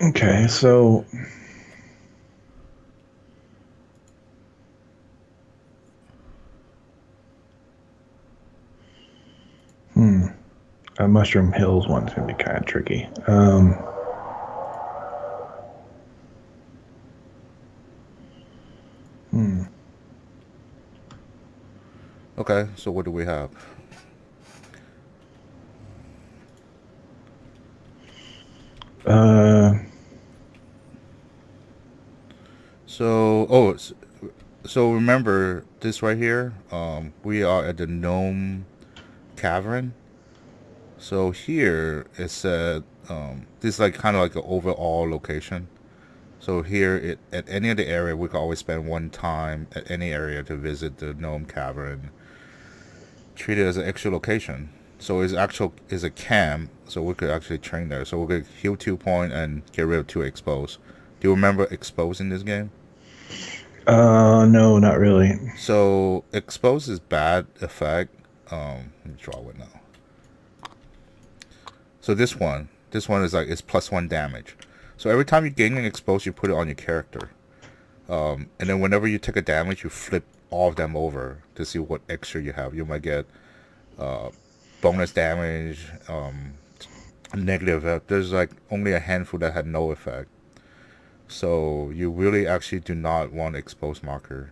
Okay, so hmm, Mushroom Hills one's gonna be kind of tricky. Hmm. Okay, so what do we have? Uh, So remember this right here. We are at the Gnome Cavern. So here it said this is like kind of like an overall location. So here, at any of the area, we can always spend one time at any area to visit the Gnome Cavern. Treat it as an extra location. So it's actual is a camp, so we could actually train there. So we could heal 2 point and get rid of 2 expose. Do you remember expose in this game? no, not really. So expose is bad effect. Let me draw it now. So this one is like it's +1 damage. So every time you gain an expose, you put it on your character. And then whenever you take a damage, you flip all of them over to see what extra you have. You might get uh, bonus damage, negative effect. There's like only a handful that had no effect. So you really actually do not want expose marker.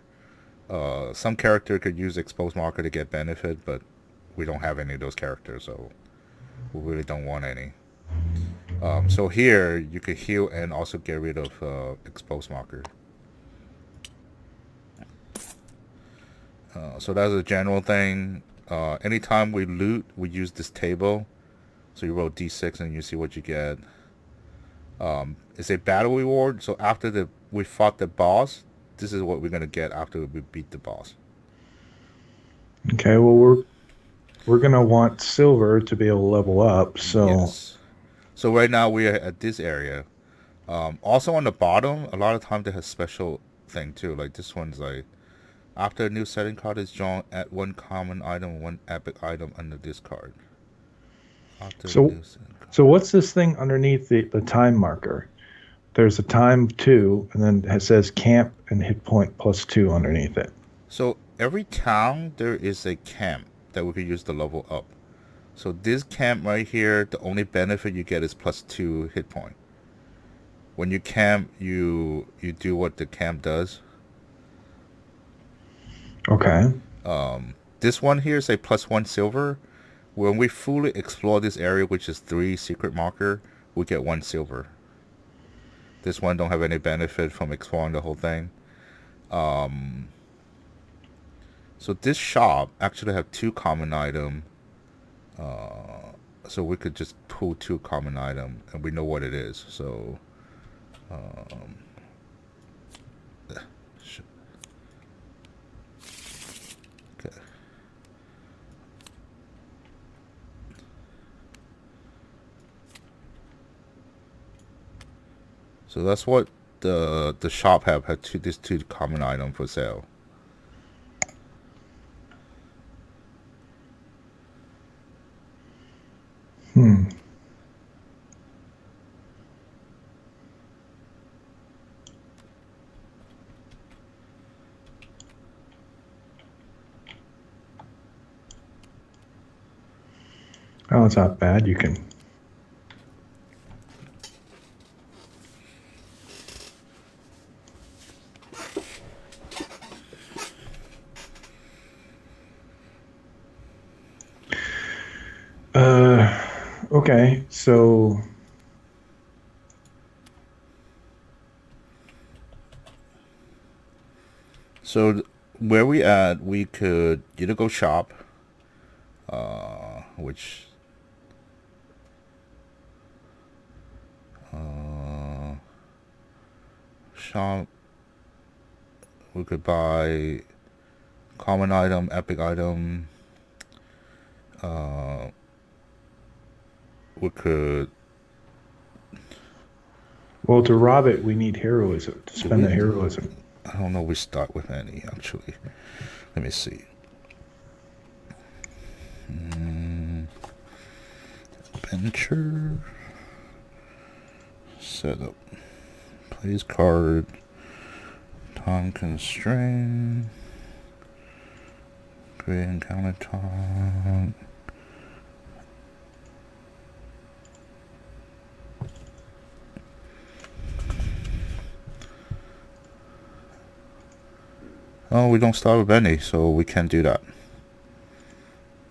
Some character could use expose marker to get benefit, but we don't have any of those characters, so we really don't want any. So here you could heal and also get rid of expose marker. So that's a general thing. Anytime we loot, we use this table. So you roll d6 and you see what you get. It's a battle reward. So after we fought the boss, this is what we're gonna get after we beat the boss. Okay, well we're gonna want silver to be able to level up. So Yes. So right now we are at this area. Also on the bottom, a lot of times they have special thing too. Like this one's like after a new setting card is drawn, add one common item, one epic item under this card. After the so new setting card. so what's this thing underneath the time marker? There's a time two, and then it says camp and hit point +2 underneath it. So every town there is a camp that we could use to level up. So this camp right here, the only benefit you get is +2 hit point. When you camp, you do what the camp does. Okay. This one here is a +1 silver. When we fully explore this area, which is 3 secret marker, we get 1 silver. This one don't have any benefit from exploring the whole thing. So this shop actually have 2 common item. So we could just pull 2 common item and we know what it is. So okay. So that's what the shop have had these 2 common item for sale. Hmm. Oh, it's not bad. You can. Okay. So So where we at, we could either go shop, which uh, shop we could buy common item, epic item. Uh, we could well, to rob it, we need heroism to do spend we? the heroism. I don't know. We start with any actually. Let me see. Adventure setup. Place card. Time constraint. Create encounter time. Oh, we don't start with any, so we can't do that.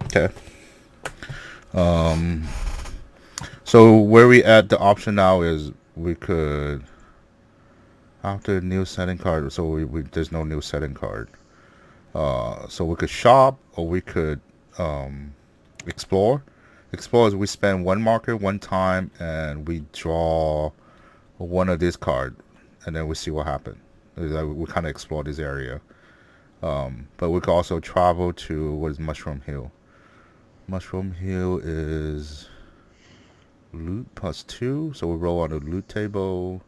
Okay. So where we at the option now is we could after new setting card. So we there's no new setting card. So we could shop or we could explore. Explore is we spend one marker one time and we draw one of this card, and then we see what happens. We kind of explore this area. But we could also travel to what is Mushroom Hill. Mushroom Hill is loot +2, so we roll on the loot table.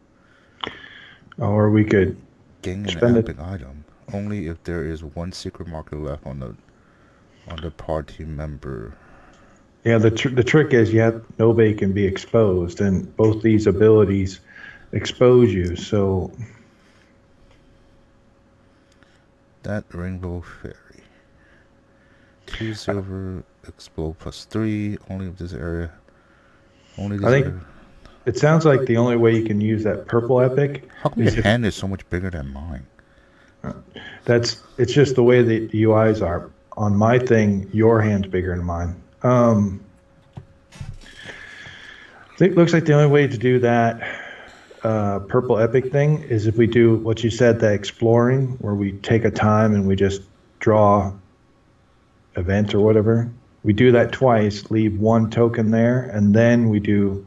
Or we could Gain an spend epic item only if there is one secret marker left on the party member. Yeah, the trick is nobody can be exposed, and both these abilities expose you. So That Rainbow Fairy. 2 silver, explode +3, only if this area. Only this I think area. it sounds like the only way you can use that purple epic How come is your hand is so much bigger than mine? it's just the way the UIs are. On my thing, your hand's bigger than mine. It looks like the only way to do that purple epic thing is if we do what you said, the exploring, where we take a time and we just draw event or whatever. We do that twice, leave one token there, and then we do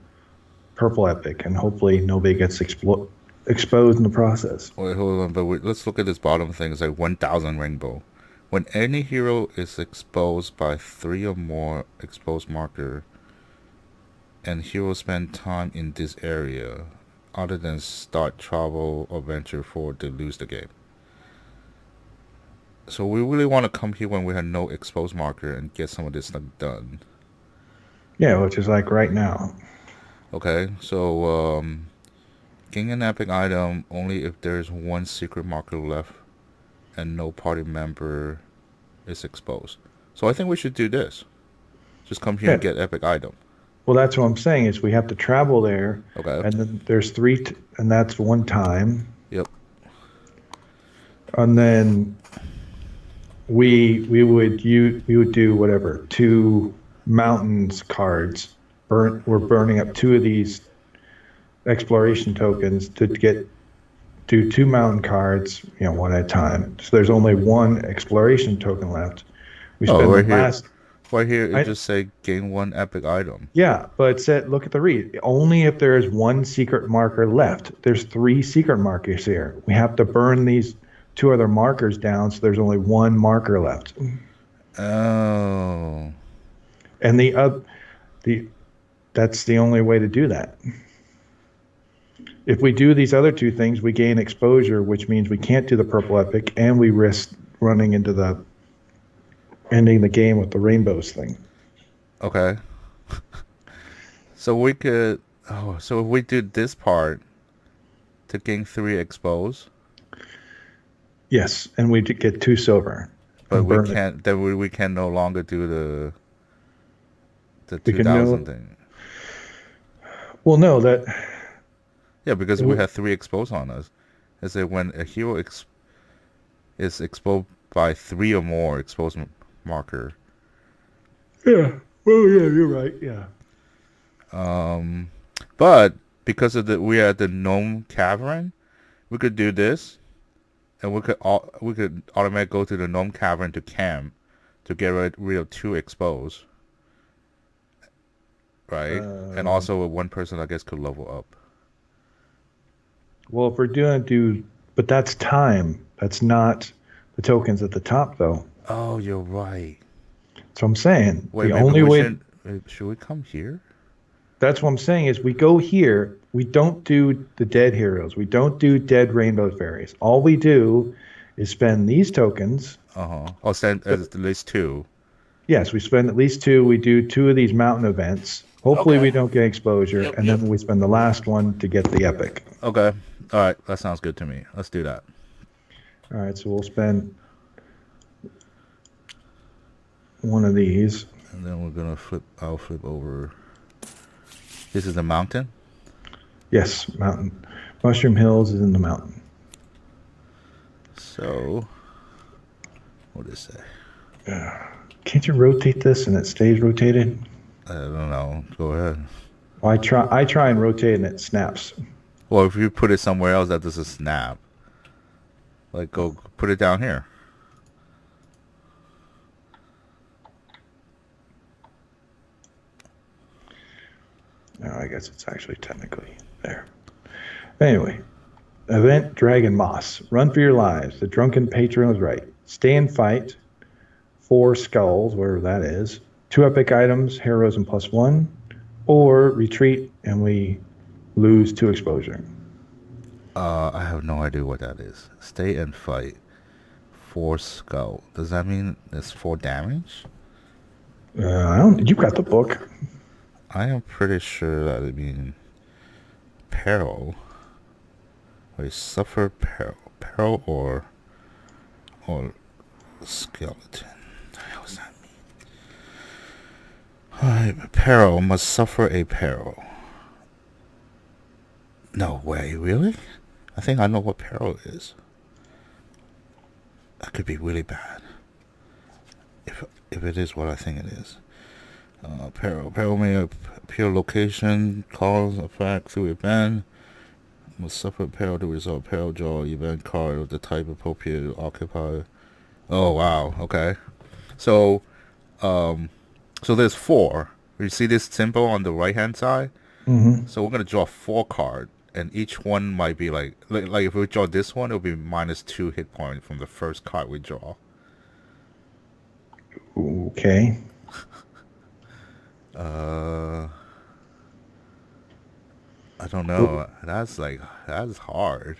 purple epic, and hopefully nobody gets exposed in the process. Wait, hold on, but let's look at this bottom thing. It's like 1,000 rainbow. When any hero is exposed by 3 or more exposed marker, and heroes spend time in this area, other than start travel or venture forward, they lose the game. So we really want to come here when we have no exposed marker and get some of this stuff done. Yeah, which is like right now. Okay, so gain an epic item only if there's one secret marker left and no party member is exposed. So I think we should do this. Just come here and get epic item. Well, that's what I'm saying is we have to travel there. Okay. And then there's and that's one time. Yep. And then we would do whatever, 2 mountains cards. We're burning up 2 of these exploration tokens to do 2 mountain cards, one at a time. So there's only 1 exploration token left. We spend right the last. Right here, it just say gain 1 epic item. Yeah, but it said, look at the read. Only if there is 1 secret marker left. There's 3 secret markers here. We have to burn these 2 other markers down, so there's only 1 marker left. Oh. And that's the only way to do that. If we do these other 2 things, we gain exposure, which means we can't do the purple epic, and we risk running into ending the game with the rainbows thing. Okay. So we could. Oh, so if we do this part to gain 3 expose. Yes, and we get 2 silver. But we can't. Then we can no longer do the 2,000 thing. Well, no, that. Yeah, because we have 3 exposed on us. Is that when a hero is exposed by 3 or more exposed marker. Yeah. Well, yeah, you're right. Yeah. But because of we are at the gnome cavern, we could do this, and we could automatically go to the gnome cavern to camp to get rid of 2 exposed. Right, and also 1 person I guess could level up. Well, if we're doing but that's time. That's not the tokens at the top, though. Oh, you're right. So I'm saying Wait, the only way. Should we come here? That's what I'm saying is we go here. We don't do the dead heroes. We don't do dead rainbow fairies. All we do is spend these tokens. I'll spend at least 2. Yes, we spend at least 2. We do 2 of these mountain events, Hopefully Okay. we don't get exposure, Yep, and yep. then we spend the last one to get the epic. Okay. All right. That sounds good to me. Let's do that. All right, so we'll spend one of these. And then we're gonna flip. I'll flip over. This is the mountain. Yes, mountain. Mushroom Hills is in the mountain. So, what does it say? Can't you rotate this and it stays rotated? I don't know. Go ahead. Well, I try and rotate and it snaps. Well, if you put it somewhere else, that doesn't snap. Like, go put it down here. No, I guess it's actually technically there. Anyway, event Dragon Moss. Run for your lives. The drunken patron was right. Stay and fight. 4 skulls, wherever that is. 2 epic items, heroism +1. Or retreat and we lose 2 exposure. I have no idea what that is. Stay and fight. 4 skull. Does that mean it's 4 damage? I don't. You got the book. I am pretty sure that it means peril. Or suffer peril. Peril or skeleton. What the hell does that mean? Alright, peril must suffer a peril. No way, really? I think I know what peril is. That could be really bad. If it is what I think it is. Peril. Peril may appear location, cause, effect, through event. Must suffer peril to resolve peril, draw event card of the type appropriate to occupy. Oh wow, okay. So so there's 4. You see this symbol on the right hand side? Mm-hmm. So we're gonna draw 4 cards, and each one might be like if we draw this one, it'll be -2 hit points from the first card we draw. Okay. I don't know. That's hard.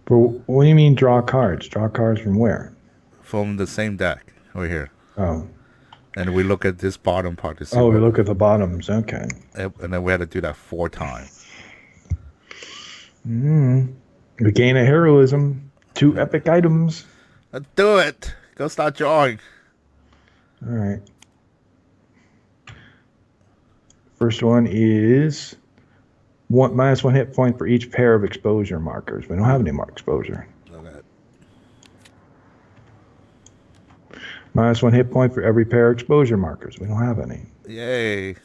But what do you mean draw cards? Draw cards from where? From the same deck over here, Oh. and we look at this bottom part to see Oh, we what. look at the bottoms. Okay. And then we had to do that 4 times. We gain a heroism. 2 epic items. Let's do it. Go start drawing. All right. First one is -1 hit point for each pair of exposure markers. We don't have any more exposure. Okay. -1 hit point for every pair of exposure markers. We don't have any. Yay.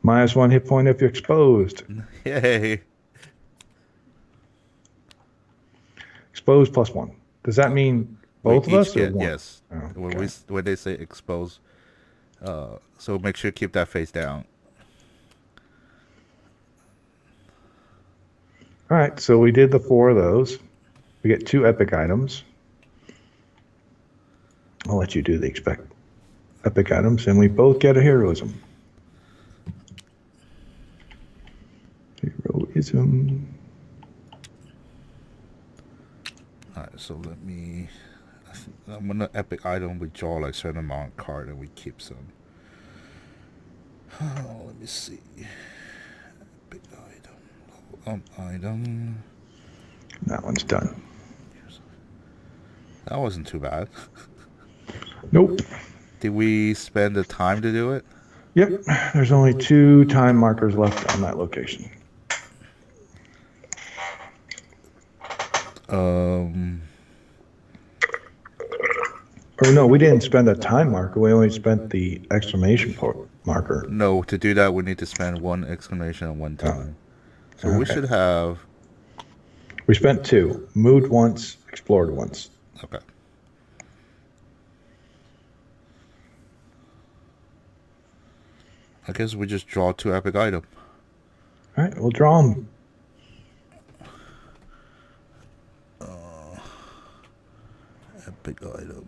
-1 hit point if you're exposed. Yay. Exposed +1. Does that mean both of We us each or get one? yes. Oh, When they say expose, so make sure you keep that face down. All right, so we did the 4 of those. We get 2 epic items. I'll let you do the epic items, and we both get a heroism. Heroism. Alright, so let me. I'm gonna epic item. We draw like certain amount of card and we keep some. Oh, let me see. Epic item. Item. That one's done. That wasn't too bad. Nope. Did we spend the time to do it? Yep, there's only 2 time markers left on that location. Or no, we didn't spend a time marker. We only spent the exclamation marker. No, to do that we need to spend 1 exclamation and 1 time. So we Okay. should have. We spent 2. Moved once, explored once. Okay. I guess we just draw 2 epic items. All right, we'll draw them. Epic item.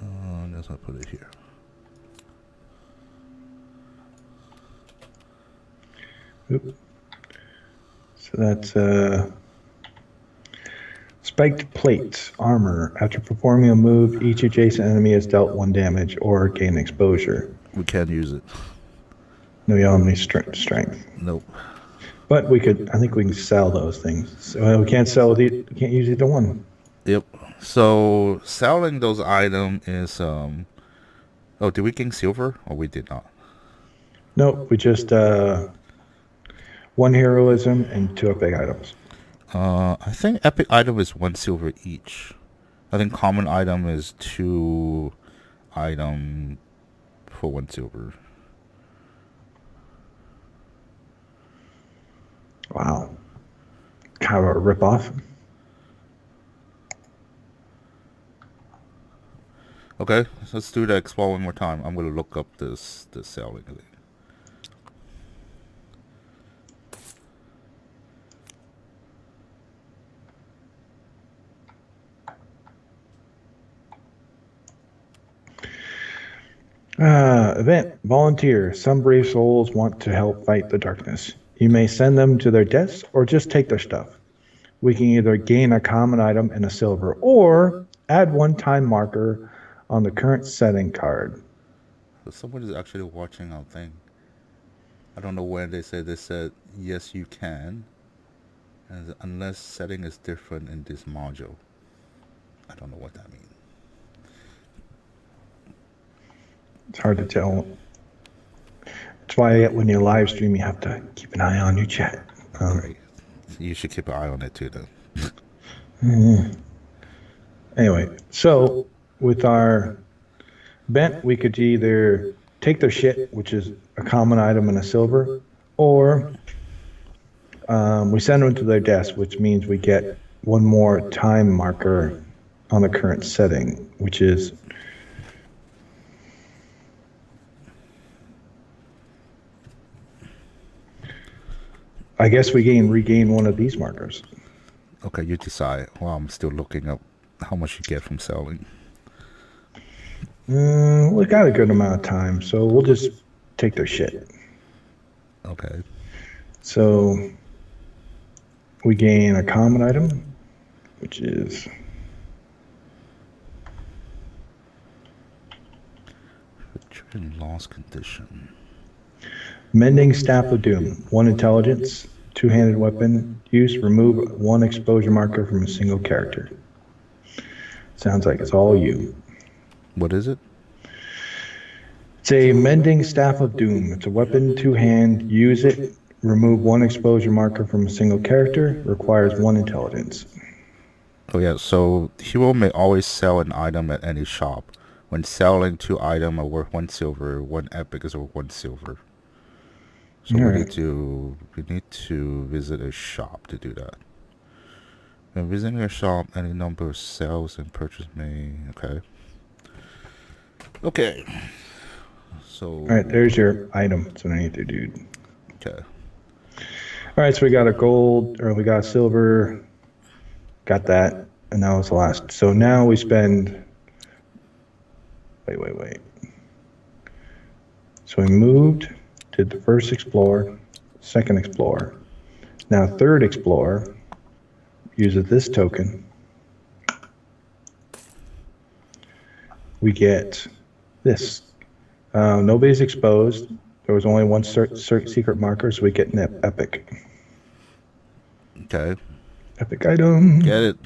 I guess I'll put it here. Oop. So that's Spiked plates, armor. After performing a move, each adjacent enemy is dealt 1 damage or gain exposure. We can't use it. No, you don't have any strength. Nope. But I think we can sell those things. So we can't we can't use either one. Yep. So selling those items is oh, did we gain silver or we did not? Nope, we just 1 heroism and 2 epic items. I think epic item is 1 silver each. I think common item is 2 item for 1 silver. Wow. Kind of a ripoff. Okay, let's do the explore one more time. I'm gonna look up this selling thing. Event. Volunteer. Some brave souls want to help fight the darkness. You may send them to their deaths or just take their stuff. We can either gain a common item and a silver or add 1 time marker on the current setting card. So someone is actually watching our thing. I don't know when they said yes you can, unless setting is different in this module. I don't know what that means. It's hard to tell. That's why when you live stream, you have to keep an eye on your chat. Great. You should keep an eye on it too, then. Anyway, so with our event, we could either take their shit, which is a common item and a silver, or we send them to their desk, which means we get 1 more time marker on the current setting, which is I guess we regain 1 of these markers. Okay, you decide. Well, I'm still looking up how much you get from selling. We got a good amount of time, so we'll just take their shit. Okay. So we gain a common item, which is in lost condition. Mending Staff of Doom. 1 intelligence, 2-handed weapon use. Remove 1 exposure marker from a single character. Sounds like it's all you. What is it? It's a Mending Staff of Doom. It's a weapon, 2-hand. Use it. Remove 1 exposure marker from a single character. Requires 1 intelligence. Oh yeah, so hero may always sell an item at any shop. When selling, 2 items are worth 1 silver. 1 epic is worth 1 silver. So we need to visit a shop to do that. When visiting a shop, any number of sales and purchase may Okay. So Alright, there's your item. It's underneath there, dude. Okay. Alright, so we got we got a silver, got that, and that was the last. So now we spend wait. So we moved, did the first explore, second explore. Now third explore uses this token. We get this. Nobody's exposed. There was only 1 secret marker, so we get an epic. Okay. Epic item. Get it.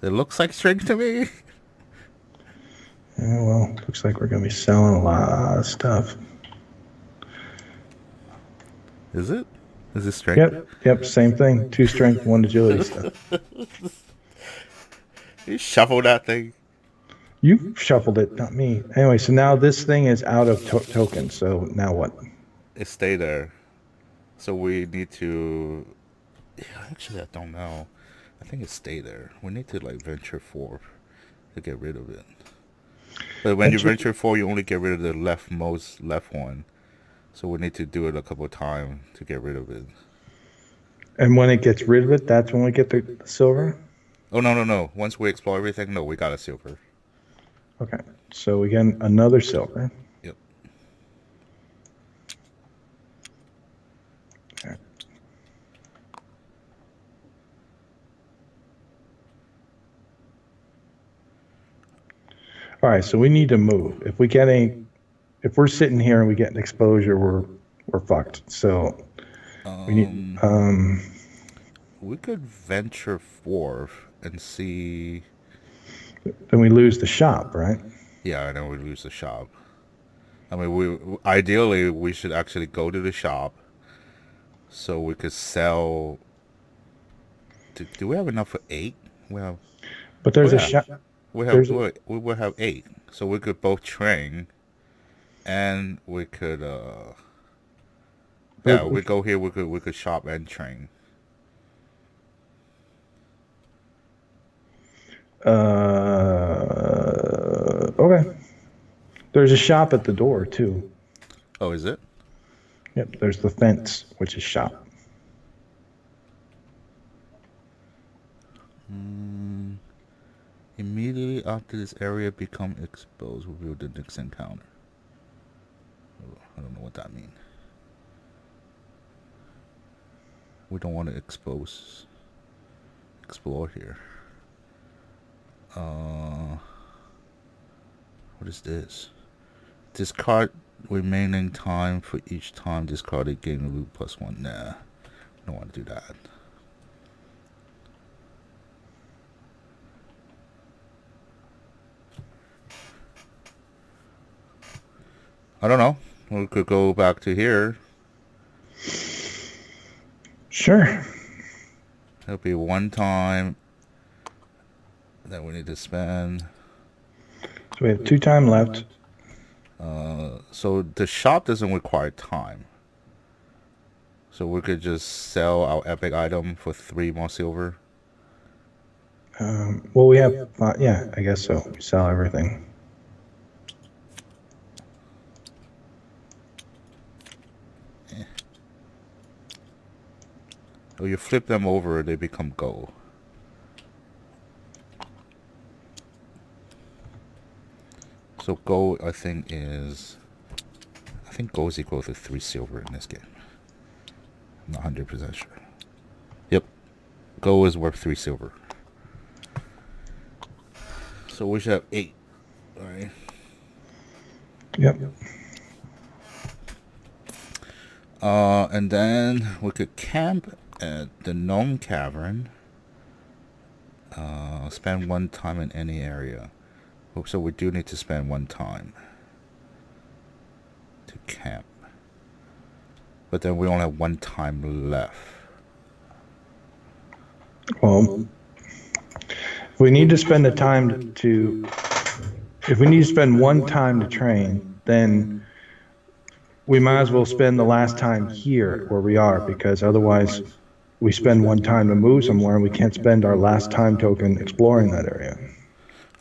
It looks like strength to me. Yeah, well, looks like we're going to be selling a lot of stuff. Is it? Is it strength? Yep, same thing. 2 strength, 1 agility stuff. You shuffle that thing. You shuffled it, not me. Anyway, so now this thing is out of tokens, so now what? It stay there. So we need to... Actually, I don't know. I think it stay there. We need to venture forth to get rid of it. But when you venture forward, you only get rid of the leftmost left one. So we need to do it a couple of times to get rid of it. And when it gets rid of it, that's when we get the silver? Oh, no. Once we explore everything, no, we got a silver. Okay, so we get another silver. Yep. Okay. All right, so we need to move. If we're sitting here and we get an exposure, we're fucked. So we need We could venture forth and see. then we lose the shop, right? Yeah, and then we lose the shop. I mean, we ideally we should actually go to the shop so we could sell. Do we have enough for 8? We have. But Oh there's a yeah, shop. we have. There's a, We will have 8, so we could both train, and we could. but Yeah, we go here. We could shop and train. okay. There's a shop at the door too. Oh, is it? Yep. There's the fence, which is shop. Immediately after this area become exposed, reveal the next encounter. Oh, I don't know what that means. We don't want to explore here. What is this? Discard remaining time for each time discarded, gain loot +1. Nah, don't want to do that. I don't know. We could go back to here. Sure. It'll be one time that we need to spend. So we have 2 time left. So the shop doesn't require time. So we could just sell our epic item for 3 more silver. Well, we have yeah, I guess so. We sell everything. So you flip them over, they become gold. So gold, I think gold is equal to 3 silver in this game. I'm not 100% sure. Yep, gold is worth 3 silver. So we should have 8. All right. Yep. And then we could camp at the Gnome Cavern. Spend 1 time in any area. So we do need to spend 1 time to camp. But then we only have 1 time left. Well, if we need to spend the time if we need to spend 1 time to train, then we might as well spend the last time here where we are, because otherwise we spend 1 time to move somewhere and we can't spend our last time token exploring that area.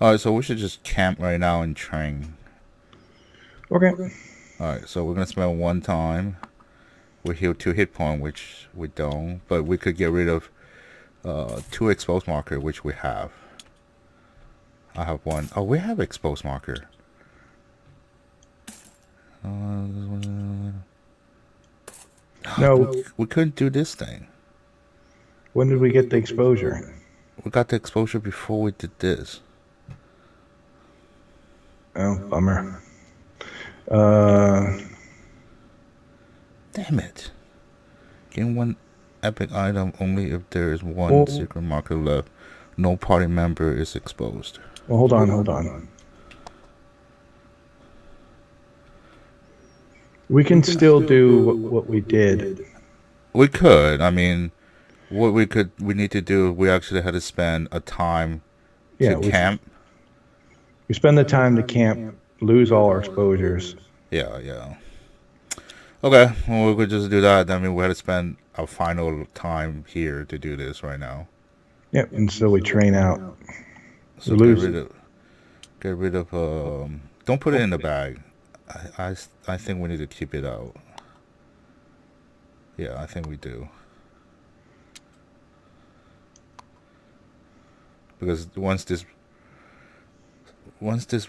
Alright, so we should just camp right now and train. Okay. Alright, so we're going to spend 1 time. We heal 2 hit points, which we don't. But we could get rid of 2 exposed marker, which we have. I have 1. Oh, we have exposed marker. No. We couldn't do this thing. When did we get the exposure? We got the exposure before we did this. Oh, bummer. Damn it. Gain 1 epic item only if there is 1 secret marker left. No party member is exposed. Well, hold on. We can still do what we did. We could. I mean, what we need to do, we actually had to spend a time to camp. We spend the time to camp, lose all our exposures. Yeah. Okay, well, we could just do that. I mean, we had to spend our final time here to do this right now. Yep, and so we train out. So get rid of, don't put it in the bag. I think we need to keep it out. Yeah, I think we do. Because once this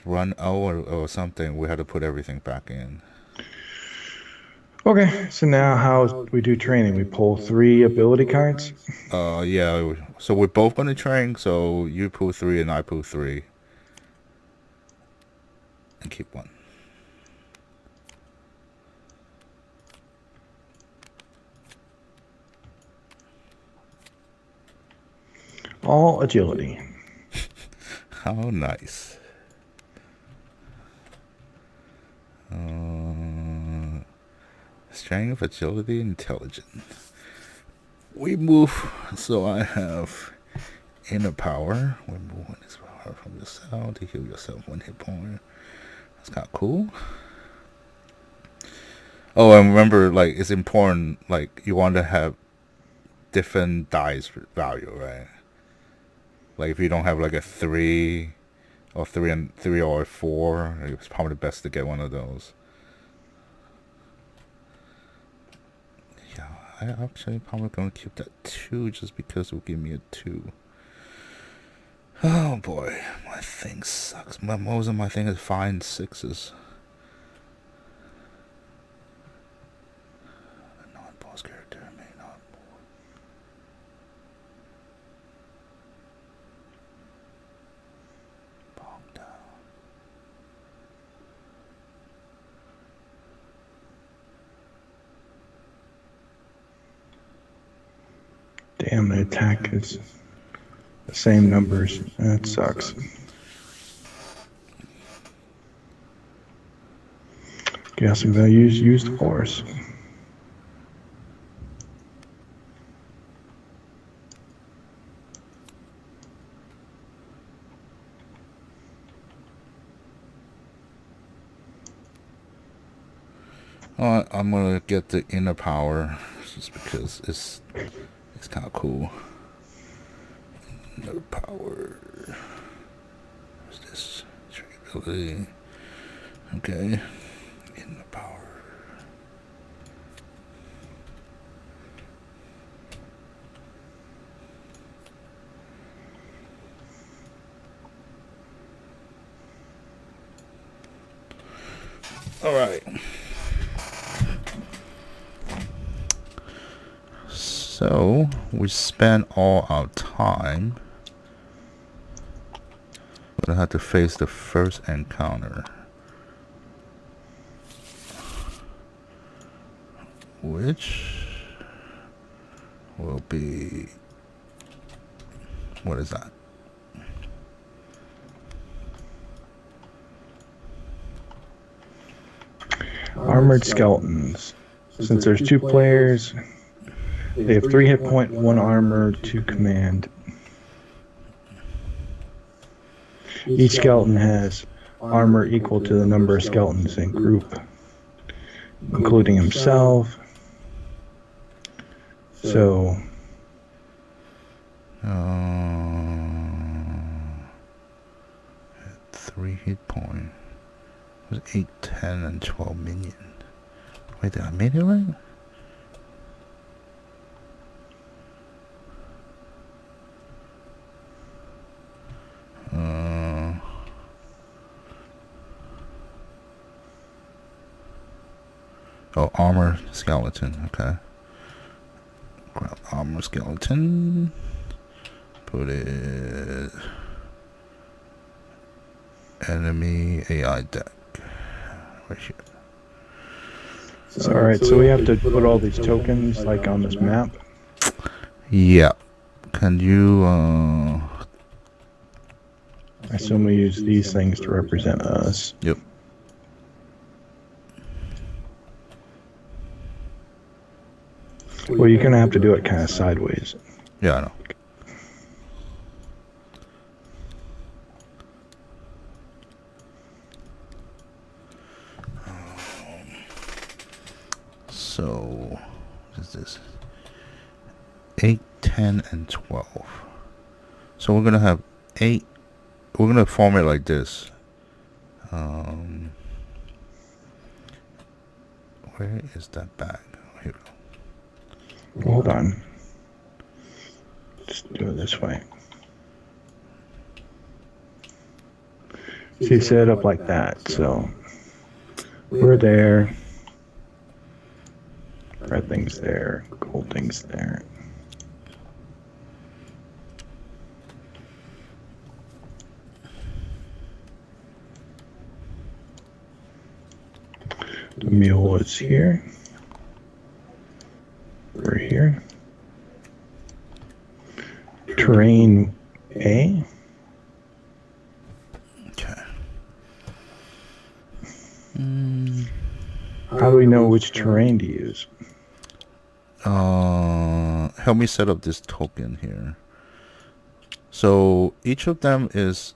run out or something, we had to put everything back in. Okay, so now how we do training? We pull 3 ability cards? Yeah, so we're both going to train, so you pull 3 and I pull 3. and keep one. All agility. How nice. Strength, agility, intelligence. We move, so I have inner power. We move one is power from yourself to heal yourself 1 hit point. That's kind of cool. Oh, and remember, like, it's important, like, you want to have different dice value, right? Like, if you don't have, like, a 3 or 3 or a 4, it's probably best to get one of those. Yeah, I actually probably going to keep that 2 just because it will give me a 2. Oh boy, my thing sucks. Most of my thing is 5 and 6s. A non-boss character may not move. Bomb down. Damn, the attack is the same numbers. That sucks. Guess I'm gonna use the force. I'm gonna get the inner power just because it's kind of cool. Inner power. What's this? Ability. Okay. Inner power. All right. So we spent all our time. We're gonna have to face the first encounter, which will be, what is that? Armored skeletons. Since there's 2 players, they have 3 hit point, 1 armor, 2 command. Each skeleton has armor equal to the number of skeletons in group, including himself. So 3 hit point. It was 8, 10, and 12 minions. Wait, did I made it right? Oh, armor skeleton. Okay. Grab armor skeleton. Put it. Enemy AI deck. Right here. alright, so we have to put all these tokens like on this map. Yeah. Can you I assume we use these things to represent us. Yep. Well, you're gonna have to do it kind of sideways. Yeah, I know. So, what is this? 8, 10, and 12. So we're gonna have 8. We're gonna form it like this. Where is that bag? Here we go. Hold on. Just do it this way. So you set it up like that. So we're there. Red thing's there. Gold thing's there. The mule is here. We're here. Terrain A. Okay. How do we know which terrain to use? Help me set up this token here. So each of them is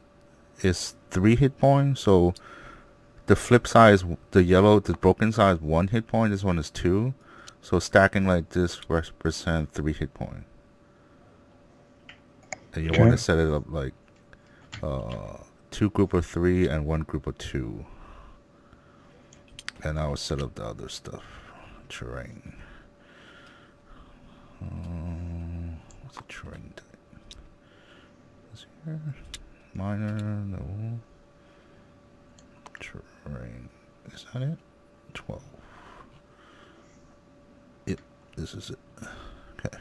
3 hit points. So the flip side is the yellow, the broken side is 1 hit point. This one is 2. So stacking like this represent 3 hit point. And you want to set it up like 2 group of 3 and 1 group of 2. And I will set up the other stuff. Terrain. What's a terrain type? Is here? Minor, no. Terrain. Is that it? 12. Yep, this is it. Okay.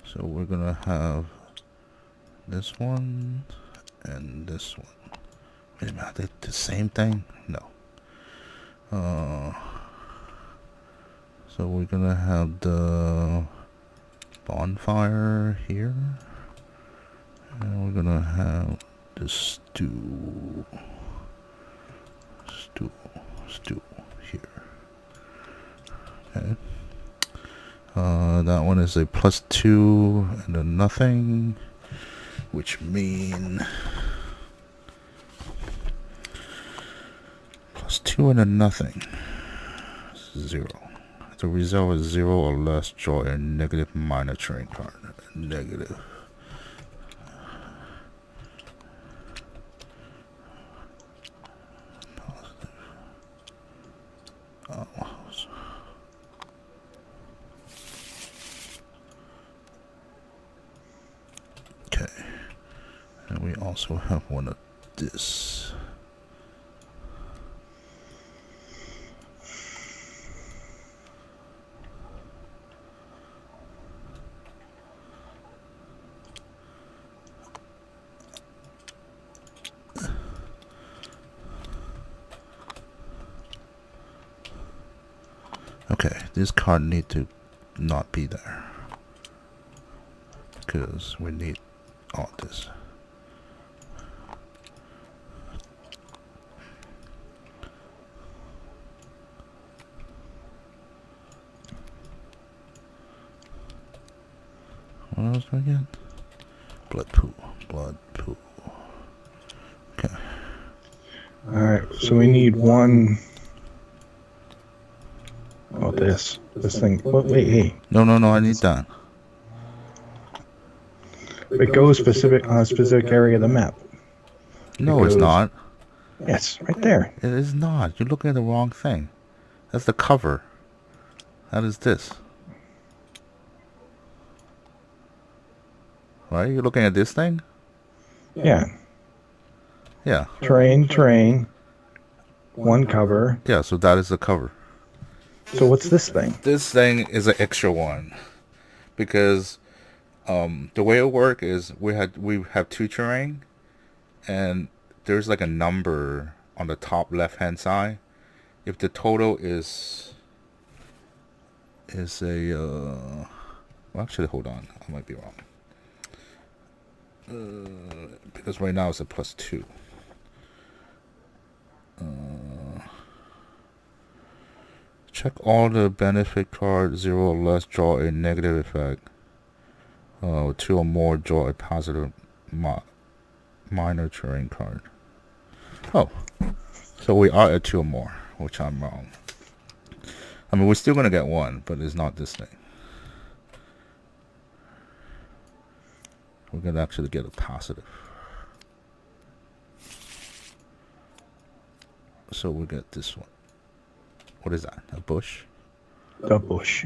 So we're gonna have this one and this one. Wait a minute, are they the same thing? No. So we're gonna have the bonfire here, and we're gonna have the stew here. Okay. That one is a +2 and a nothing, which mean +2 and a nothing. 0. The result is 0 or less. Draw a negative minor terrain card. Negative. Positive. Oh. Okay. And we also have one of this. Okay, this card need to not be there because we need all this. What else again? Blood pool. Okay. Alright, so we need one. Oh, this thing. Wait, hey. No, I need that. It goes specific on a specific area of the map. No, it's not. Yes, right there. It is not. You're looking at the wrong thing. That's the cover. That is this. Right? You're looking at this thing? Yeah. Yeah. Terrain. One cover. Yeah, so that is the cover. So what's this thing? This thing is an extra one. Because the way it works is we have 2 terrain, and there's like a number on the top left hand side. If the total is a well, actually, hold on, I might be wrong. Because right now it's a +2. Check all the benefit cards. 0 or less, draw a negative effect. 2 or more, draw a positive minor terrain card. Oh, so we are at 2 or more, which I'm wrong. I mean, we're still gonna get 1, but it's not this thing. We're gonna actually get a positive. So we get this one. What is that? A bush? The bush.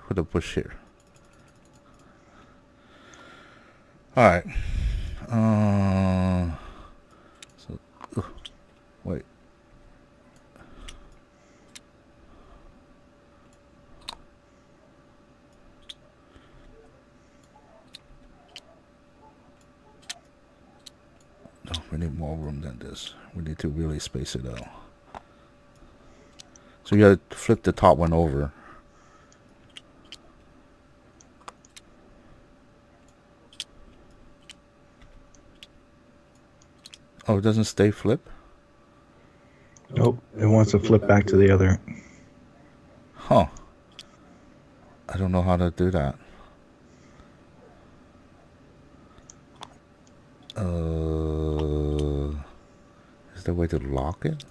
Put a bush here. Alright. Wait. Oh, we need more room than this. We need to really space it out. So you gotta flip the top one over. Oh, it doesn't stay flip? Nope, it wants to flip back to the other. Huh. I don't know how to do that. Is there a way to lock it?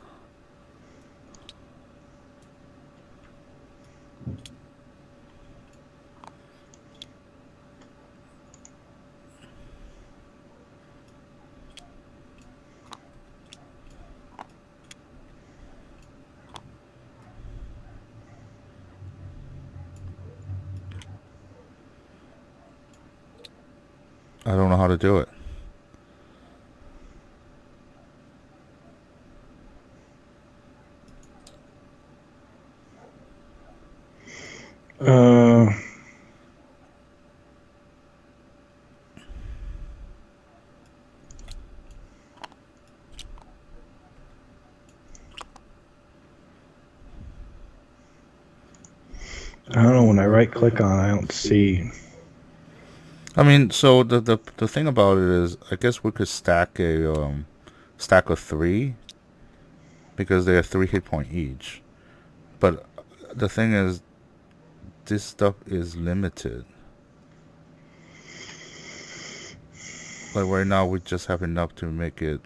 I don't know how to do it. I don't know, when I right click on it, I don't see. I mean, so the thing about it is, I guess we could stack a stack of 3 because they are 3 hit point each. But the thing is, this stuff is limited. Like right now, we just have enough to make it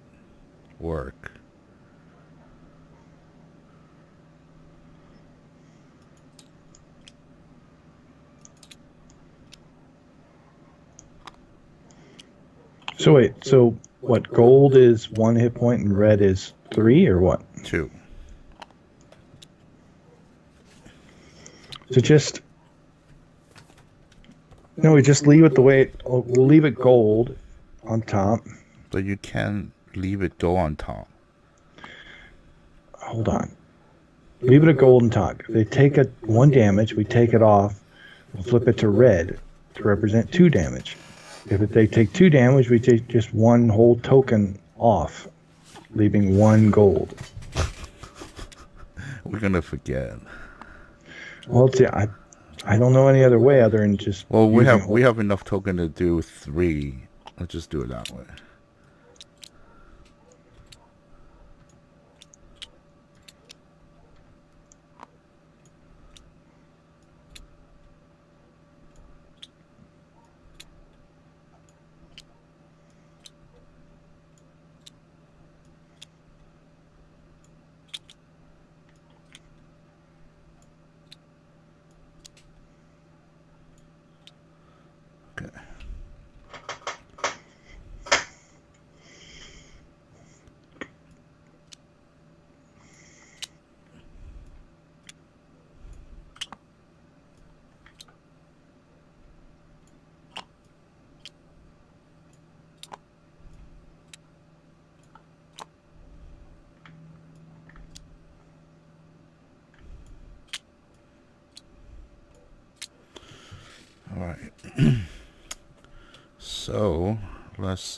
work. So wait, so what? Gold is 1 hit point and red is 3, or what? 2. So just no, we just leave it the way we'll leave it gold on top. But you can leave it go on top. Hold on. Leave it a gold on top. If they take 1 damage, we take it off. We'll flip it to red to represent 2 damage. If they take 2 damage, we take just 1 whole token off, leaving 1 gold. We're gonna forget. Well, see, I don't know any other way other than just. Well, we have enough token to do 3. Let's just do it that way. All right. So let's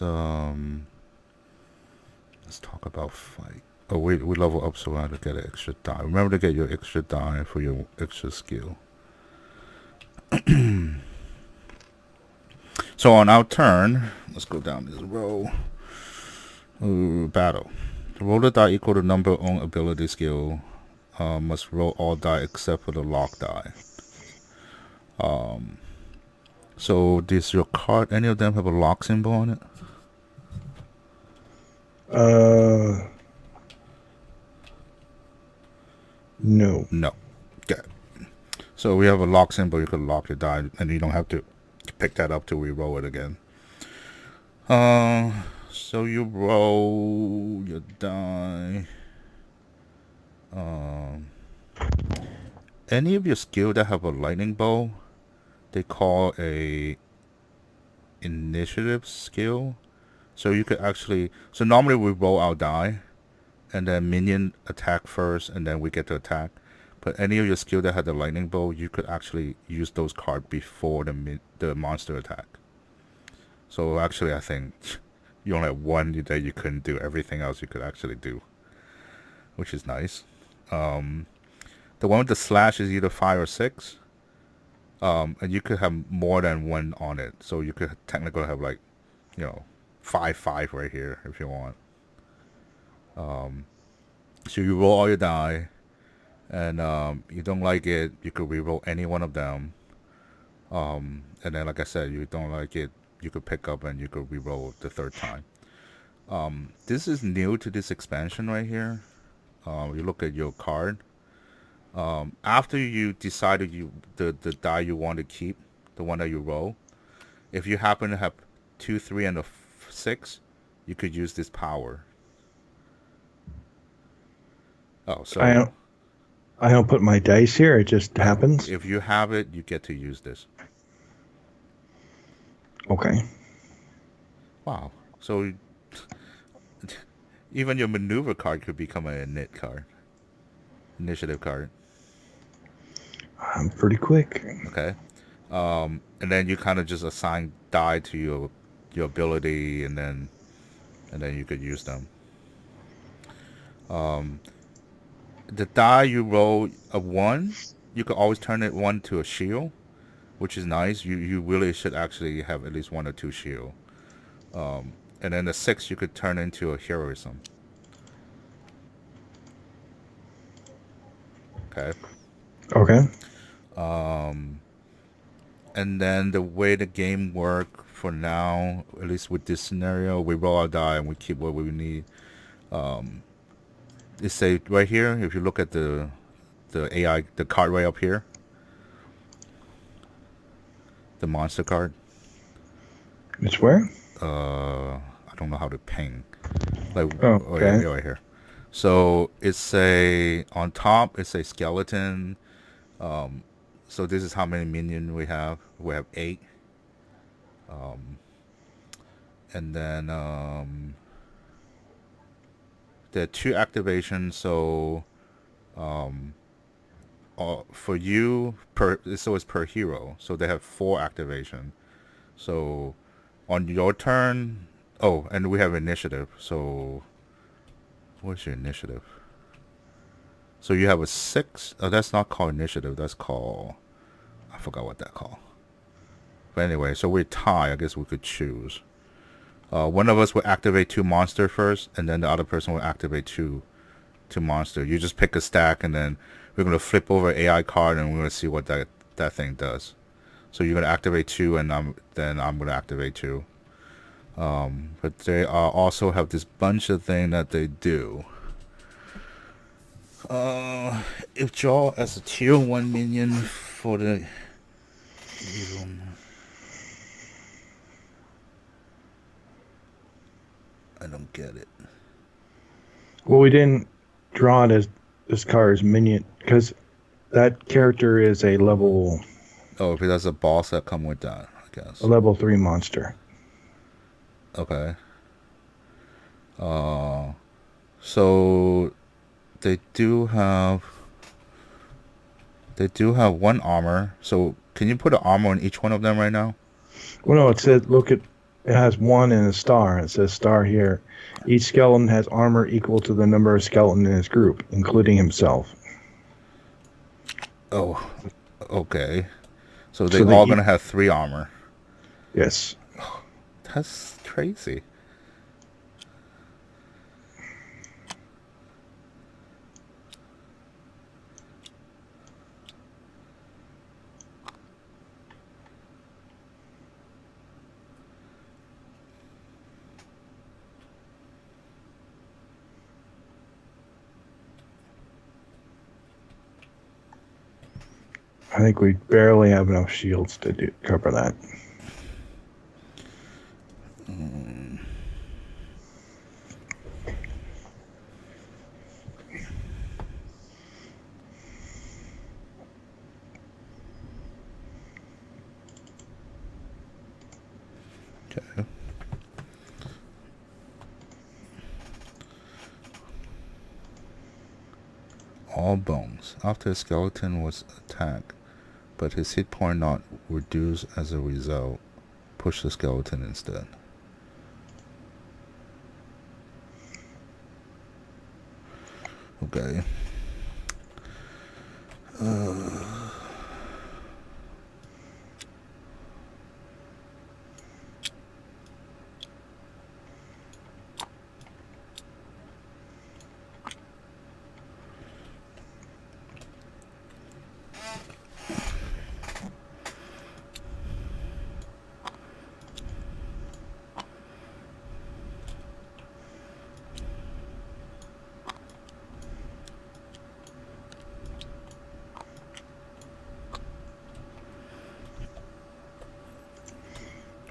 talk about fight. Oh, we level up, so we have to get an extra die. Remember to get your extra die for your extra skill. So on our turn, let's go down this row. Battle. Roll the die equal to number on ability skill. Must roll all die except for the lock die. So does your card, any of them have a lock symbol on it? No. No. Okay. So we have a lock symbol. You can lock your die, and you don't have to pick that up to re-roll it again. So you roll your die. Any of your skill that have a lightning bolt, they call a initiative skill. So you could actually, so normally we roll our die, and then minion attack first, and then we get to attack. But any of your skill that had the lightning bolt, you could actually use those cards before the monster attack. So actually, I think You only have one that you couldn't do. Everything else you could actually do, which is nice. Um, the one with the slash is either 5 or 6. And you could have more than one on it. So you could technically have like, you know, 5 right here if you want. So you roll all your die, and you don't like it, you could re-roll any one of them. And then, like I said, you don't like it, you could pick up and you could re-roll the third time. This is new to this expansion right here. You look at your card. After you decided the die you want to keep, the one that you roll, if you happen to have 2, 3, and a 6, you could use this power. Oh, I so don't I don't put my dice here. It just no. happens. If you have it, you get to use this. Okay. Wow. So even your maneuver card could become a init card, initiative card. I'm pretty quick. Okay. And then you kind of just assign die to your ability, and then you could use them. The die you roll a 1, you could always turn it 1 to a shield, which is nice. You really should actually have at least 1 or 2 shield. And then the 6 you could turn into a heroism. Okay. Okay. And then the way the game work for now, at least with this scenario, we roll our die and we keep what we need. It say right here, if you look at the AI, the card right up here, the monster card. It's where? I don't know how to ping. Like, Oh, oh yeah, okay. right here. So it's a on top. It's a skeleton. So this is how many minions we have. We have 8. And then there are 2 activations. So for you so it's per hero. So they have 4 activation. So on your turn, oh, and we have initiative. So what's your initiative? So you have a 6. Oh, that's not called initiative. That's called, I forgot what that called. But anyway, so we tie. I guess we could choose. One of us will activate 2 monster first, and then the other person will activate two monster. You just pick a stack, and then we're gonna flip over AI card, and we're gonna see what that thing does. So you're gonna activate 2, and I'm gonna activate 2. But they also have this bunch of things that they do. If draw as a tier 1 minion for the I don't get it. Well, we didn't draw it as this card is minion because that character is a level Oh, if that's a boss that come with that, I a guess. level 3 monster. Okay. So they do have 1 armor. So can you put an armor on each one of them right now? Well, no, it said look at it has 1 and a star. It says star here. Each skeleton has armor equal to the number of skeletons in his group, including himself. Oh, okay. So they So all gonna have 3 armor. yes. That's crazy. I think we barely have enough shields to cover that. Okay. All bones. After a skeleton was attacked, but his hit point not reduced as a result, push the skeleton instead. Okay.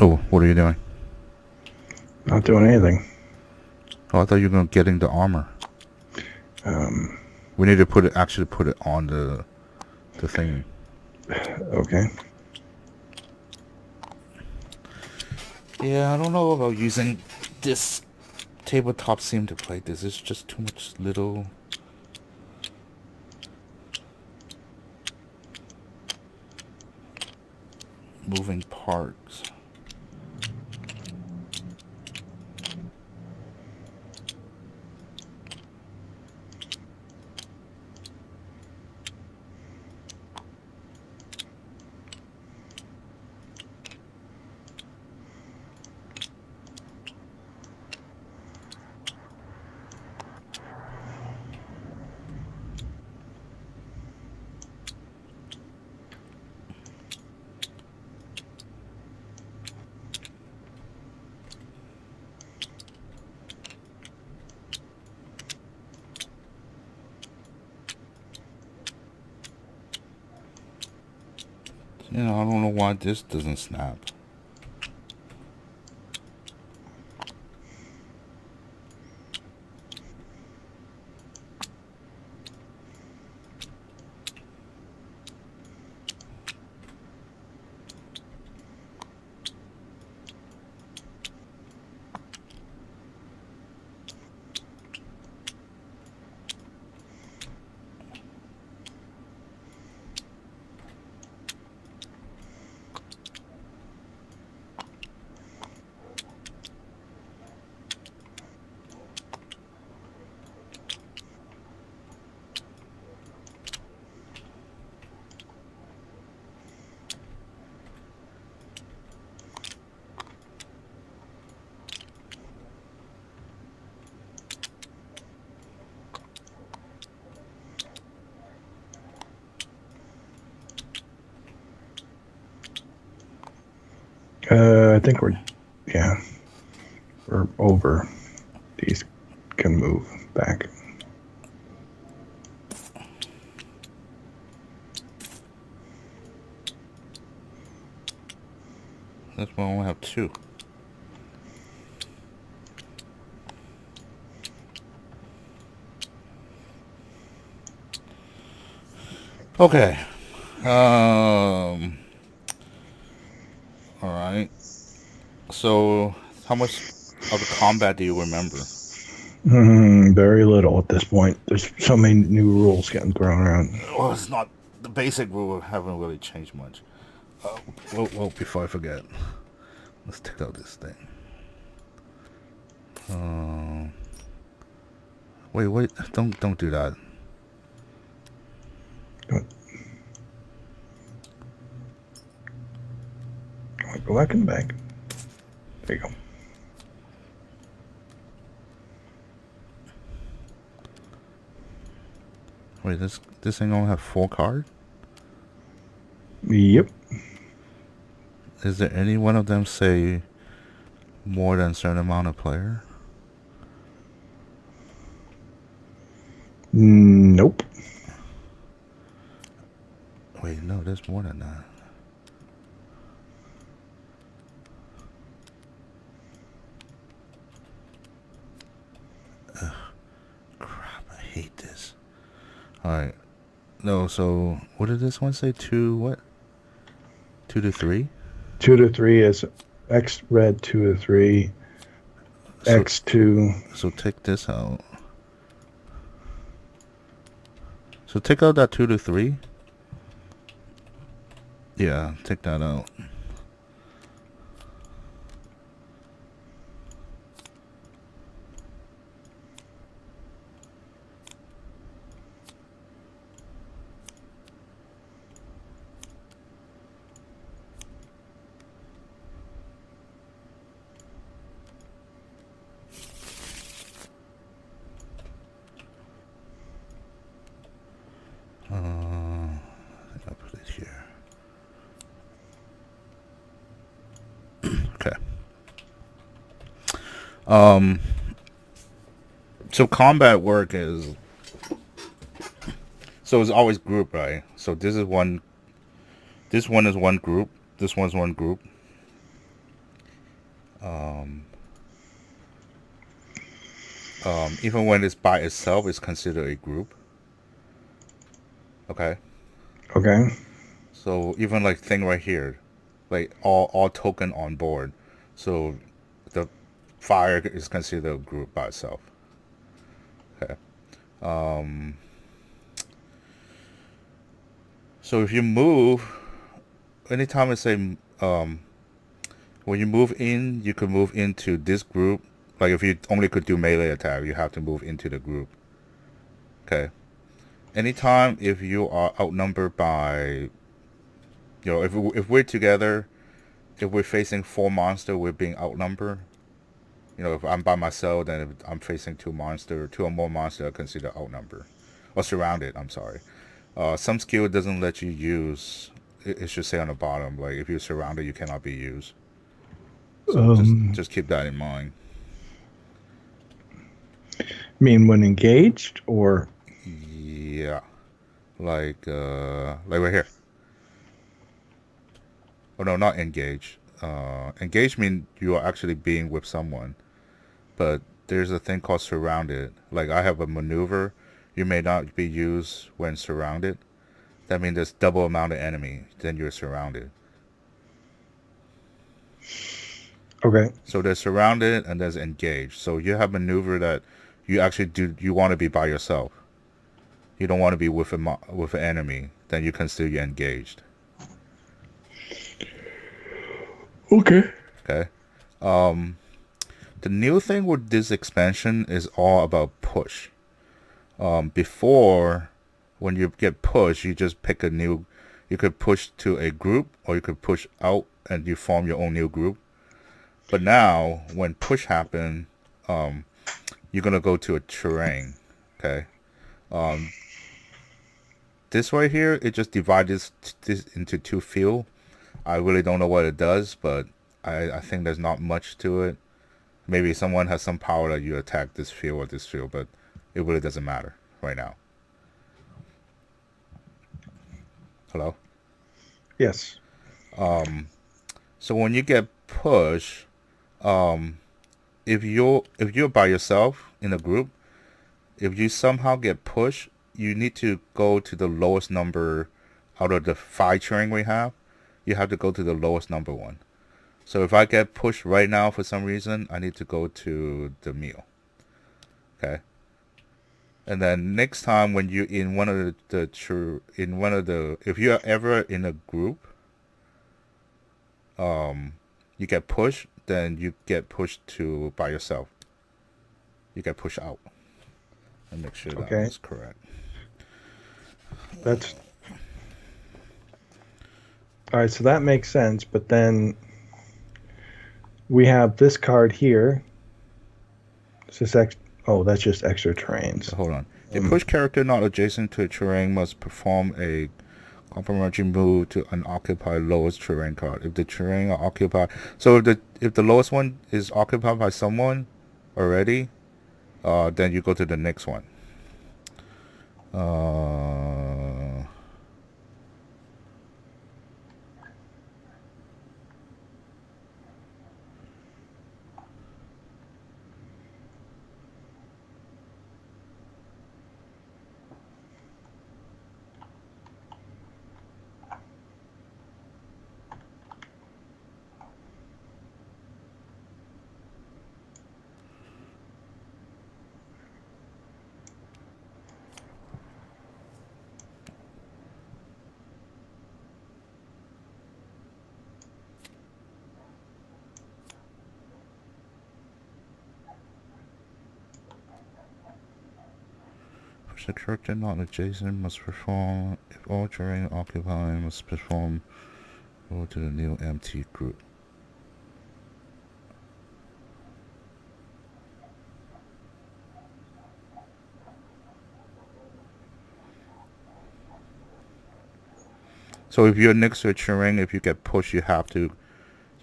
Oh, what are you doing? Not doing anything. Oh, I thought you were going to getting the armor. We need to actually put it on the thing. Okay. Yeah, I don't know about using this tabletop sim to play this. It's just too much little moving parts. You know, I don't know why this doesn't snap. I think we're over. These can move back. That's why I only have 2. Okay. All right. So, how much of the combat do you remember? Very little at this point. There's so many new rules getting thrown around. Well, it's not the basic rule. Haven't really changed much. Well, before I forget, let's take out this thing. Wait! Don't do that. Go back and back. There you go. Wait, this thing only have 4 cards? Yep. Is there any one of them say more than a certain amount of player? Nope. Wait, no, there's more than that. Ugh, crap, I hate this. Alright. No, so what did this one say? 2 what? 2 to 3? 2 to 3 is X red, 2 to 3. So, X2. So take this out. So take out that 2 to 3. Yeah, take that out. Um, so combat work is so it's always group, right? So this is one. This one is one group. This one's one group. Um, even when it's by itself, it's considered a group. Okay. Okay. So even like thing right here, like all token on board. So the fire is considered a group by itself. Okay. Um, so if you move, anytime I say when you move in, you could move into this group. Like if you only could do melee attack, you have to move into the group. Okay. Anytime if you are outnumbered by, if we're together, if we're facing four monsters, we're being outnumbered. If I'm by myself, then if I'm facing two or more monsters, I consider outnumbered or surrounded. I'm sorry. Some skill doesn't let you use. It should say on the bottom, like if you're surrounded, you cannot be used. So just Um, just keep that in mind. mean when engaged or Yeah, like right here. Oh no, not engage. Engage means you are actually being with someone, but there's a thing called surrounded. Like I have a maneuver, you may not be used when surrounded. That means there's double amount of enemy. Then you're surrounded. okay. So there's surrounded and there's engaged. So you have maneuver that you actually do. You want to be by yourself. You don't want to be with with an enemy. Then you consider you engaged. Okay. Okay. Um, the new thing with this expansion is all about push. Before, when you get pushed, you just pick a new. You could push to a group, or you could push out and you form your own new group. But now, when push happen, um, you're gonna go to a terrain. Okay. Um, this right here, it just divides this into two field. I really don't know what it does, but I think there's not much to it. Maybe someone has some power that you attack this field or this field, but it really doesn't matter right now. Hello. Yes. So when you get pushed, um, if you're by yourself in a group, if you somehow get pushed, you need to go to the lowest number out of the five terrain we have. You have to go to the lowest number one. So if I get pushed right now for some reason, I need to go to the meal. Okay. And then next time when you in one of if you're ever in a group, you get pushed, then you get pushed to by yourself. You get pushed out. And make sure that Okay. was correct. That's all right. So that makes sense. But then we have this card here. Is this Oh, that's just extra terrains. So hold on. A push character not adjacent to a terrain must perform a complementary move to unoccupy lowest terrain card. If the terrain are occupied, so if the lowest one is occupied by someone already, then you go to the next one. Uh, push the character not adjacent must perform. If all terrain occupied must perform. Go to the new empty group. So if you're next to a terrain, if you get pushed,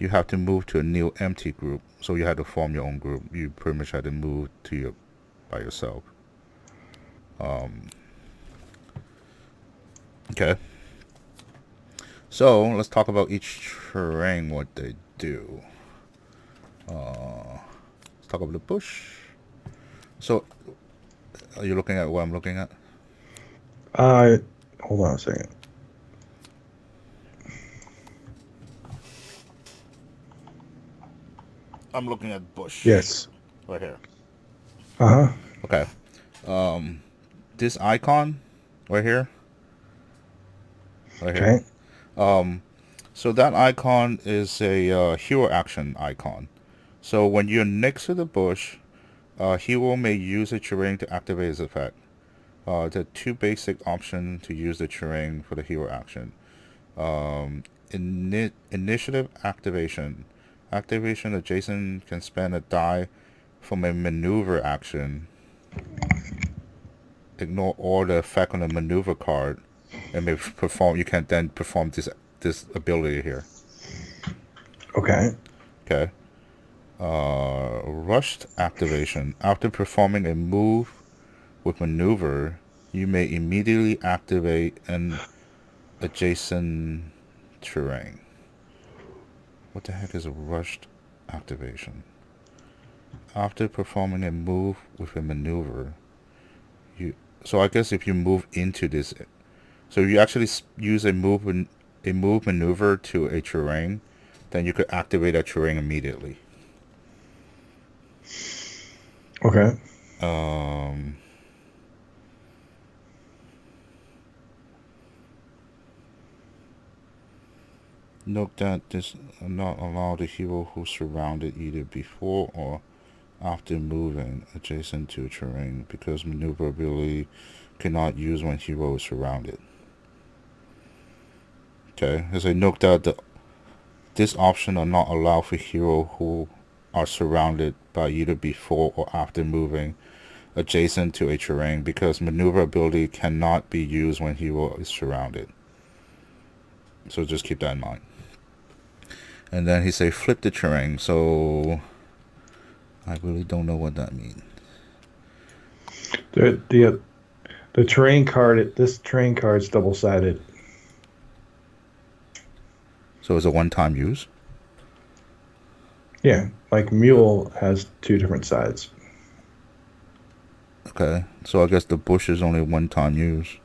you have to move to a new empty group. So you had to form your own group. You pretty much had to move to your by yourself. Okay. So let's talk about each terrain, what they do. Let's talk about the bush. So, are you looking at what I'm looking at? Hold on a second. I'm looking at bush. Yes. Right here. Uh-huh. Okay. This icon right here. Right here. Okay. So that icon is a hero action icon. So when you're next to the bush, hero may use a terrain to activate his effect. There are two basic options to use the terrain for the hero action. Initiative activation. Activation adjacent can spend a die from a maneuver action. Ignore all the effect on the maneuver card, and may perform. You can then perform this ability here. Okay. Okay. Rushed activation. After performing a move with maneuver, you may immediately activate an adjacent terrain. What the heck is a rushed activation? After performing a move with a maneuver, so I guess if you move into this, so you actually use a move maneuver to a terrain, then you could activate that terrain immediately. Okay. Note that this not allow the hero who surrounded either before or after moving adjacent to terrain because maneuverability cannot use when hero is surrounded. Okay, as I note that this option are not allowed for hero who are surrounded by either before or after moving adjacent to a terrain because maneuverability cannot be used when hero is surrounded. So just keep that in mind. And then he say flip the terrain. So I really don't know what that means. The terrain card. This terrain card's double-sided. So it's a one-time use. Yeah, like Mule has two different sides. Okay, so I guess the bush is only one-time use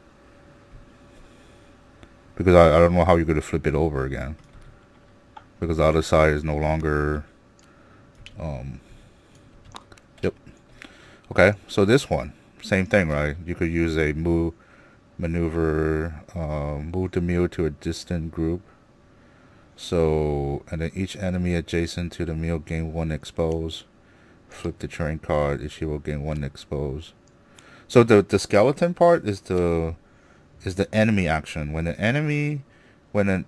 because I don't know how you're going to flip it over again because the other side is no longer. Yep. Okay, so this one, same thing, right? You could use a move maneuver, move the mule to a distant group. So, and then each enemy adjacent to the mule gain one expose. Flip the terrain card, each hero gain one expose. So the skeleton part is the enemy action. When an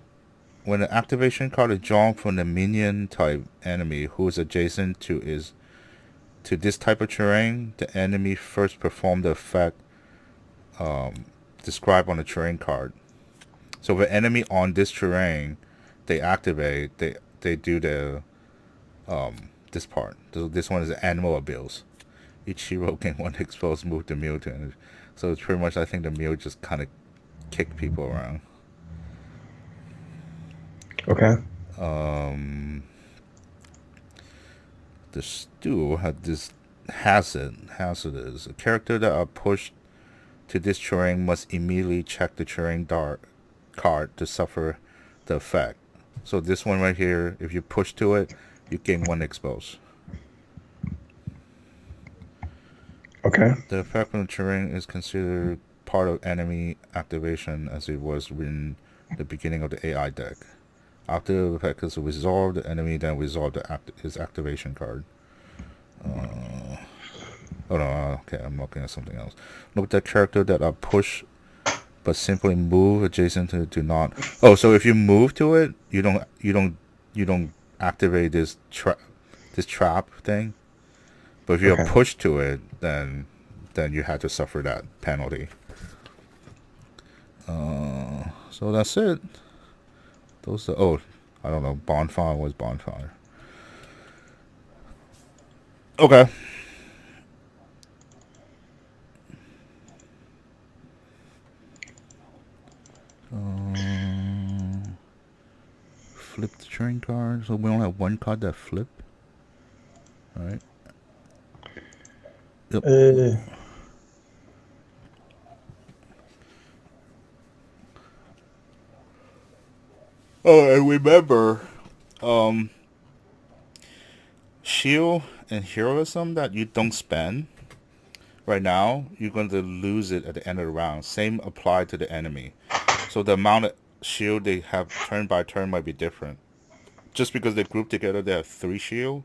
activation card is drawn from the minion type enemy who is adjacent to this type of terrain, the enemy first perform the effect described on the terrain card. So if an enemy on this terrain, they activate, they do the this part. This one is the animal abuse. Each hero can one expose move the mule to energy. So it's pretty much I think the mule just kind of kick people around. Okay. The stew had this hazard is a character that are pushed to this terrain must immediately check the terrain card to suffer the effect. So this one right here, if you push to it, you gain one expose. Okay. The effect on the terrain is considered part of enemy activation as it was in the beginning of the AI deck. After the effect is resolved, the enemy then resolved his activation card. Oh no, okay, I'm looking at something else. Look at the character that are pushed but simply move adjacent to do not. Oh, so if you move to it, you don't activate this trap thing. But if you're Okay. pushed to it, then you have to suffer that penalty. So that's it. Those are I don't know. Bonfire was bonfire. Okay. Flip the train card. So we only have one card that flip. All right. Yep. Oh, and remember, shield and heroism that you don't spend right now, you're going to lose it at the end of the round. Same apply to the enemy. So the amount of shield they have turn by turn might be different. Just because they group together, they have 3 shield.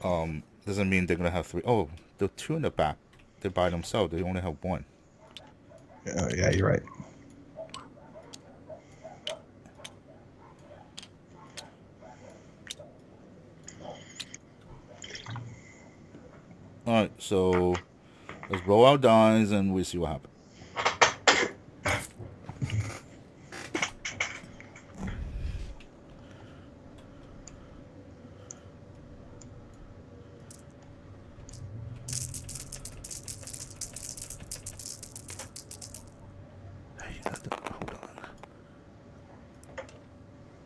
Doesn't mean they're gonna have 3. Oh, the 2 in the back, they're by themselves. They only have 1. Yeah, you're right. All right, so let's roll our dice and we see what happens. Hold on.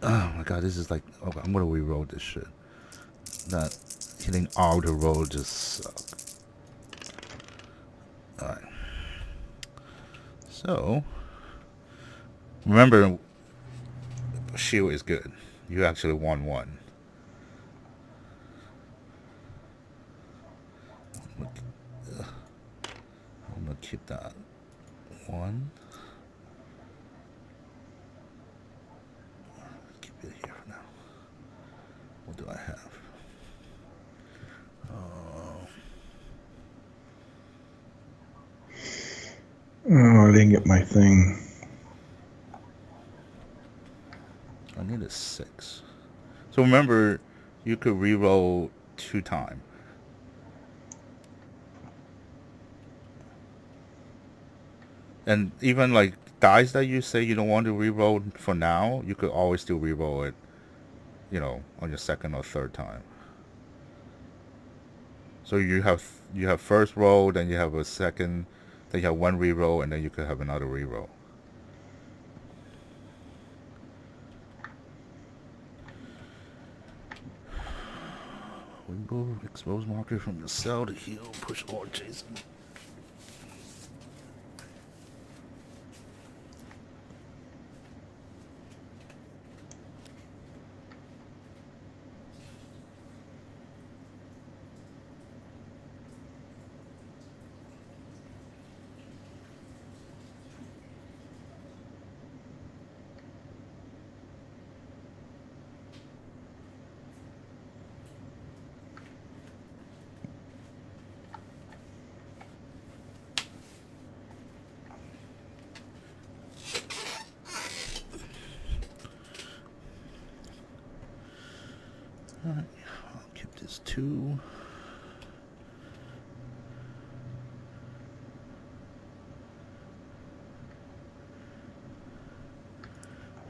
Oh my god, this is like. Okay, I'm gonna re-roll this shit. That hitting all the roll just suck. All right. So remember, shield is good. You actually won 1. I'm gonna keep that 1. Keep it here for now. What do I have? Oh, I didn't get my thing. I need a 6. So remember, you could re-roll 2 times. And even like dice that you say you don't want to re-roll for now, you could always still re-roll it, on your second or third time. So you have first roll, then you have a second, then you have 1 re-roll, and then you could have another re-roll. Remove expose marker from your cell to heal. Push or Jason. Alright, I'll keep this 2.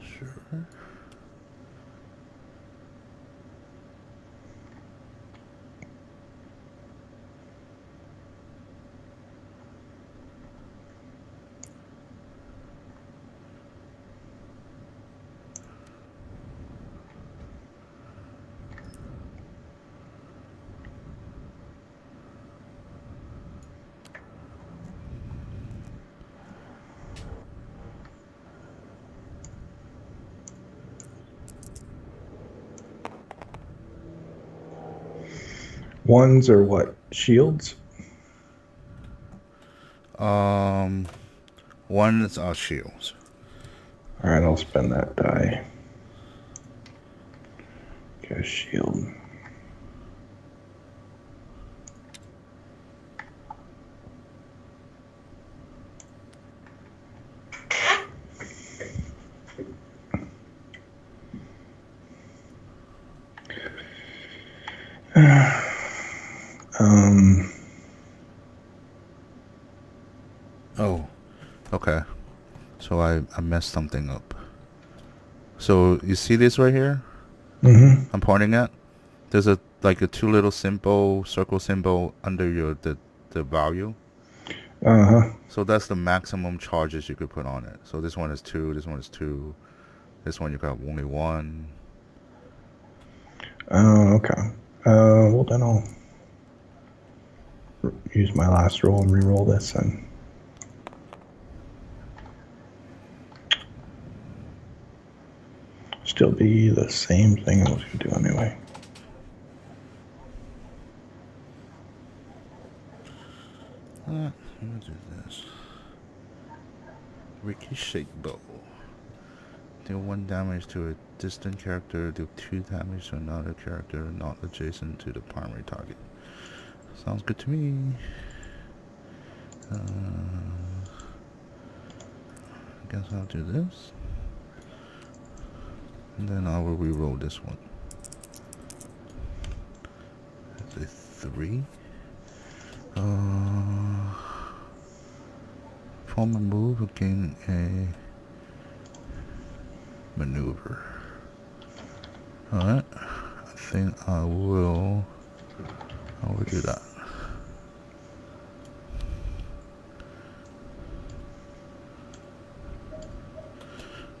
Sure. Ones or what? Shields? 1 is our shields. All right, I'll spend that die. Get a shield. Oh, okay. So I messed something up. So you see this right here? Mm-hmm. I'm pointing at. There's a like a two little symbol, circle symbol under the value. Uh-huh. So that's the maximum charges you could put on it. So this one is two. This one is two. This one you got only one. Oh, okay. Well, then I'll use my last roll and re-roll this and still be the same thing I was going to do anyway. I'm gonna do this. Ricochet bow. Deal 1 damage to a distant character. Deal 2 damage to another character not adjacent to the primary target. Sounds good to me. I guess I'll do this. And then I will re-roll this one. That's a 3. Perform a move again a maneuver. Alright. I think I will do that.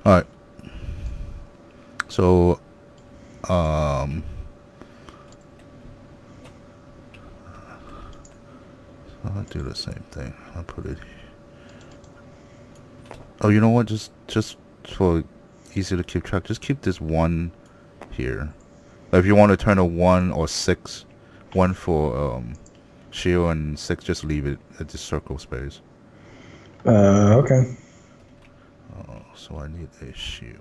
Alright. So I'll do the same thing. I'll put it. Oh, you know what? Just for easy to keep track, just keep this 1 here. If you want to turn a 1 or 6, 1 for shield and 6, just leave it at the circle space. Okay. So I need a shield.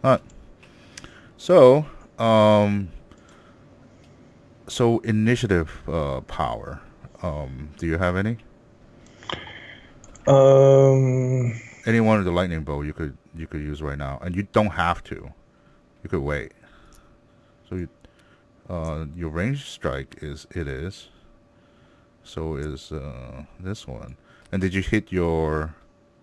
Alright. So, so initiative power. Do you have any? Any one of the lightning bolt you could use right now, and you don't have to. You could wait. So you, your range strike is. So is this one. And did you hit your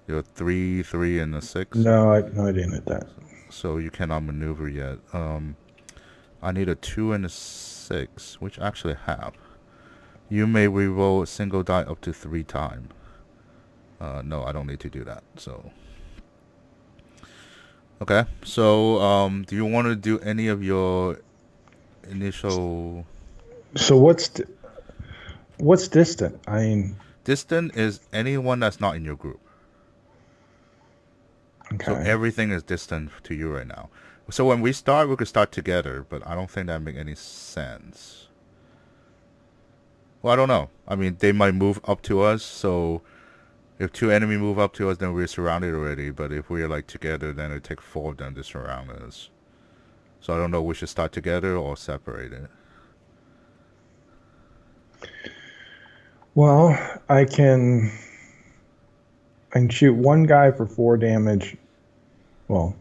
3, 3, and a 6? No, I didn't hit that. So you cannot maneuver yet. I need a 2 and a 6, which I actually have. You may reroll a single die up to 3 times. No, I don't need to do that. So, okay. So, do you want to do any of your initial? So what's distant? I mean, Distant is anyone that's not in your group. So okay. everything is distant to you right now. So when we start, we could start together, but I don't think that make any sense. Well, I don't know. I mean, they might move up to us, so if 2 enemy move up to us, then we're surrounded already. But if we're like together, then it take 4 of them to surround us. So I don't know. We should start together or separate it. Well, I can shoot one guy for 4 damage. Well,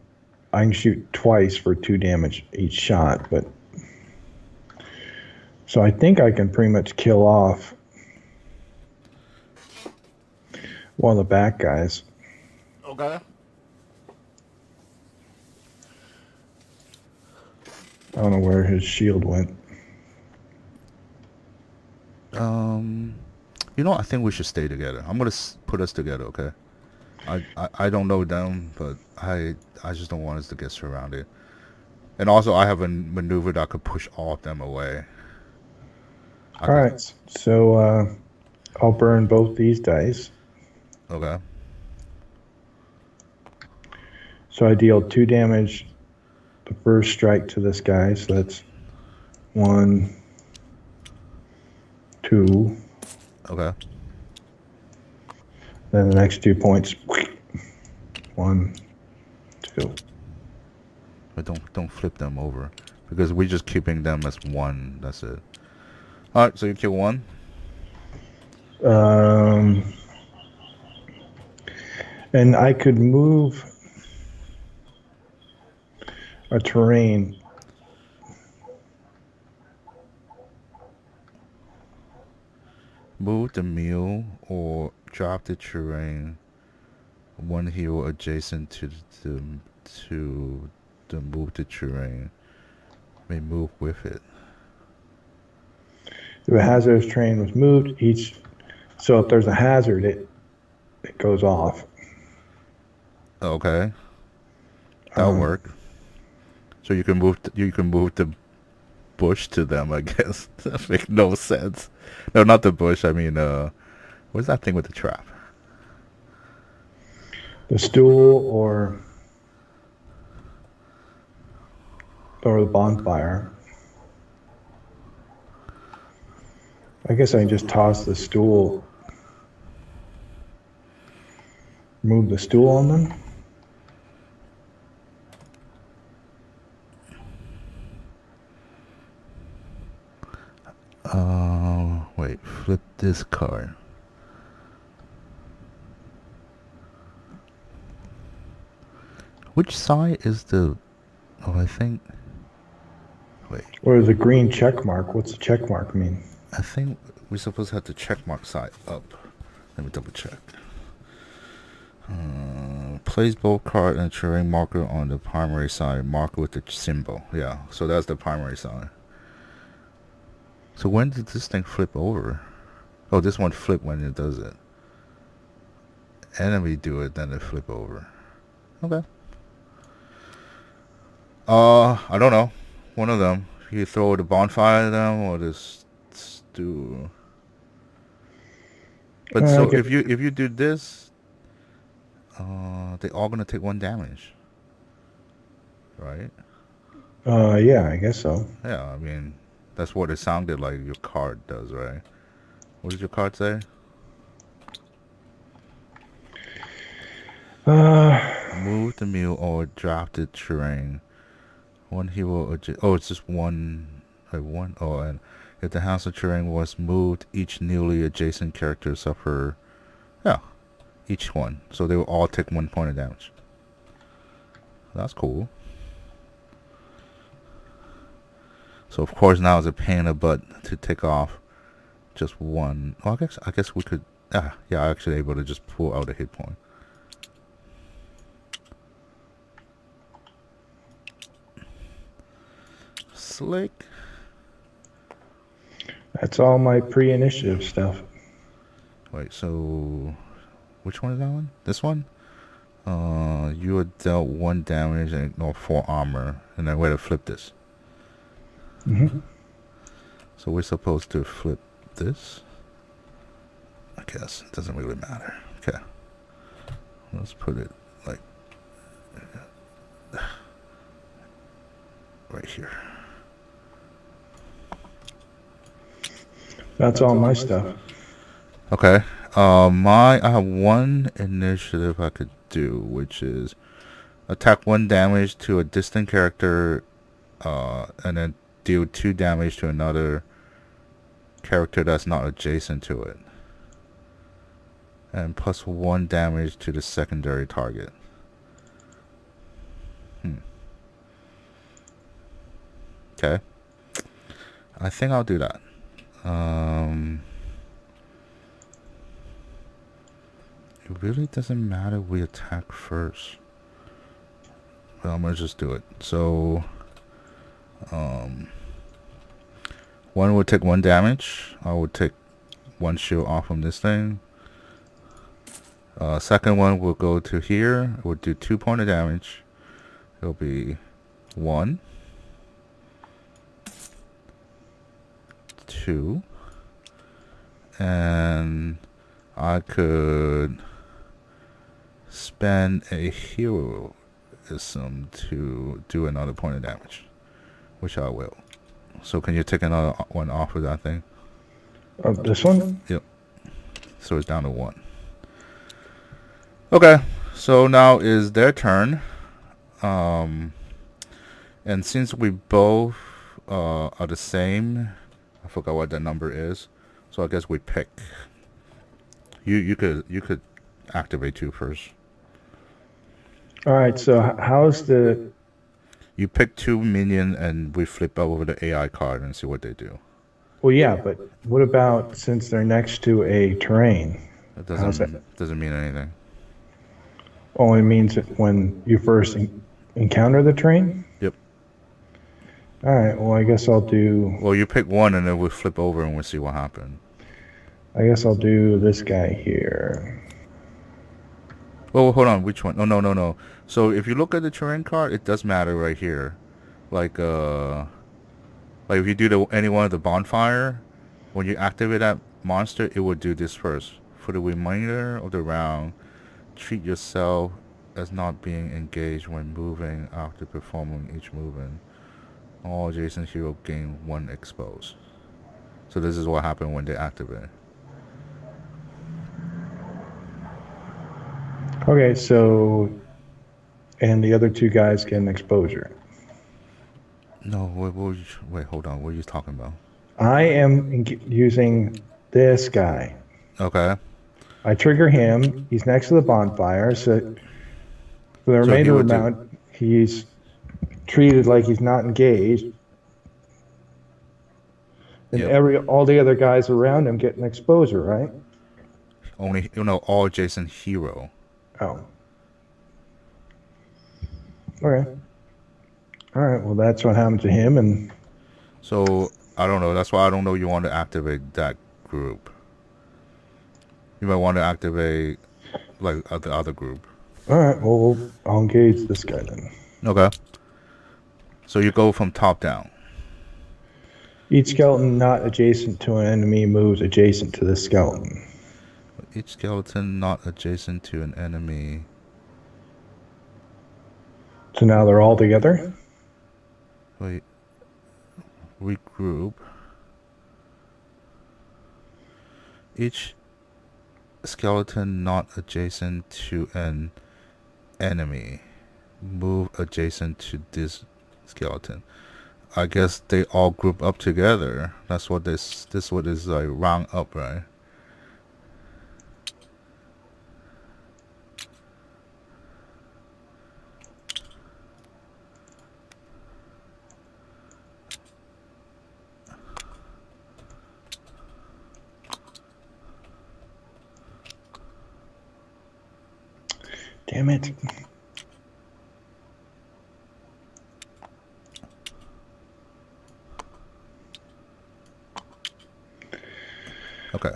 I can shoot twice for 2 damage each shot, but so I think I can pretty much kill off one of the back guys. Okay. I don't know where his shield went. You know, I think we should stay together. I'm gonna put us together, okay? I don't know them, but I just don't want us to get surrounded. And also, I have a maneuver that could push all of them away. All right, so I'll burn both these dice. Okay. So I deal 2 damage the first strike to this guy, so that's 1, 2. Okay. Then the next 2 points. 1, 2. But don't flip them over, because we're just keeping them as 1. That's it. All right. So you kill 1. And I could move a terrain. Move the mule or drop the terrain One hero adjacent to the move the terrain may move with it. If a hazardous terrain was moved, so if there's a hazard, it goes off. Okay, that'll Um, work. So you can move the bush to them, I guess. That makes no sense. No, not the bush. I mean, what's that thing with the trap? the stool or the bonfire. I guess I can just toss the stool, move the stool on them. Wait, flip this card. Which side is the? Oh, I think. Wait, Or the green check mark. What's the check mark mean? I think we're supposed to have the check mark side up. Let me double check. Place both card and terrain marker on the primary side. Marker with the symbol. Yeah, so that's the primary side. So when did this thing flip over? Oh, this one flip when it does it. Enemy do it, then it flip over. Okay. I don't know. One of them. You throw the bonfire at them, or just do. But so Okay. if you do this, they all gonna take one damage, right? Yeah, I guess so. Yeah, I mean, that's what it sounded like your card does, right? What did your card say? Move the mule or drop the terrain. One hero. Oh, it's just one. One. Oh, and if the house of terrain was moved, each newly adjacent character suffer. Yeah, each one. So they will all take 1 point of damage. That's cool. So of course now it's a pain in the butt to take off just one. Well, I guess we could. Yeah, actually able to just pull out a hit point. Slick. That's all my pre-initiative stuff. Wait, so which one is that one? This one? You are dealt 1 damage and ignore 4 armor, and then we're to flip this. Mm-hmm. So we're supposed to flip this. I guess it doesn't really matter. Okay, let's put it like right here. That's all my stuff. Okay. I have one initiative I could do, which is attack 1 damage to a distant character, and then deal 2 damage to another character that's not adjacent to it, and plus 1 damage to the secondary target. Okay. I think I'll do that. It really doesn't matter if we attack first. But I'm gonna just do it. So, one would take 1 damage. I would take 1 shield off from this thing. Second one will go to here. It would do 2 point of damage. It'll be 1, 2, and I could spend a heroism to do another point of damage, which I will. So can you take another one off of that thing? This one? Yep. So it's down to 1. Okay. So now is their turn. And since we both are the same, I forgot what the number is. So I guess we pick. You could activate 2 first. All right. So how's the? You pick 2 minion and we flip over the AI card and see what they do. Well, yeah, but what about since they're next to a terrain? It How's that? doesn't mean anything. Only means it when you first encounter the terrain. Yep. All right. Well, I guess I'll do. Well, you pick one and then we'll flip over and we'll see what happened. I guess I'll do this guy here. Oh, hold on. Which one? Oh, no, no, no. So if you look at the terrain card, it does matter right here. Like, like if you do any one of the bonfire, when you activate that monster, it will do this first. For the remainder of the round, treat yourself as not being engaged when moving after performing each movement. All adjacent hero gain one expose. So this is what happened when they activate. Okay. So, and the other two guys get an exposure. No, wait, hold on. What are you talking about? I am using this guy. Okay. I trigger him. He's next to the bonfire. So for the So he remainder would of the do. round, he's treated like he's not engaged, and Yep. all the other guys around him get an exposure, right? Only all adjacent hero. Oh, okay. All right. Well, that's what happened to him, and So I don't know. That's why I don't know you want to activate that group. You might want to activate like the other group. all right. Well, I'll engage this guy then. Okay. So you go from top down. Each skeleton not adjacent to an enemy moves adjacent to the skeleton. Each skeleton not adjacent to an enemy. So now they're all together. Wait. Regroup. Each skeleton not adjacent to an enemy move adjacent to this skeleton. I guess they all group up together. That's what this what is like round up, right? Damn it. Okay.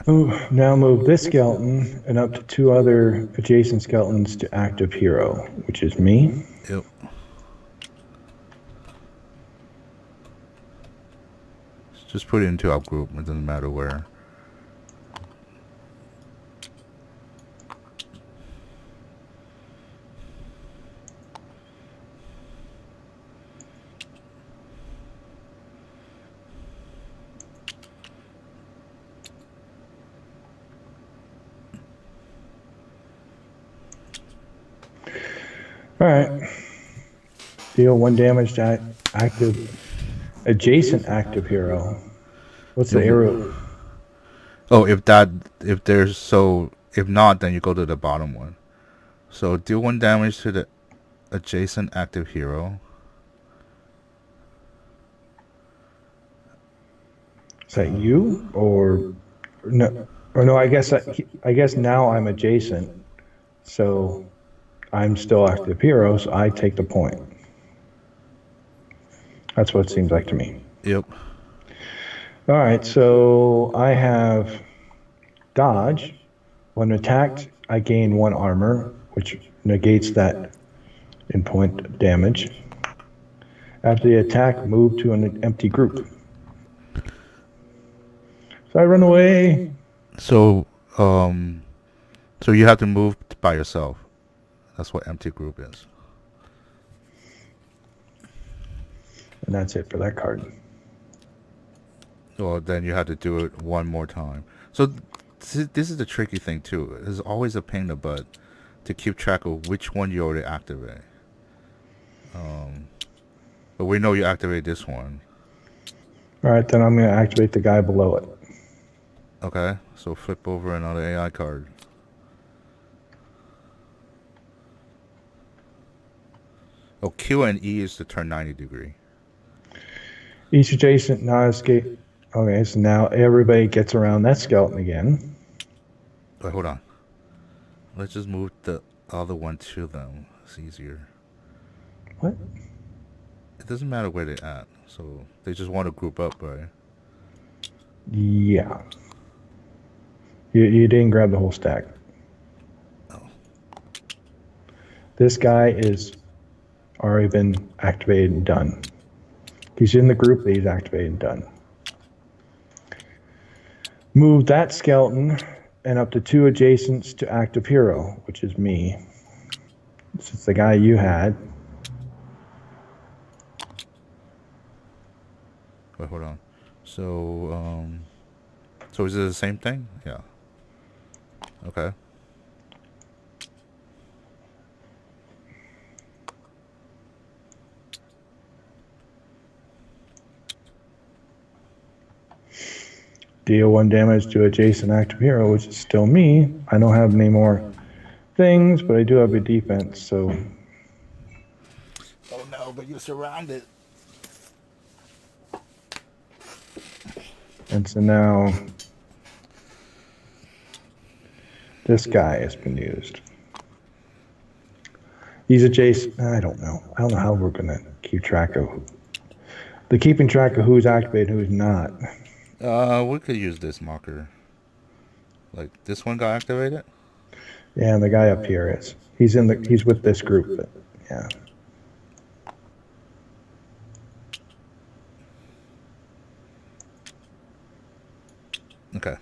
Now move this skeleton and up to two other adjacent skeletons to active hero, which is me. Yep. Just put it into our group. It doesn't matter where. All right. Deal one damage to adjacent active hero. What's the arrow? Oh, if not, then you go to the bottom one. So deal one damage to the adjacent active hero. Is that you or no? Or no? I guess now I'm adjacent, so I'm still active hero. So I take the point. That's what it seems like to me. Yep. All right. So I have dodge. When attacked, I gain one armor, which negates that in point damage. After the attack, move to an empty group. So I run away. So so you have to move by yourself. That's what empty group is. And that's it for that card. Well, then you have to do it one more time. So this is the tricky thing too. It's always a pain in the butt to keep track of which one you already activate. But we know you activate this one. All right, then I'm going to activate the guy below it. Okay, so flip over another AI card. Oh, Q and E is to turn 90 degree. Each adjacent non-escape. Okay, so now everybody gets around that skeleton again. Wait, hold on. Let's just move the other one to them. It's easier. What? It doesn't matter where they're at. So they just want to group up, right? Yeah. You didn't grab the whole stack. Oh. This guy is already been activated and done. He's in the group, but he's activated and done. Move that skeleton and up to 2 adjacents to active hero, which is me. This is the guy you had. Wait, hold on. So is it the same thing? Yeah. Okay. Deal 1 damage to adjacent active hero, which is still me. I don't have any more things, but I do have a defense, so. Oh no, but you're surrounded. And so now this guy has been used. He's adjacent. I don't know how we're going to keep track of keeping track of who's activated and who's not. We could use this marker. Like this one got activated? Yeah, and the guy up here is. He's with this group, but yeah. Okay.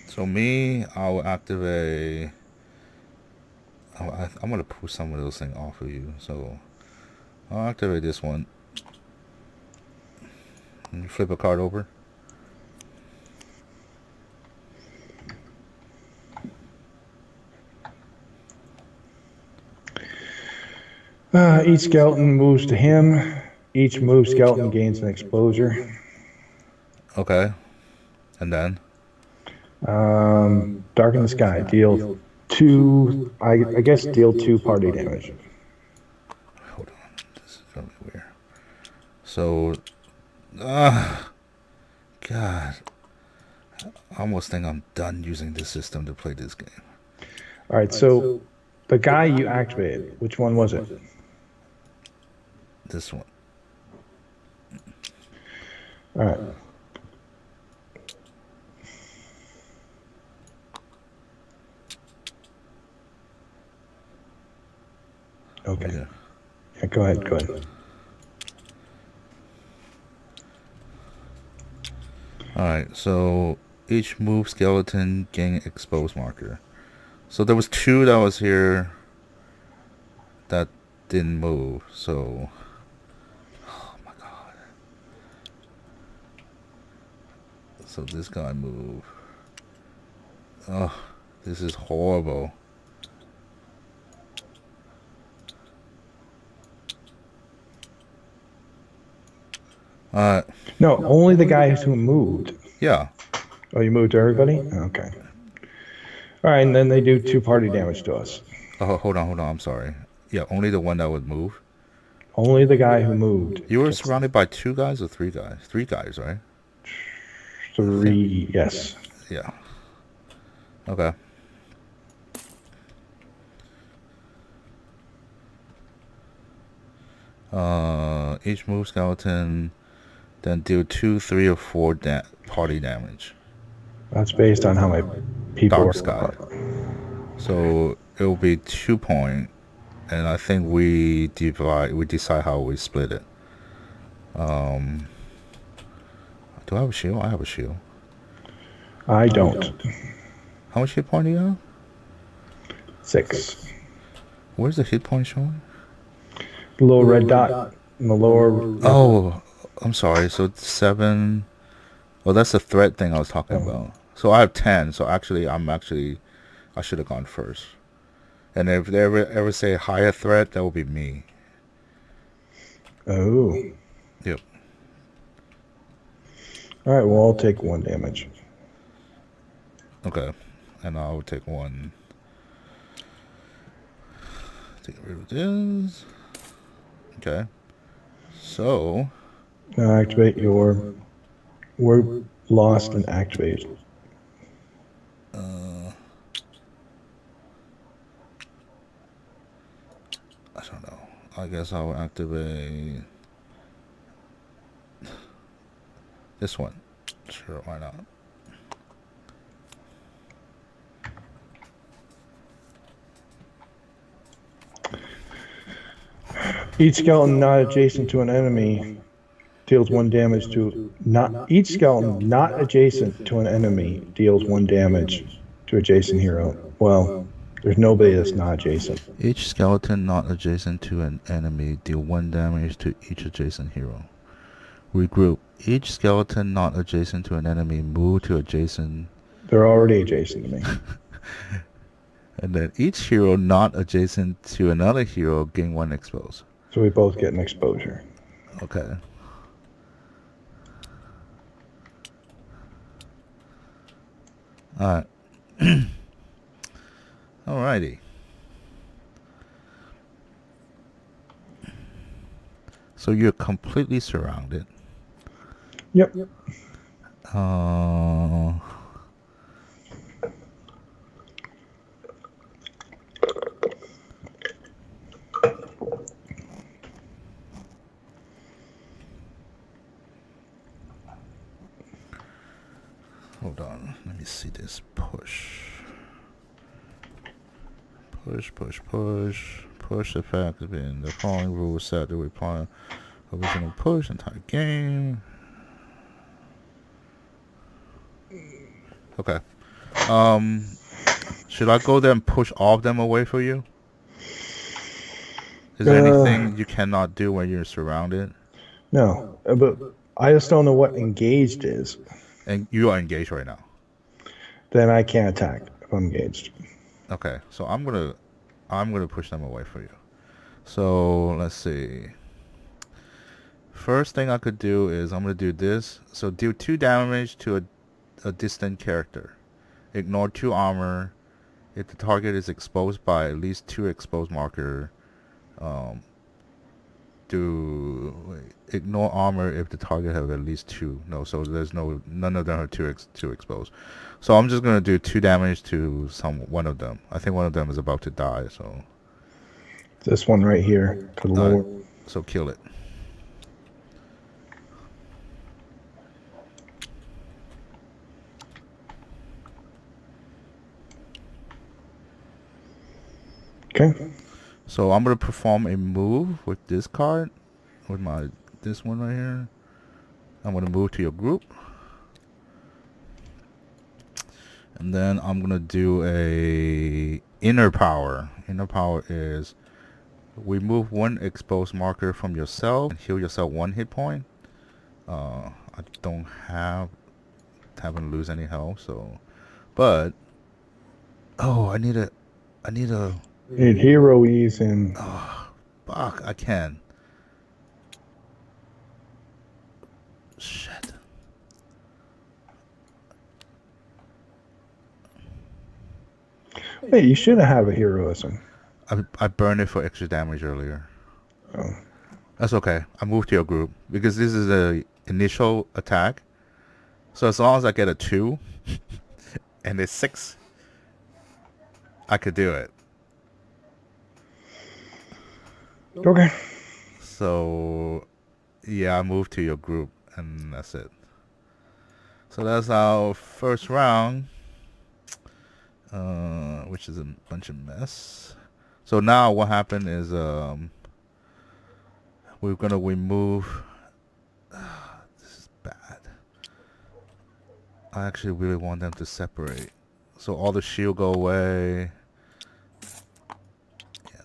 So me, I'll activate. I'm gonna pull some of those things off of you. So I'll activate this one. And you flip a card over. Each skeleton moves to him. Each move skeleton gains an exposure. Okay. And then? Darken the sky. Deal 2. I guess deal 2 party damage. Hold on. This is gonna be weird. So, God. I almost think I'm done using this system to play this game. All right, so the guy you activated, which one was it? This one. All right. Okay. Yeah, go ahead. Alright, so each move skeleton gain exposed marker. So there was 2 that was here that didn't move, so oh my god. So this guy moved. Oh, this is horrible. No, only the guys who moved. Yeah. Oh, you moved everybody? Okay. All right, and then they do 2 party damage to us. Oh, hold on. I'm sorry. Yeah, only the one that would move. Only the guy who moved. You were surrounded by 2 guys or 3 guys? 3 guys, right? 3, yes. Yeah. Okay. Each move skeleton then deal 2, 3, or 4 party damage. That's based on how my people Dark are. sky. So it will be 2 point, and I think we decide how we split it. Do I have a shield? I have a shield. I don't. How much hit point do you have? 6. Where's the hit point showing? The little red dot in the lower. Oh, I'm sorry. So 7. Well, that's the threat thing I was talking about. So I have 10. So actually, I should have gone first. And if they ever say higher threat, that will be me. Oh. Yep. All right, well, I'll take 1 damage. Okay. And I'll take 1. Take rid of this. Okay. So. Now activate your. We're lost and activate. I guess I'll activate this one. Sure, why not? Each skeleton not adjacent to an enemy deals 1 damage to not each skeleton not adjacent to an enemy deals 1 damage to adjacent hero. Well, there's nobody that's not adjacent. Each skeleton not adjacent to an enemy deal 1 damage to each adjacent hero. Regroup. Each skeleton not adjacent to an enemy move to adjacent. They're already adjacent to me. And then each hero not adjacent to another hero gain 1 expose. So we both get an exposure. Okay. Alright. Alrighty. So you're completely surrounded. Yep. Hold on. Let me see this. Push. Push effect has been the following rules set to apply original push entire game. Okay. Should I go there and push all of them away for you? Is there anything you cannot do when you're surrounded? No, but I just don't know what engaged is. And you are engaged right now. Then I can't attack if I'm engaged. Okay, so I'm gonna push them away for you. So let's see. First thing I could do is I'm gonna do this. So deal 2 damage to a distant character. Ignore 2 armor if the target is exposed by at least 2 exposed marker. Ignore armor if the target have at least 2. No, so there's none of them are 2 exposed. So I'm just gonna do 2 damage to one of them. I think one of them is about to die. So this one right here to the lower. So kill it. Okay. So I'm gonna perform a move with this card, with this one right here. I'm gonna move to your group, and then I'm gonna do a inner power. Inner power is remove 1 exposed marker from yourself and heal yourself 1 hit point. I haven't lose any health, so, but I need a. Need hero ease and. Oh, fuck! I can. Shit. Hey, you shouldn't have a heroism. I burned it for extra damage earlier. Oh. That's okay. I moved to your group because this is the initial attack. So as long as I get a 2 and it's 6, I could do it. Okay. So yeah, I moved to your group and that's it. So that's our first round, which is a bunch of mess. So now what happened is we're gonna remove. This is bad. I actually really want them to separate. So all the shield go away. Yeah.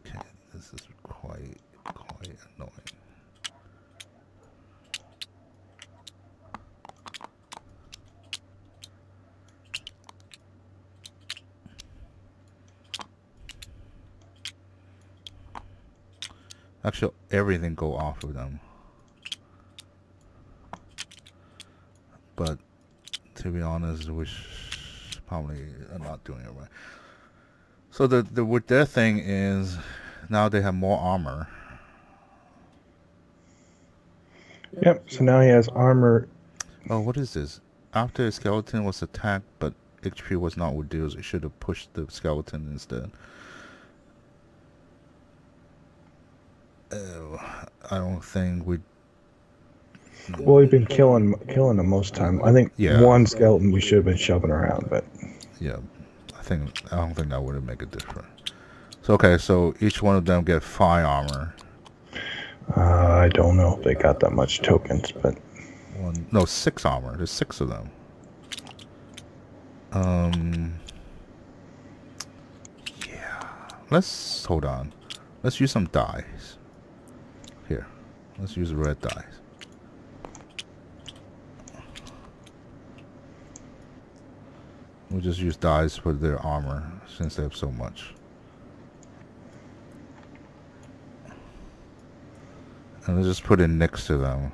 Okay, this is quite annoying. Actually, everything go off of them. But to be honest, we probably are not doing it right. So the with their thing is now they have more armor. Yep. So now he has armor. Oh, what is this? After a skeleton was attacked, but HP was not reduced, it should have pushed the skeleton instead. I don't think we. Well, we've been killing them most time. I think Yeah. one skeleton we should have been shoving around, but Yeah. I don't think that would make a difference. So okay, so each one of them get 5 armor. I don't know if they got that much tokens, but No, 6 armor. There's 6 of them. Yeah. Let's hold on. Let's use some dice. Here. Let's use red dice. We'll just use dice for their armor since they have so much. And let's just put it next to them.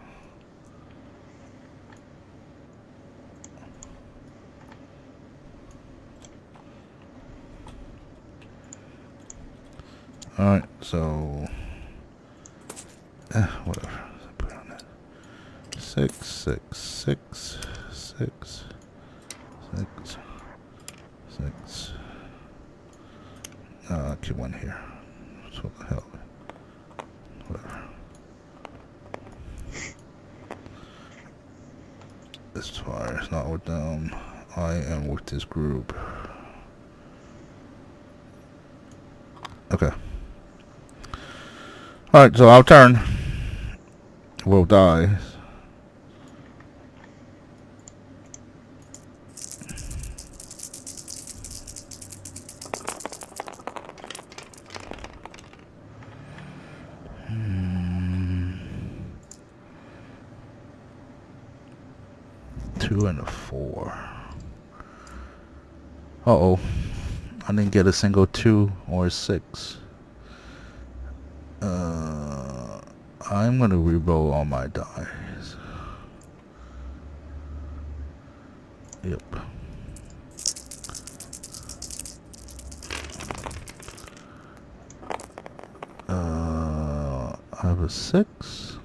Alright, so whatever. Put it on that. 6, 6, 6, 6, 6, 6. Keep one here. So what the hell? Whatever. This fire is not with them. I am with this group. Okay. Alright, so I'll turn. We'll die. Two and a 4. Uh-oh. I didn't get a single 2 or 6. I'm gonna re-roll all my dice. Yep. I have a 6.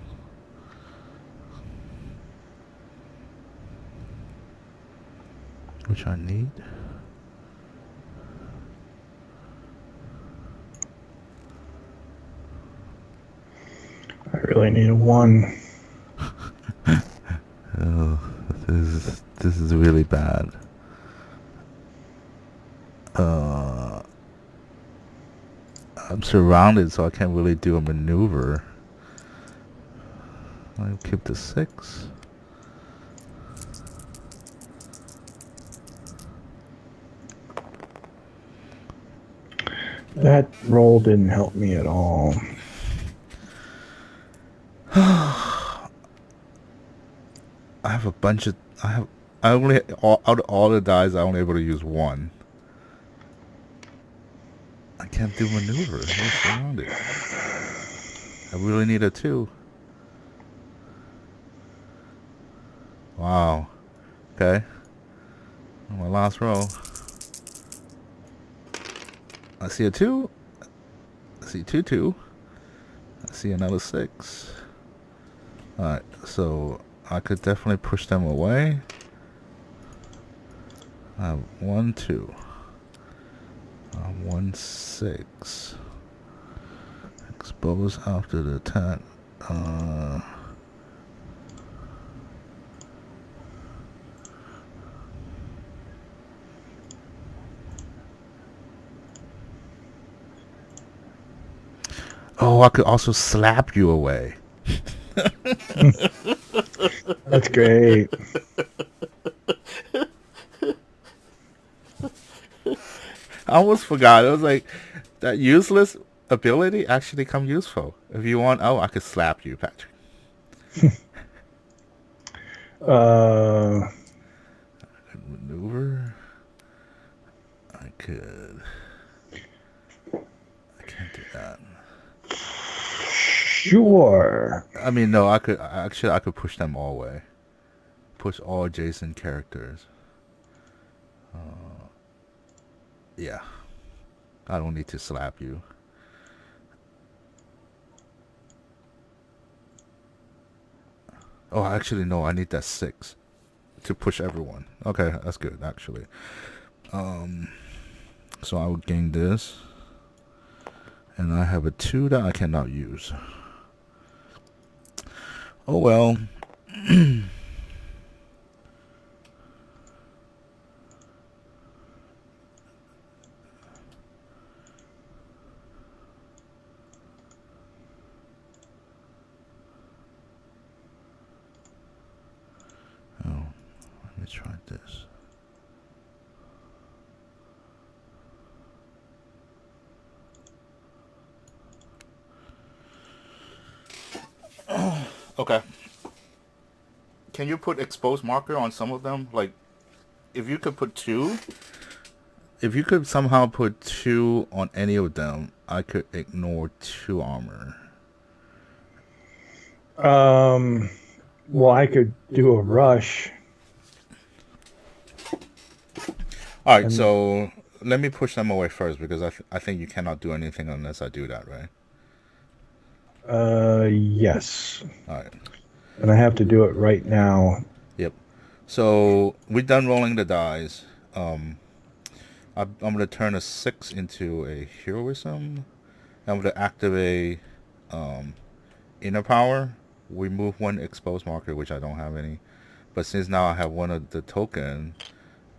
Which I need. I really need a 1. Oh, this is really bad. I'm surrounded, so I can't really do a maneuver. I'll keep the 6. That roll didn't help me at all. I have a bunch of. I only out of all the dice, I'm only able to use 1. I can't do maneuver. I'm surrounded. I really need a 2. Wow. Okay. My last row. I see a 2. I see 2, 2. I see another 6. Alright, so I could definitely push them away. I have 1, 2. 1, 6. Expose after the attack. Oh, I could also slap you away. That's great. I almost forgot. It was like that useless ability actually come useful. If you want, I could slap you, Patrick. Uh, I could maneuver. I can't do that. Sure. I mean, no, I could push them all away. Push all adjacent characters. Yeah. I don't need to slap you. Oh, actually, no, I need that 6 to push everyone. Okay, that's good, actually. So I would gain this. And I have a 2 that I cannot use. Oh well. Oh, let me try this. Okay. Can you put expose marker on some of them? Like, if you could put two, if you could somehow put two on any of them, I could ignore two armor. Um, well, I could do a rush All right, and so let me push them away first because I think you cannot do anything unless I do that, right? yes. All right. And I have to do it right now. Yep. So we're done rolling the dice. I'm gonna turn a 6 into a heroism. I'm gonna activate um, inner power. We move one exposed marker, which I don't have any. But since now I have one of the token,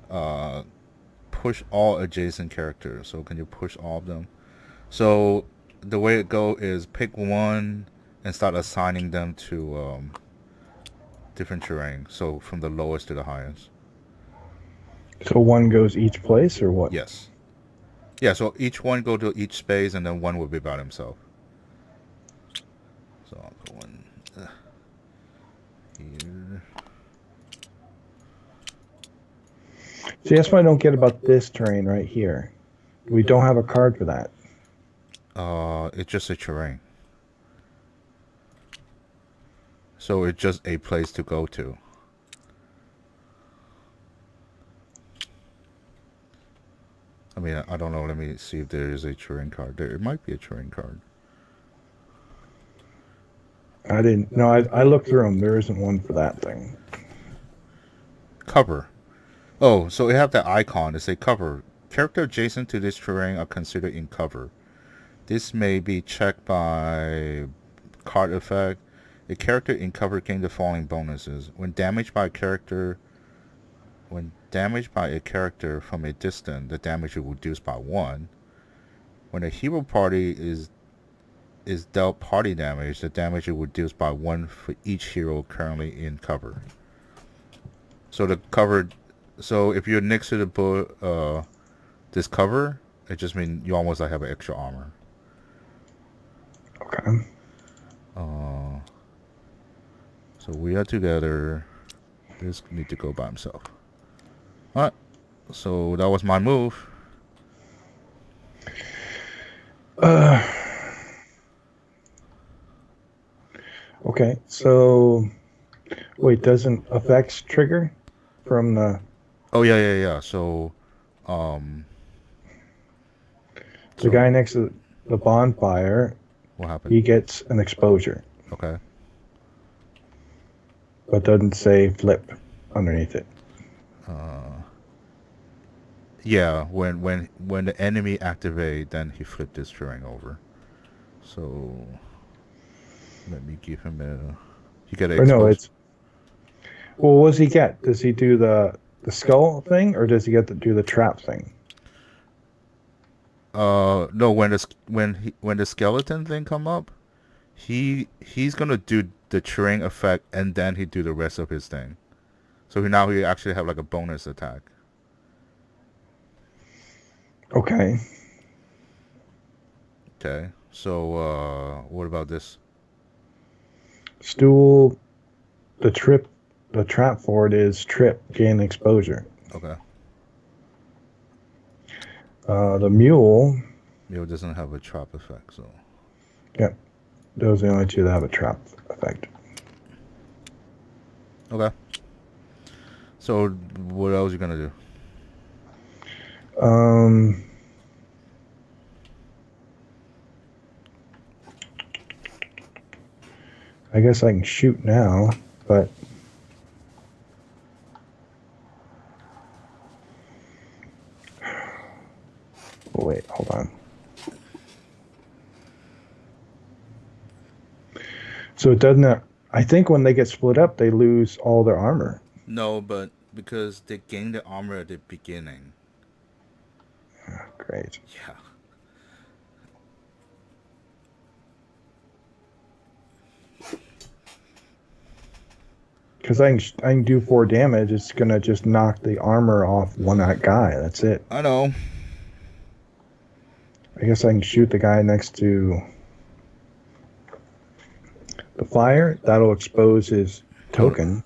uh, push all adjacent characters. So can you push all of them? So the way it go is pick one and start assigning them to different terrain. So from the lowest to the highest. So one goes each place or what? Yes. Yeah. So each one go to each space, and then one will be by himself. So I'll put one here. See, that's what I don't get about this terrain right here. We don't have a card for that. It's just a terrain. So it's just a place to go to. I mean, I don't know. Let me see if there is a terrain card. There, it might be a terrain card. I didn't. No, I looked through them. There isn't one for that thing. Cover. Oh, so it have that icon. It say cover. Character adjacent to this terrain are considered in cover. This may be checked by card effect. A character in cover gain the following bonuses. When damaged by a character from a distance, the damage is reduced by 1. When a hero party is dealt party damage, the damage is reduced by 1 for each hero currently in cover. So the cover, so if you're next to this cover, it just means you almost like have an extra armor. Okay. So we are together. This need to go by himself. All right. So that was my move. Uh, okay. So wait, doesn't effects trigger from Oh yeah. So, um, the so guy next to the bonfire? what happened? He gets an exposure, Okay. but doesn't say flip underneath it. Yeah. When the enemy activate, then he flipped his terrain over. So let me give him a. He get an Or no, exposure. it's well. What does he get? Does he do the skull thing, or does he get to do the trap thing? No. When the skeleton thing come up, he's gonna do the terrain effect and then he do the rest of his thing. So now he actually have like a bonus attack. Okay. Okay. So what about this? Stool. The trap for it is trip, gain exposure. Okay. The mule. Mule doesn't have a trap effect, so Yep. Those are the only two that have a trap effect. okay. So what else you gonna do? Um. I guess I can shoot now, but oh, wait, hold on. So it doesn't. I think when they get split up, they lose all their armor. No, but because they gain the armor at the beginning. Great. Yeah. Because I can do 4 damage. It's gonna just knock the armor off one guy. That's it. I know. I guess I can shoot the guy next to the fire. That'll expose his token.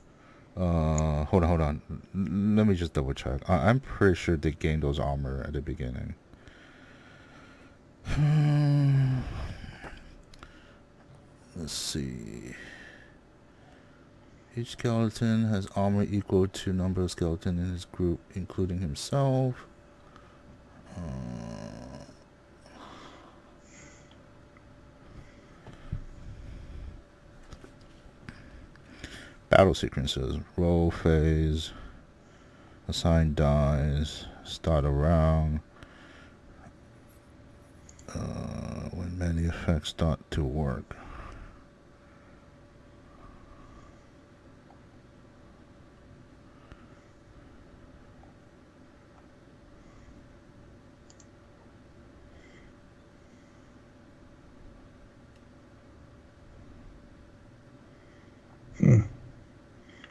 Hold on. Let me just double check. I'm pretty sure they gained those armor at the beginning. Let's see. Each skeleton has armor equal to number of skeletons in his group, including himself. Battle sequences. Roll phase. Assign dice. Start a round. When many effects start to work.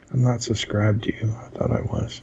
I'm not subscribed to you. I thought I was.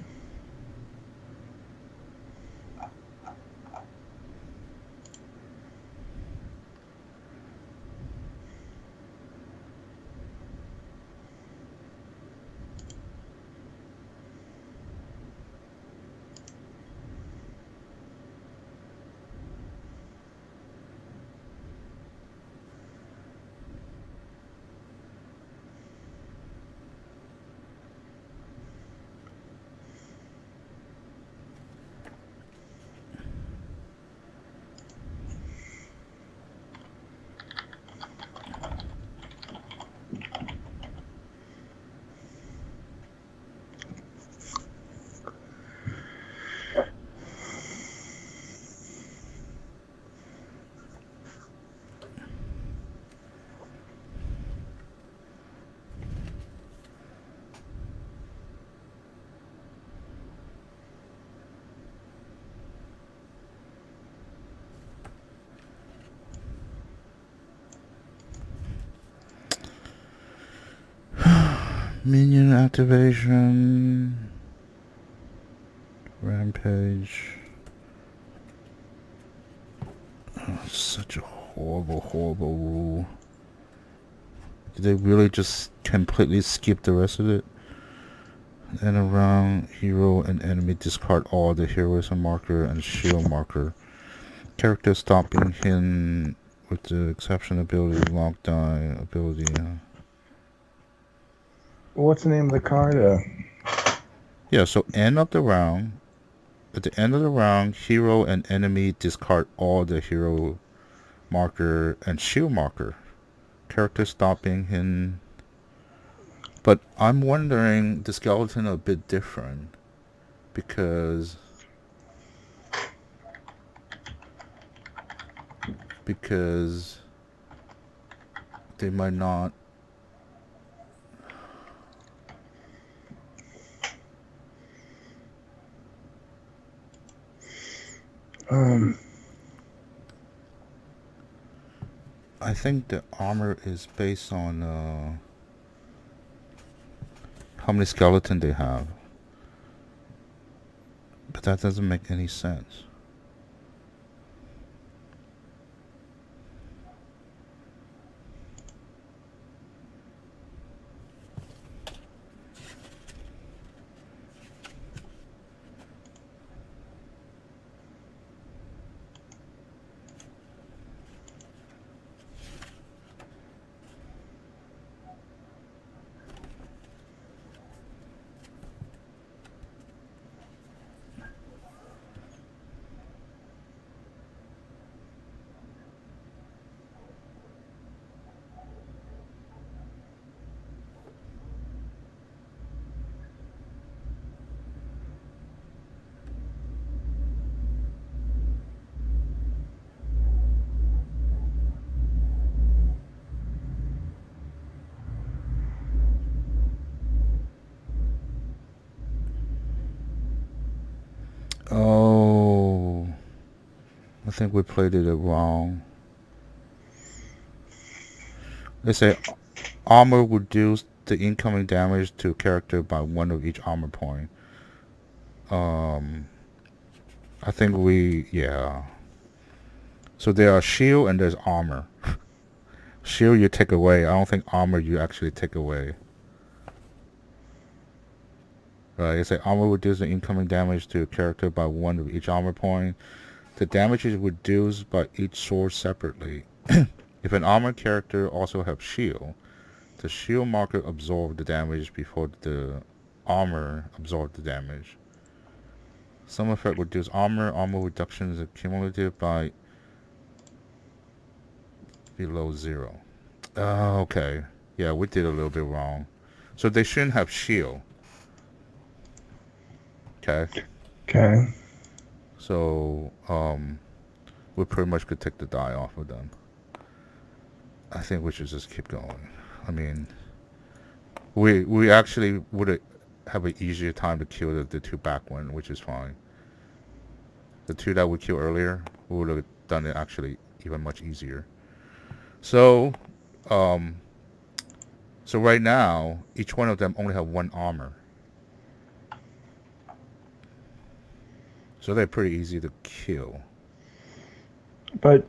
Minion activation. Rampage. Oh, such a horrible rule. Did they really just completely skip the rest of it? And around hero and enemy discard all the heroism marker and shield marker. Character stopping him with the exception ability, lock die ability. What's the name of the card? Yeah, so end of the round. At the end of the round, hero and enemy discard all the hero marker and shield marker. Character stopping him. But I'm wondering the skeleton are a bit different because they might not. I think the armor is based on how many skeletons they have. But that doesn't make any sense. think we played it wrong. They say armor reduce the incoming damage to a character by 1 of each armor point. I think yeah. So there are shield and there's armor. Shield you take away. I don't think armor you actually take away. Right, it's like armor reduces the incoming damage to a character by 1 of each armor point. The damage is reduced by each sword separately. If an armored character also has shield, the shield marker absorbs the damage before the armor absorbs the damage. Some effect reduce armor. Armor reduction is cumulative by below 0. Okay. Yeah, we did a little bit wrong. So they shouldn't have shield. Okay. Okay. So, we pretty much could take the die off of them. I think we should just keep going. I mean, we actually would have an easier time to kill the 2 back one, which is fine. The 2 that we killed earlier, we would have done it actually even much easier. So, so right now, each one of them only have 1 armor. So they're pretty easy to kill. But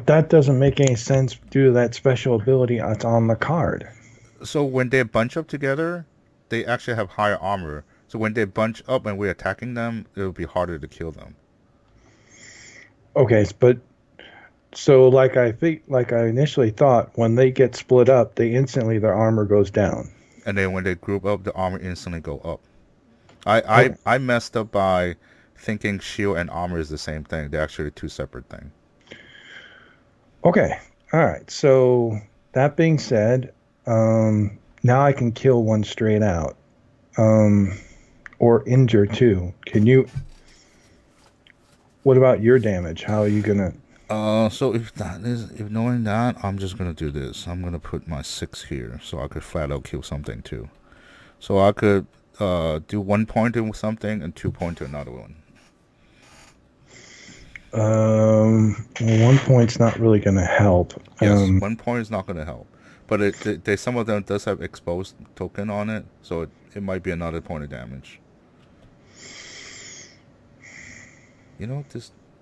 that doesn't make any sense due to that special ability that's on the card. So when they bunch up together, they actually have higher armor. So when they bunch up and we're attacking them, it'll be harder to kill them. Okay, but so like I initially thought, when they get split up, their armor goes down. And then when they group up, the armor instantly go up. Okay. I messed up by thinking shield and armor is the same thing. They're actually 2 separate things. Okay. All right. So that being said, now I can kill one straight out, or injure 2. Can you? What about your damage? How are you gonna? So if knowing that, I'm just gonna do this. I'm gonna put my 6 here, so I could flat out kill something too. So I could do 1 point to something and 2 point to another one. 1 point's not really gonna help. Yes, 1 point is not gonna help, but some of them does have exposed token on it, so it might be another point of damage. You know,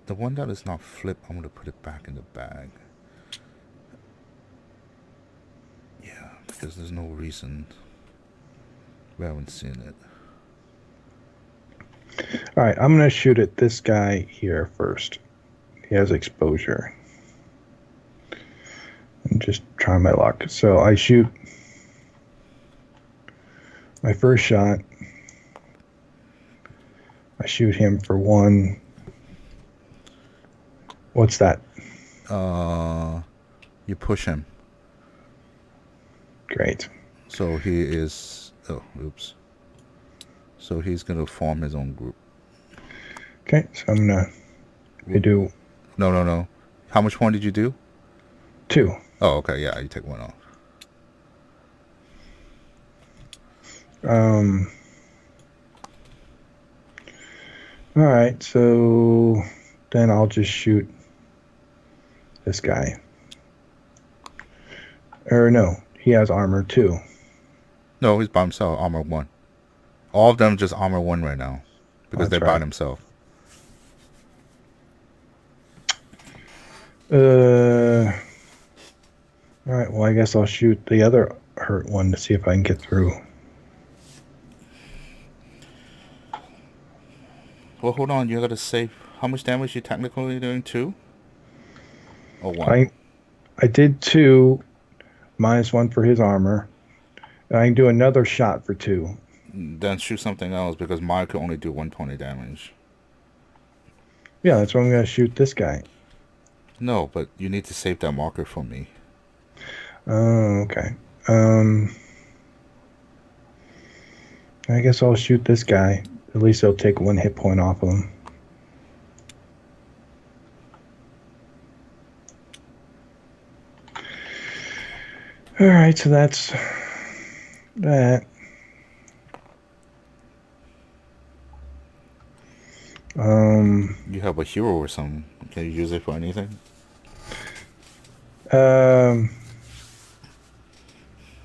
the one that is not flipped, I'm gonna put it back in the bag. Yeah, because there's no reason we haven't seen it. All right, I'm gonna shoot at this guy here first. He has exposure. And just try my luck. So I shoot my first shot. I shoot him for 1. What's that? You push him. Great. So he is. Oh, oops. So he's gonna form his own group. Okay, so I'm gonna. I do. No. How much point did you do? 2. Oh, okay. Yeah, you take 1 off. All right, so then I'll just shoot this guy. Or no, he has armor 2. No, he's by himself. Armor 1. All of them just armor 1 right now because they're by themselves. All right, well, I guess I'll shoot the other hurt one to see if I can get through. Well, hold on. You gotta save. How much damage you technically doing? 2? Or 1? I did 2, -1 for his armor. I can do another shot for 2. Then shoot something else because mine could only do 1 point of damage. Yeah, that's why I'm gonna shoot this guy. No, but you need to save that marker for me. Oh, okay. I guess I'll shoot this guy. At least I'll take 1 hit point off of him. All right, so that's that. You have a hero or something. Can you use it for anything? um,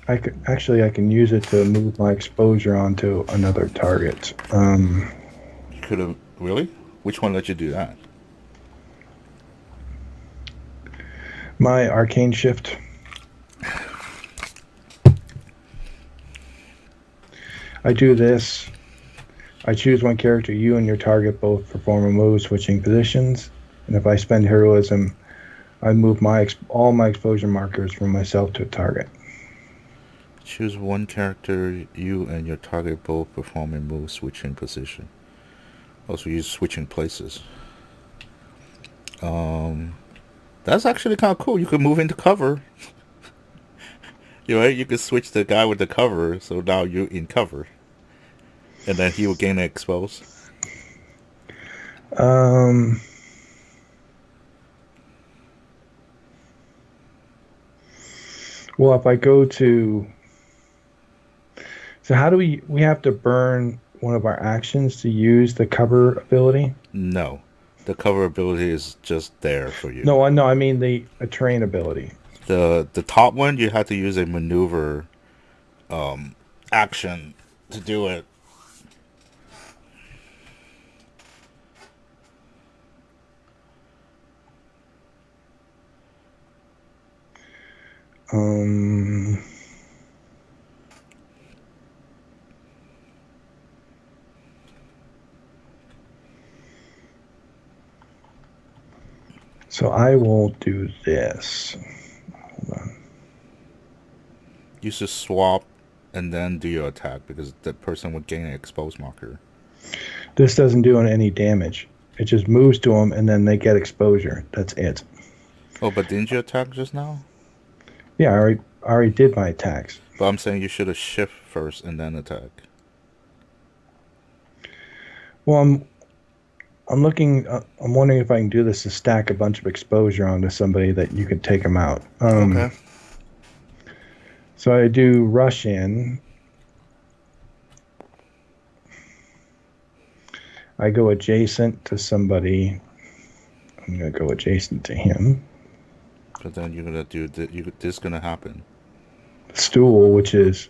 I can use it to move my exposure onto another target. You could have really. Which one let you do that? My arcane shift. I do this. I choose one character. You and your target both perform a move switching positions. And if I spend heroism, I move all my exposure markers from myself to a target. Choose one character. You and your target both perform a move switching position. Also use switching places. Um, that's actually kind of cool. You can move into cover. You could switch the guy with the cover, so now you're in cover, and then he will gain expose. Um, well, if I go to, so how do we have to burn one of our actions to use the cover ability? No, the cover ability is just there for you. No, I mean the a terrain ability. The top one you have to use a maneuver action to do it. Um, so I will do this. Hold on. You should swap and then do your attack because that person would gain an expose marker. This doesn't do any damage. It just moves to them and then they get exposure. That's it. Oh, but didn't you attack just now? Yeah, I already did my attacks. But I'm saying you should have shift first and then attack. Well, I'm looking. I'm wondering if I can do this to stack a bunch of exposure onto somebody that you could take them out. Okay. So I do rush in. I go adjacent to somebody. I'm gonna go adjacent to him. But then you're gonna do this. Gonna happen. Stool, which is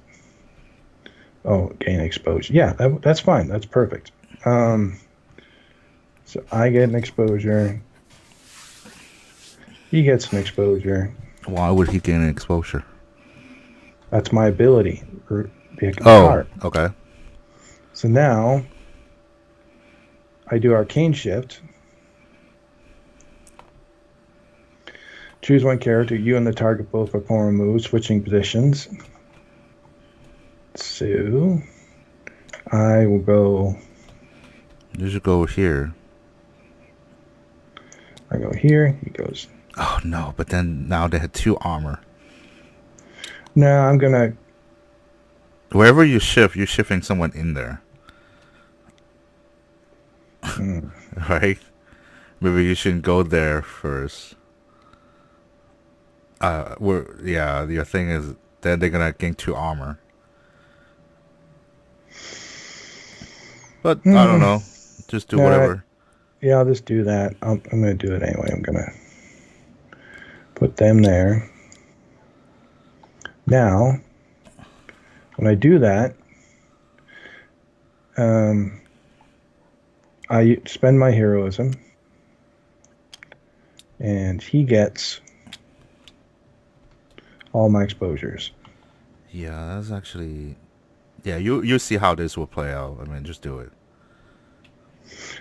gain exposure. Yeah, that's fine. That's perfect. So I get an exposure. He gets an exposure. Why would he gain an exposure? That's my ability. The Oh, card. okay. So now I do arcane shift. Choose one character. You and the target both perform a move, switching positions. So I will go. You should go here. I go here. He goes. Oh no! But then now they had 2 armor. No, I'm gonna. Wherever you shift, you're shifting someone in there, Mm, right? Maybe you shouldn't go there first. Your thing is then they're gonna gain 2 armor. But I don't mm, know. Just do nah, whatever. yeah, I'll just do that. I'm gonna do it anyway. I'm gonna put them there. Now, when I do that, um, I spend my heroism, and he gets all my exposures. Yeah, that's actually. Yeah, you see how this will play out. I mean, just do it.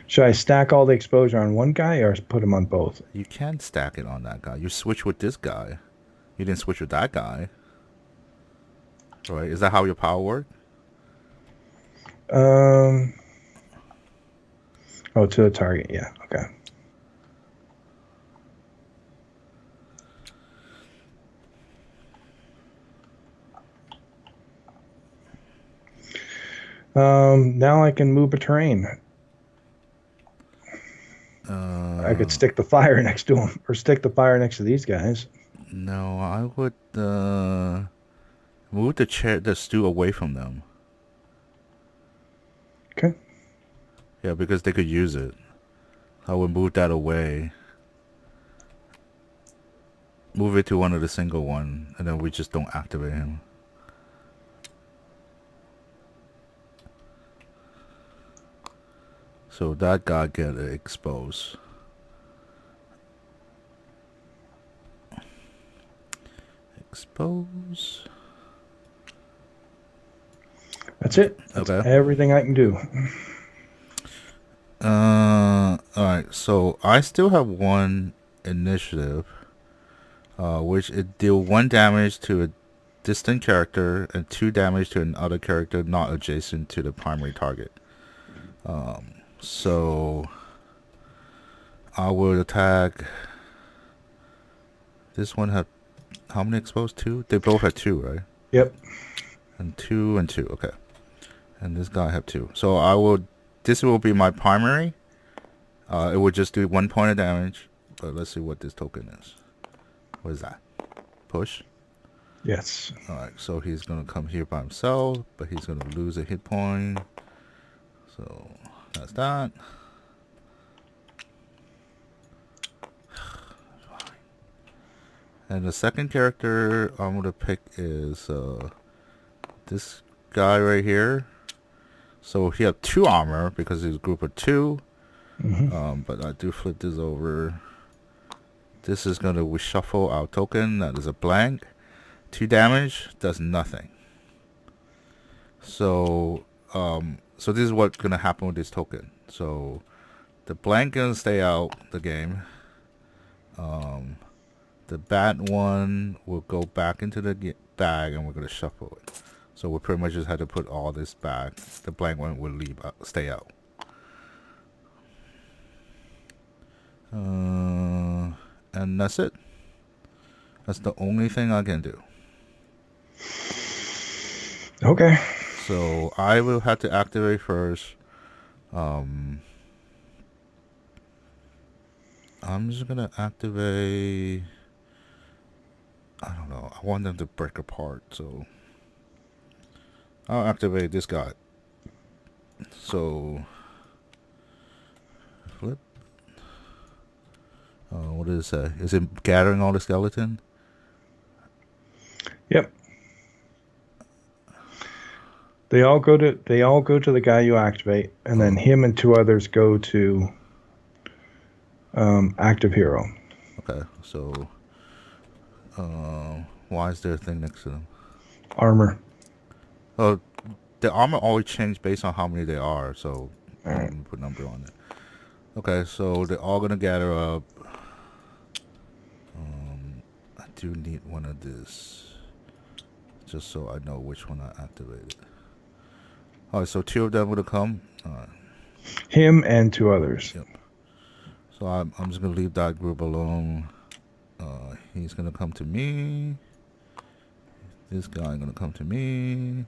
Should I stack all the exposure on one guy or put them on both? You can stack it on that guy. You switch with this guy. You didn't switch with that guy, right? Is that how your power works? Um, to the target. Yeah. Okay. Now I can move a terrain. I could stick the fire next to him, or stick the fire next to these guys. No, I would move the stool away from them. Okay. Yeah, because they could use it. I would move that away. Move it to one of the single one, and then we just don't activate him. So that guy get exposed. Expose. That's it. That's Okay. everything I can do. Alright, so I still have one initiative, which it deal 1 damage to a distant character and 2 damage to another character not adjacent to the primary target. So I will attack. This one have how many exposed? 2? They both have 2, right? Yep. And 2 and 2. Okay. And this guy have 2. So I will. This will be my primary. It will just do 1 point of damage. But let's see what this token is. What is that? Push. Yes. Alright, so he's gonna come here by himself, but he's gonna lose a hit point. So that's that. And the second character I'm gonna pick is this guy right here. So he have 2 armor because he's a group of 2. But I do flip this over. This is gonna reshuffle our token. That is a blank. 2 damage does nothing. So so this is what's gonna happen with this token. So the blank gonna stay out the game. The bad one will go back into the bag, and we're gonna shuffle it. So we pretty much just had to put all this back. The blank one will stay out. And that's it. That's the only thing I can do. Okay. So I will have to activate first. I'm just gonna activate. I don't know. I want them to break apart, so I'll activate this guy. So flip. What does it say? Is it gathering all the skeleton? Yep. They all go to the guy you activate, and then him and 2 others go to active hero. Okay, so why is there a thing next to them? Armor. Oh, the armor always changes based on how many they are, so All right. I'm gonna put a number on it. Okay, so they're all gonna gather up. I do need one of this, just so I know which one I activated. Alright, so 2 of them would have come. Alright. Him and 2 others. Yep. So I'm just gonna leave that group alone. He's gonna come to me. This guy gonna come to me,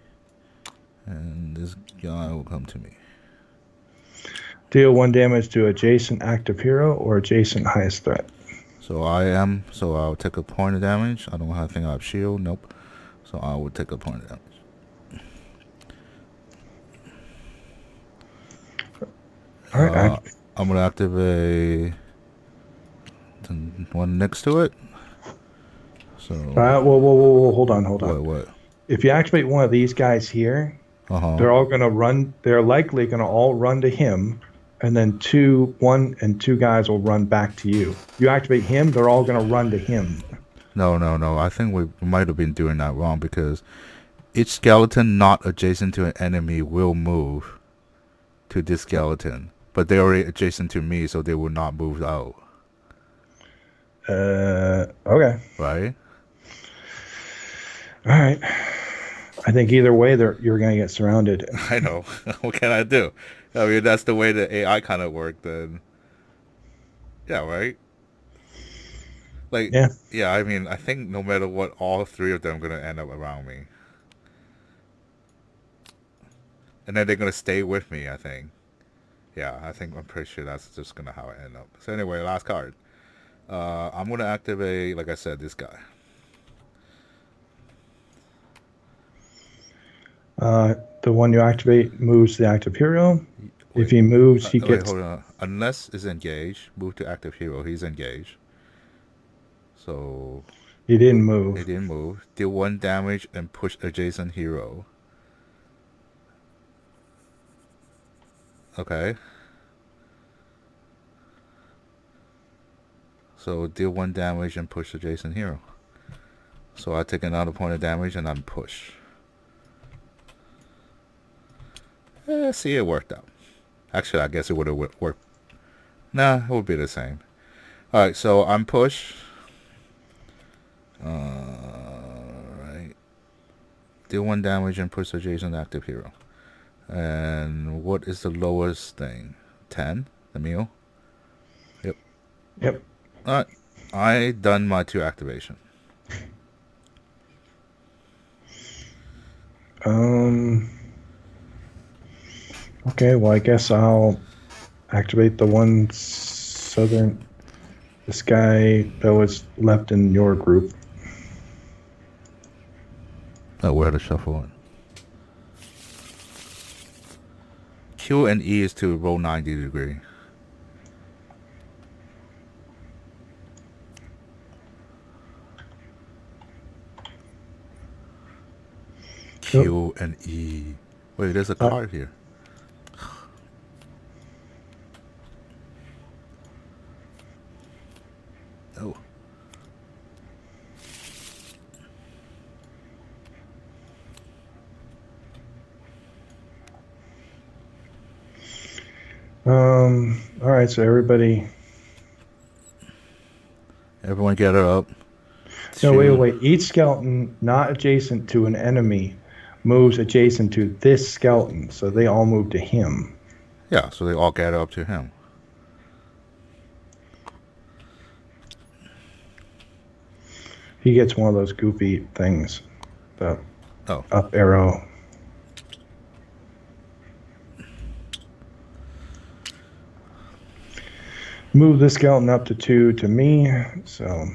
and this guy will come to me. Deal 1 damage to adjacent active hero or adjacent highest threat. So I'll take a point of damage. I don't think I have shield. Nope. So I will take a point of damage. All right. I'm gonna activate the one next to it. So Whoa, hold on. what? If you activate one of these guys here, they're all gonna run. They're likely gonna all run to him, and then 1 and 2 guys will run back to you. You activate him, they're all gonna run to him. No. I think we might have been doing that wrong because each skeleton not adjacent to an enemy will move to this skeleton, but they're already adjacent to me, so they will not move out. Okay. Right? All right. I think either way, you're gonna get surrounded. I know. What can I do? I mean, that's the way the AI kind of worked. Then, yeah, right. Like, yeah. I mean, I think no matter what, all 3 of them are gonna end up around me, and then they're gonna stay with me. I think. Yeah, I'm pretty sure that's just gonna how it end up. So anyway, last card. I'm gonna activate, like I said, this guy. The one you activate moves the active hero. If he moves, he gets. Wait, hold on. unless it's engaged, move to active hero. He's engaged. So He didn't he move. didn't move. Deal 1 damage and push adjacent hero. Okay. So deal 1 damage and push adjacent hero. So I take another point of damage and I'm push. See, it worked out. Actually, I guess it would have worked. Nah, it would be the same. Alright, so I'm push. Right. Deal 1 damage and push adjacent active hero. And what is the lowest thing? 10? The meal? Yep. Yep. Alright. I done my 2 activation. Okay, well, I guess I'll activate the one southern. This guy that was left in your group. Oh, where to shuffle it? Q and E is to roll 90 degree. Q and E. Wait, there's a card here. Oh. All right, so everybody. Everyone get her up. No, wait. Each skeleton not adjacent to an enemy moves adjacent to this skeleton, so they all move to him. Yeah, so they all gather up to him. He gets one of those goofy things. The up arrow. Move this skeleton up to 2 to me, so...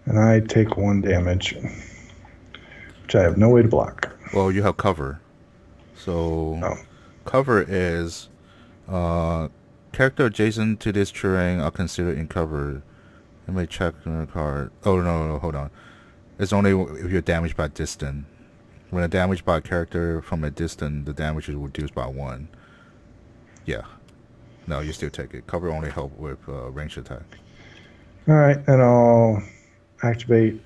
And I take 1 damage, which I have no way to block. Well, you have cover. So cover is character adjacent to this terrain are considered in cover. Let me check the card. Oh, no, hold on. It's only if you're damaged by distance. When a damaged by a character from a distance, the damage is reduced by 1. Yeah. No, you still take it. Cover only help with ranged attack. All right, and I'll activate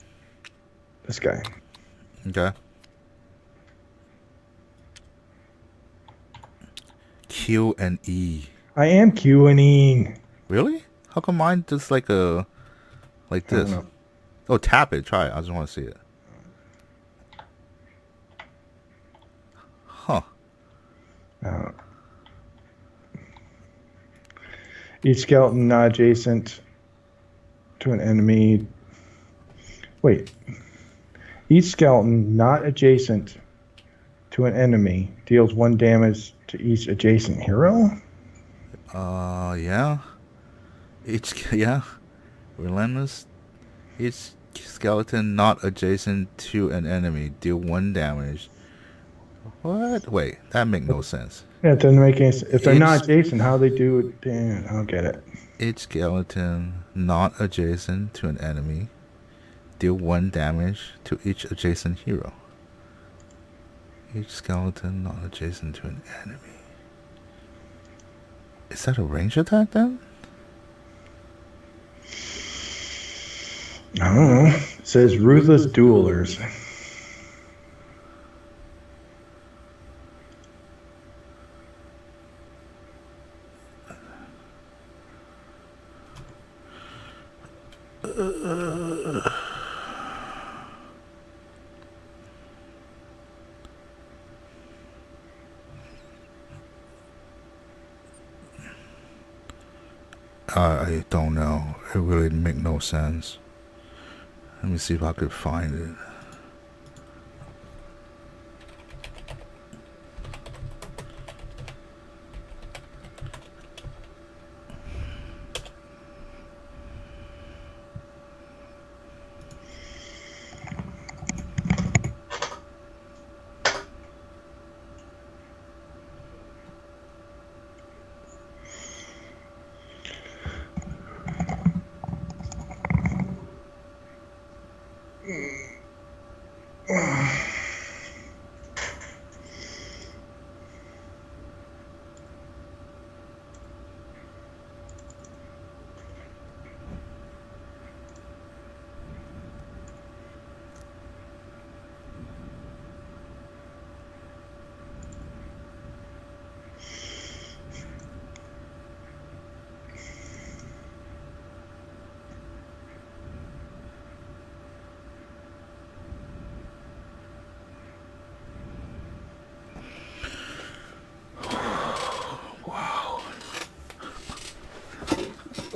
this guy. Okay. Q and E. I am Q-ing. Really? How come mine just like this? Oh, tap it. Try it. I just want to see it. Huh. Each skeleton not adjacent to an enemy. Wait. Each skeleton not adjacent to an enemy deals 1 damage to each adjacent hero? Yeah. Relentless. Each skeleton not adjacent to an enemy deal 1 damage. What? Wait, that make no sense. Yeah, it doesn't make any sense. If they're not adjacent, how they do it? Damn, I don't get it. Each skeleton not adjacent to an enemy deal 1 damage to each adjacent hero. Each skeleton not adjacent to an enemy. Is that a range attack then? I don't know. It says ruthless duelers. I don't know. It really make no sense. Let me see if I could find it.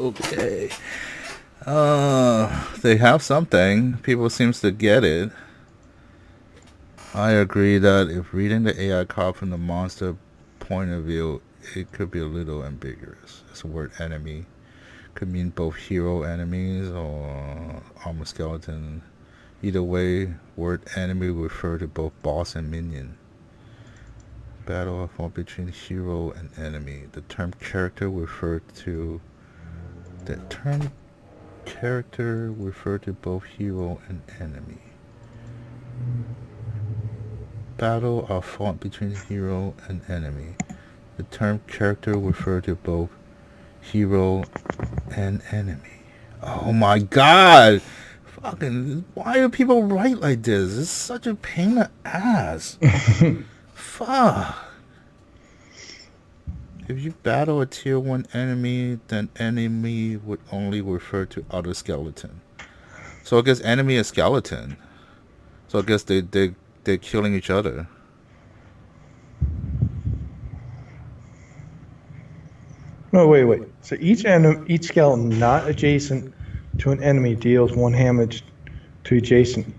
Okay. They have something. People seems to get it. I agree that if reading the AI card from the monster point of view, it could be a little ambiguous. It's the word enemy. Could mean both hero enemies or armor skeleton. Either way, word enemy refer to both boss and minion. Battle fought between hero and enemy. The term character refer to both hero and enemy. Battle are fought between hero and enemy. The term character refer to both hero and enemy. Oh my god! Fucking, why do people write like this? It's such a pain in the ass. Fuck. If you battle a tier 1 enemy, then enemy would only refer to other skeleton. So I guess enemy is skeleton. So I guess they're killing each other. No, wait. So each skeleton not adjacent to an enemy deals 1 damage to adjacent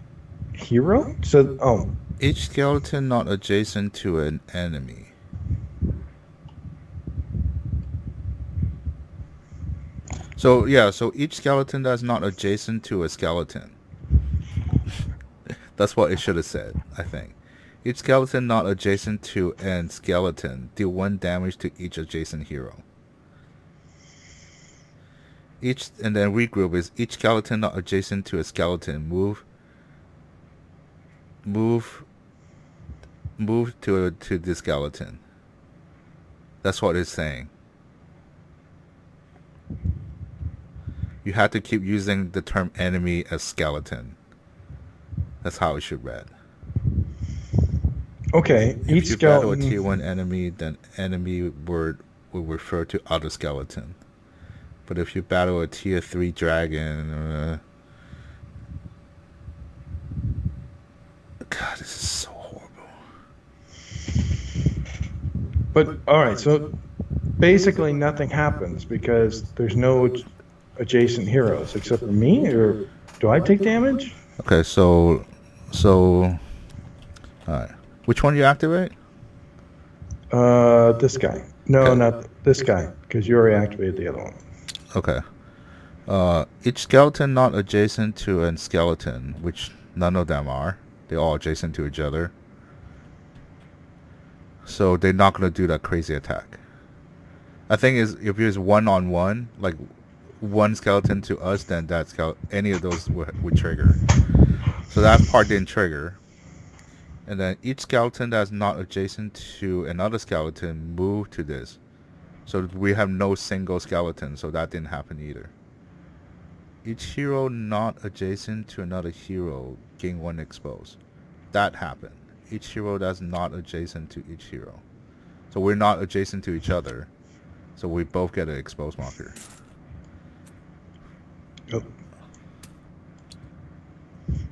hero. So Each skeleton not adjacent to an enemy. So yeah, so each skeleton that's not adjacent to a skeleton. That's what it should have said, I think. Each skeleton not adjacent to an skeleton deal 1 damage to each adjacent hero. And then regroup is each skeleton not adjacent to a skeleton move to the skeleton. That's what it's saying. You have to keep using the term enemy as skeleton. That's how it should read. okay, If each you battle a skeleton. tier 1 enemy, then enemy word will refer to other skeleton. But if you battle a tier 3 dragon, God, this is so horrible. But all right, so basically nothing happens because there's no adjacent heroes except for me, or do I take damage? Okay, so, all right. Which one you activate? This guy. No, Okay. not this guy, because you already activated the other one. Okay. Each skeleton not adjacent to a skeleton, which none of them are. They're all adjacent to each other. So they're not going to do that crazy attack. I think is if it's 1-on-1, like one skeleton to us, then any of those would trigger. So that part didn't trigger. And then each skeleton that's not adjacent to another skeleton move to this. So we have no single skeleton, so that didn't happen either. Each hero not adjacent to another hero gain 1 exposed. That happened. Each hero that's not adjacent to each hero. So we're not adjacent to each other. So we both get an exposed marker.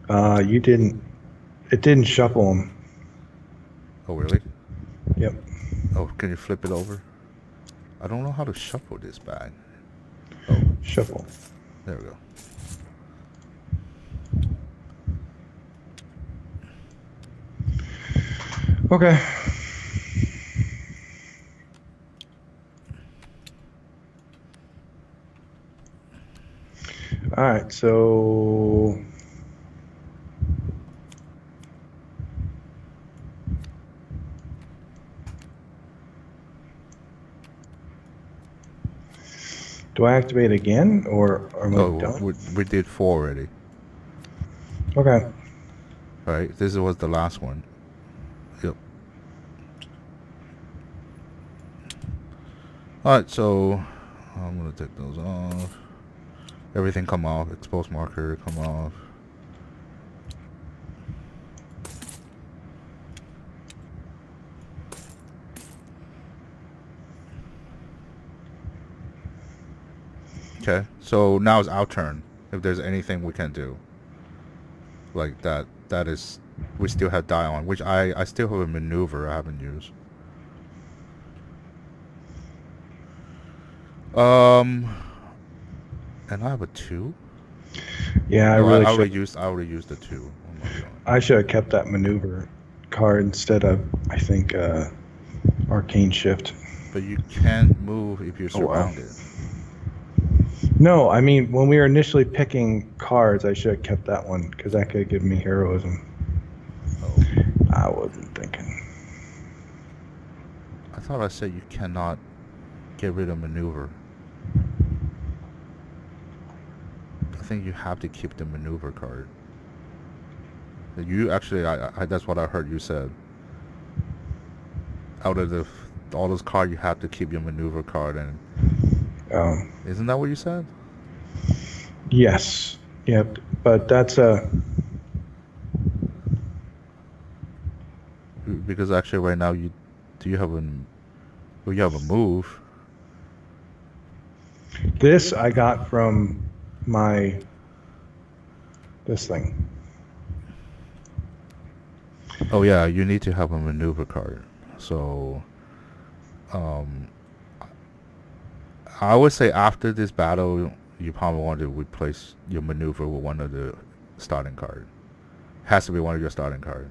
You didn't. It didn't shuffle them. Oh, really? Yep. Oh, can you flip it over? I don't know how to shuffle this bag. Shuffle. There we go. Okay. All right, so do I activate again, or am I done? We did 4 already. Okay. All right, this was the last one. Yep. All right, so I'm gonna take those off. Everything come off. Exposed marker come off. Okay, so now it's our turn. If there's anything we can do, like that is, we still have die on, which I still have a maneuver I haven't used. And I have a 2? Yeah, I Oh, really I should. already used the 2. What am I doing? I should have kept that maneuver card instead of, I think, arcane shift. But you can't move if you're Oh well. surrounded. No, I mean when we were initially picking cards, I should have kept that one because that could give me heroism. Oh. I wasn't thinking. I thought I said you cannot get rid of maneuver. I think you have to keep the maneuver card. You actually, that's what I heard you said. Out of all those cards, you have to keep your maneuver card, and isn't that what you said? Yes. Yep. But that's Because actually, right now you have well, you have a move. this I got from this thing. Oh yeah, you need to have a maneuver card. So, um, I would say after this battle, you probably want to replace your maneuver with one of the starting card. Has to be one of your starting card.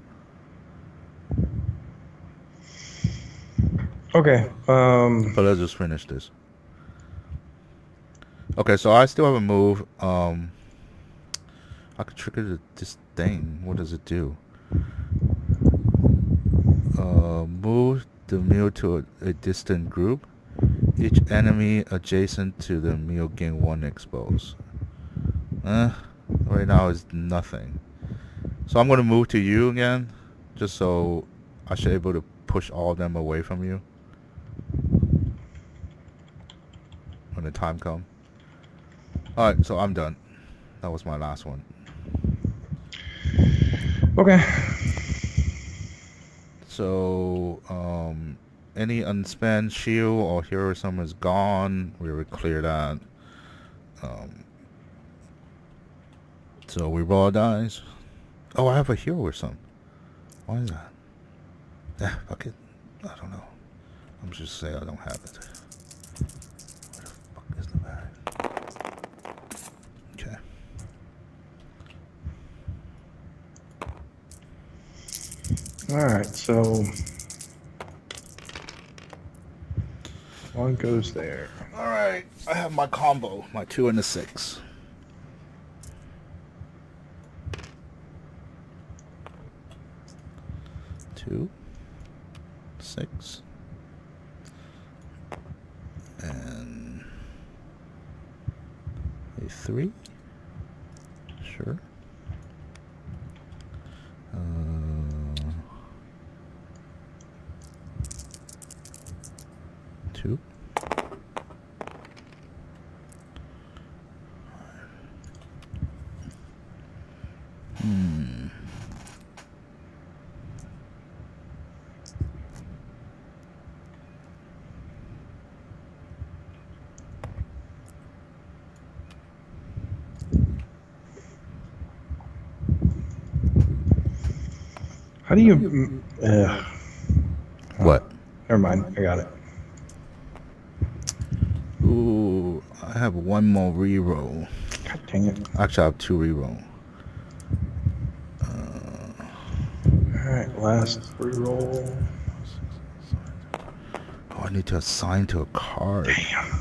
Okay. But let's just finish this. Okay, so I still have a move. I could trigger this thing. What does it do? Move the meal to a distant group. Each enemy adjacent to the meal gain 1 expose. Right now is nothing. So I'm gonna move to you again, just so I should be able to push all of them away from you when the time comes. Alright, so I'm done. That was my last one. Okay. So, any unspent shield or heroism is gone. We will clear that. So we roll dice. Oh, I have a heroism. Why is that? Yeah, fuck it. I don't know. I'm just saying I don't have it. Where the fuck is the bag? Okay. All right. So one goes there. Alright, I have my combo. My 2 and a 6. Two, 6, and a 3. Sure. Two. How do you? What? Never mind. I got it. Ooh, I have one more reroll. God dang it. Actually, I have 2 reroll. All right. Last reroll. Oh, I need to assign to a card. Damn.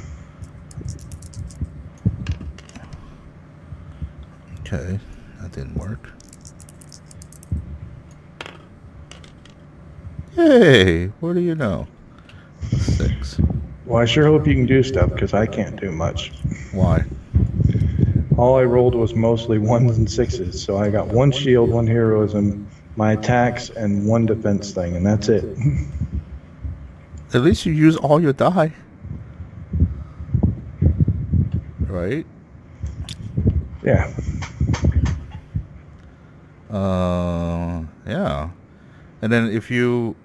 Okay, that didn't work. Hey, what do you know? A 6. Well, I sure hope you can do stuff because I can't do much. Why? All I rolled was mostly 1s and 6s, so I got 1 shield, 1 heroism, my attacks, and 1 defense thing, and that's it. At least you use all your die. Right? Yeah. Yeah. And then if you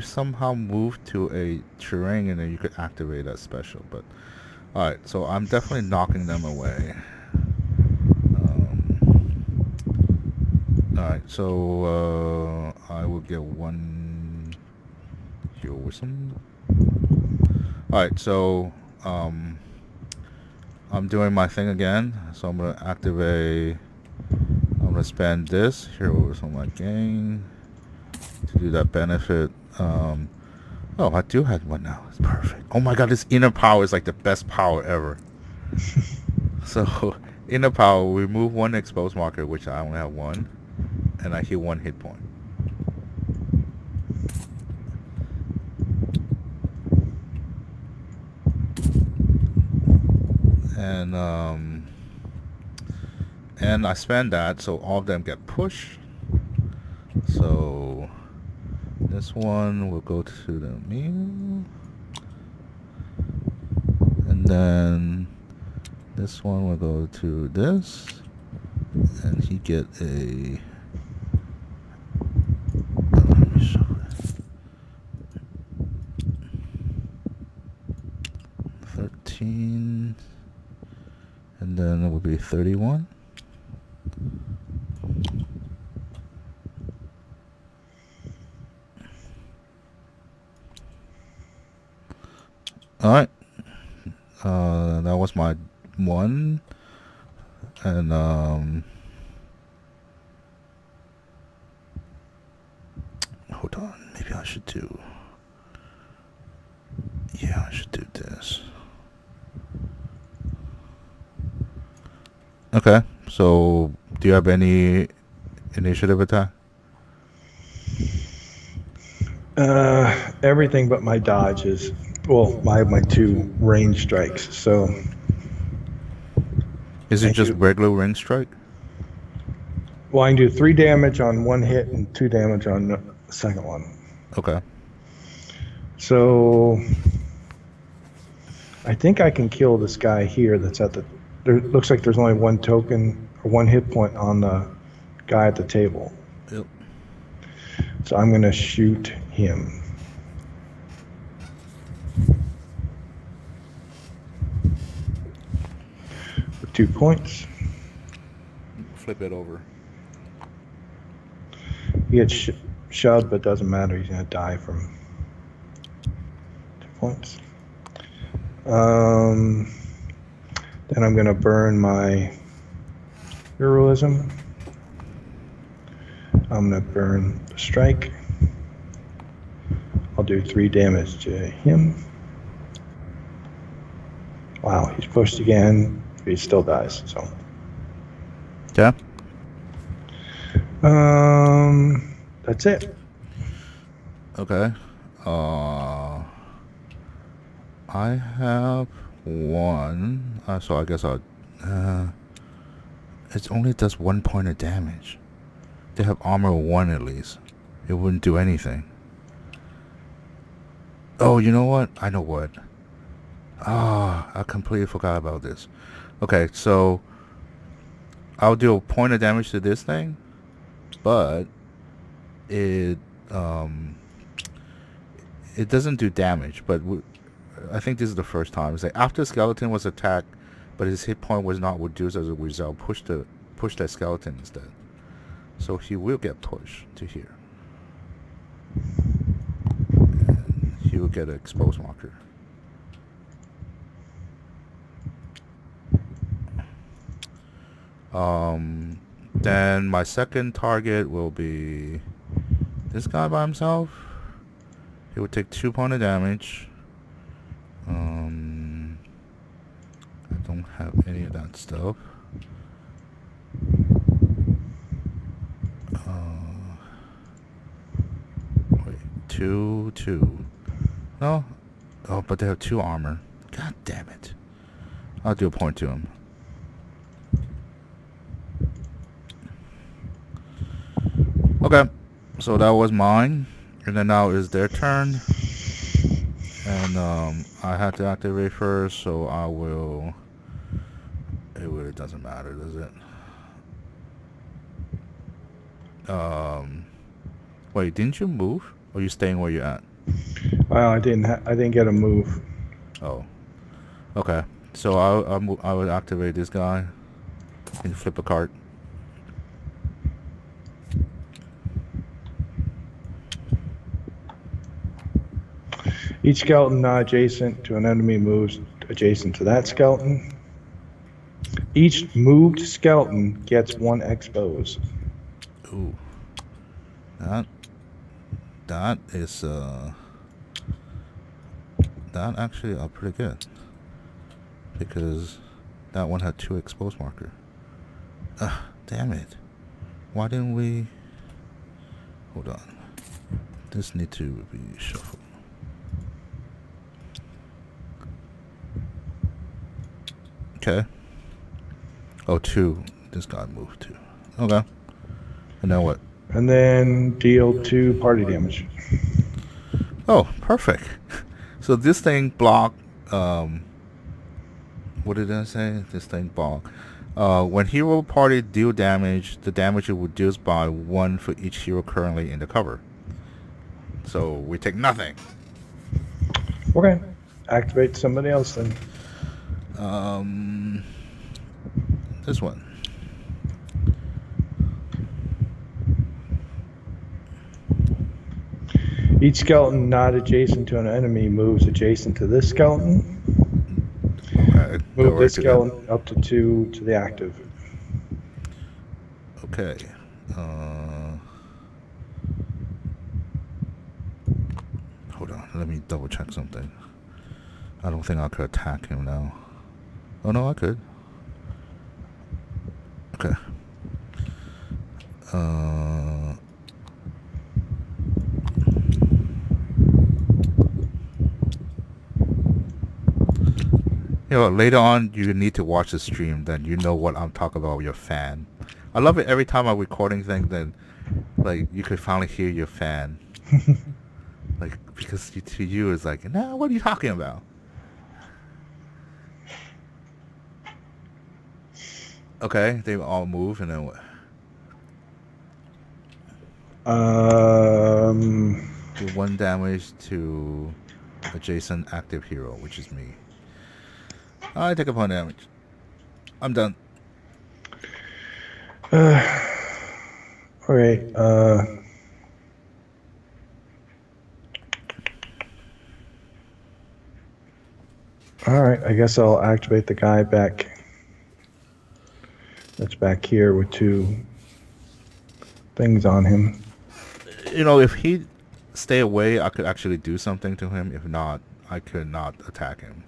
somehow move to a terrain, and then you could activate that special. But alright, so I'm definitely knocking them away. Alright, so I will get 1 heroism. Alright, so I'm doing my thing again. So I'm gonna activate. I'm gonna spend this heroes on my game to do that benefit. Oh, I do have one now. It's perfect. Oh my god, this inner power is like the best power ever. So inner power, remove one exposed marker, which I only have one, and I heal one hit point. And I spend that, so all of them get pushed. So this one will go to the meal, and then this one will go to this, and he get a. Let me show it. 13, and then it will be 31. All right. That was my one, and hold on. Maybe I should do. Yeah, I should do this. Okay. So, do you have any initiative attack? Everything but my dodges. Well, my two range strikes. So Is I it just do, regular ring strike? well, I can do 3 damage on one hit and 2 damage on the second one. Okay. So I think I can kill this guy here that's at the. There looks like there's only one token or one hit point on the guy at the table. Yep. So I'm going to shoot him. For 2 points. Flip it over. He gets shoved, but doesn't matter. He's going to die from 2 points. Then I'm going to burn my heroism. I'm going to burn the strike. I'll do 3 damage to him. Wow, he's pushed again. He still dies. So. Yeah. That's it. Okay. I have one. So I guess I'll. It only does 1 point of damage. They have armor 1 at least. It wouldn't do anything. Oh, you know what? I know what. I completely forgot about this. Okay, so I'll do a point of damage to this thing, but it doesn't do damage. But I think this is the first time. It's like after skeleton was attacked, but his hit point was not reduced as a result. Push that skeleton instead. So he will get pushed to here. And he will get an exposed marker. Then my second target will be this guy by himself. He would take 2 points of damage. I don't have any of that stuff. Wait, 2. No? Oh, but they have 2 armor. God damn it. I'll do a point to him. Okay, so that was mine. And then now is their turn. And I had to activate first, so I will. It really doesn't matter, does it? Wait, didn't you move? Or are you staying where you're at? Well, I didn't get a move. Oh, okay. So I would activate this guy and flip a card. Each skeleton not adjacent to an enemy moves adjacent to that skeleton. Each moved skeleton gets 1 expose. Ooh, that that is that actually pretty good because that one had 2 expose marker. Damn it! Why didn't we? Hold on. This need to be shuffled. Okay. Oh, 2. This got moved too. Okay. And now what? And then deal 2 party damage. Oh, perfect. So this thing block. What did I say? This thing block. When hero party deal damage, the damage is reduced by 1 for each hero currently in the cover. So we take nothing. Okay. Activate somebody else then. This one. Each skeleton not adjacent to an enemy moves adjacent to this skeleton. Okay. Move this skeleton up to 2 to the active. Okay. Hold on. Let me double check something. I don't think I could attack him now. Oh no, I could. Okay. You know, later on you need to watch the stream, then you know what I'm talking about with your fan. I love it every time I'm recording things, then like you could finally hear your fan. Like because to you it's like, nah, what are you talking about? Okay, they all move and then what? Do 1 damage to adjacent active hero, which is me. I take a point damage. I'm done. Okay. All right. I guess I'll activate the guy back. That's back here with 2 things on him. You know, if he stay away, I could actually do something to him. If not, I could not attack him.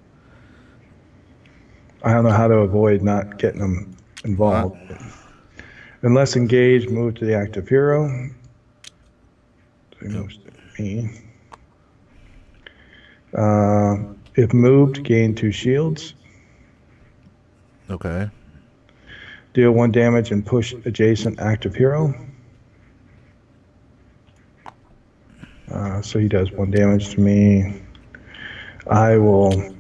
I don't know how to avoid not getting him involved. Unless engaged, move to the active hero. So he moves to me. If moved, gain 2 shields. Okay. Deal 1 damage and push adjacent active hero. So he does 1 damage to me. I will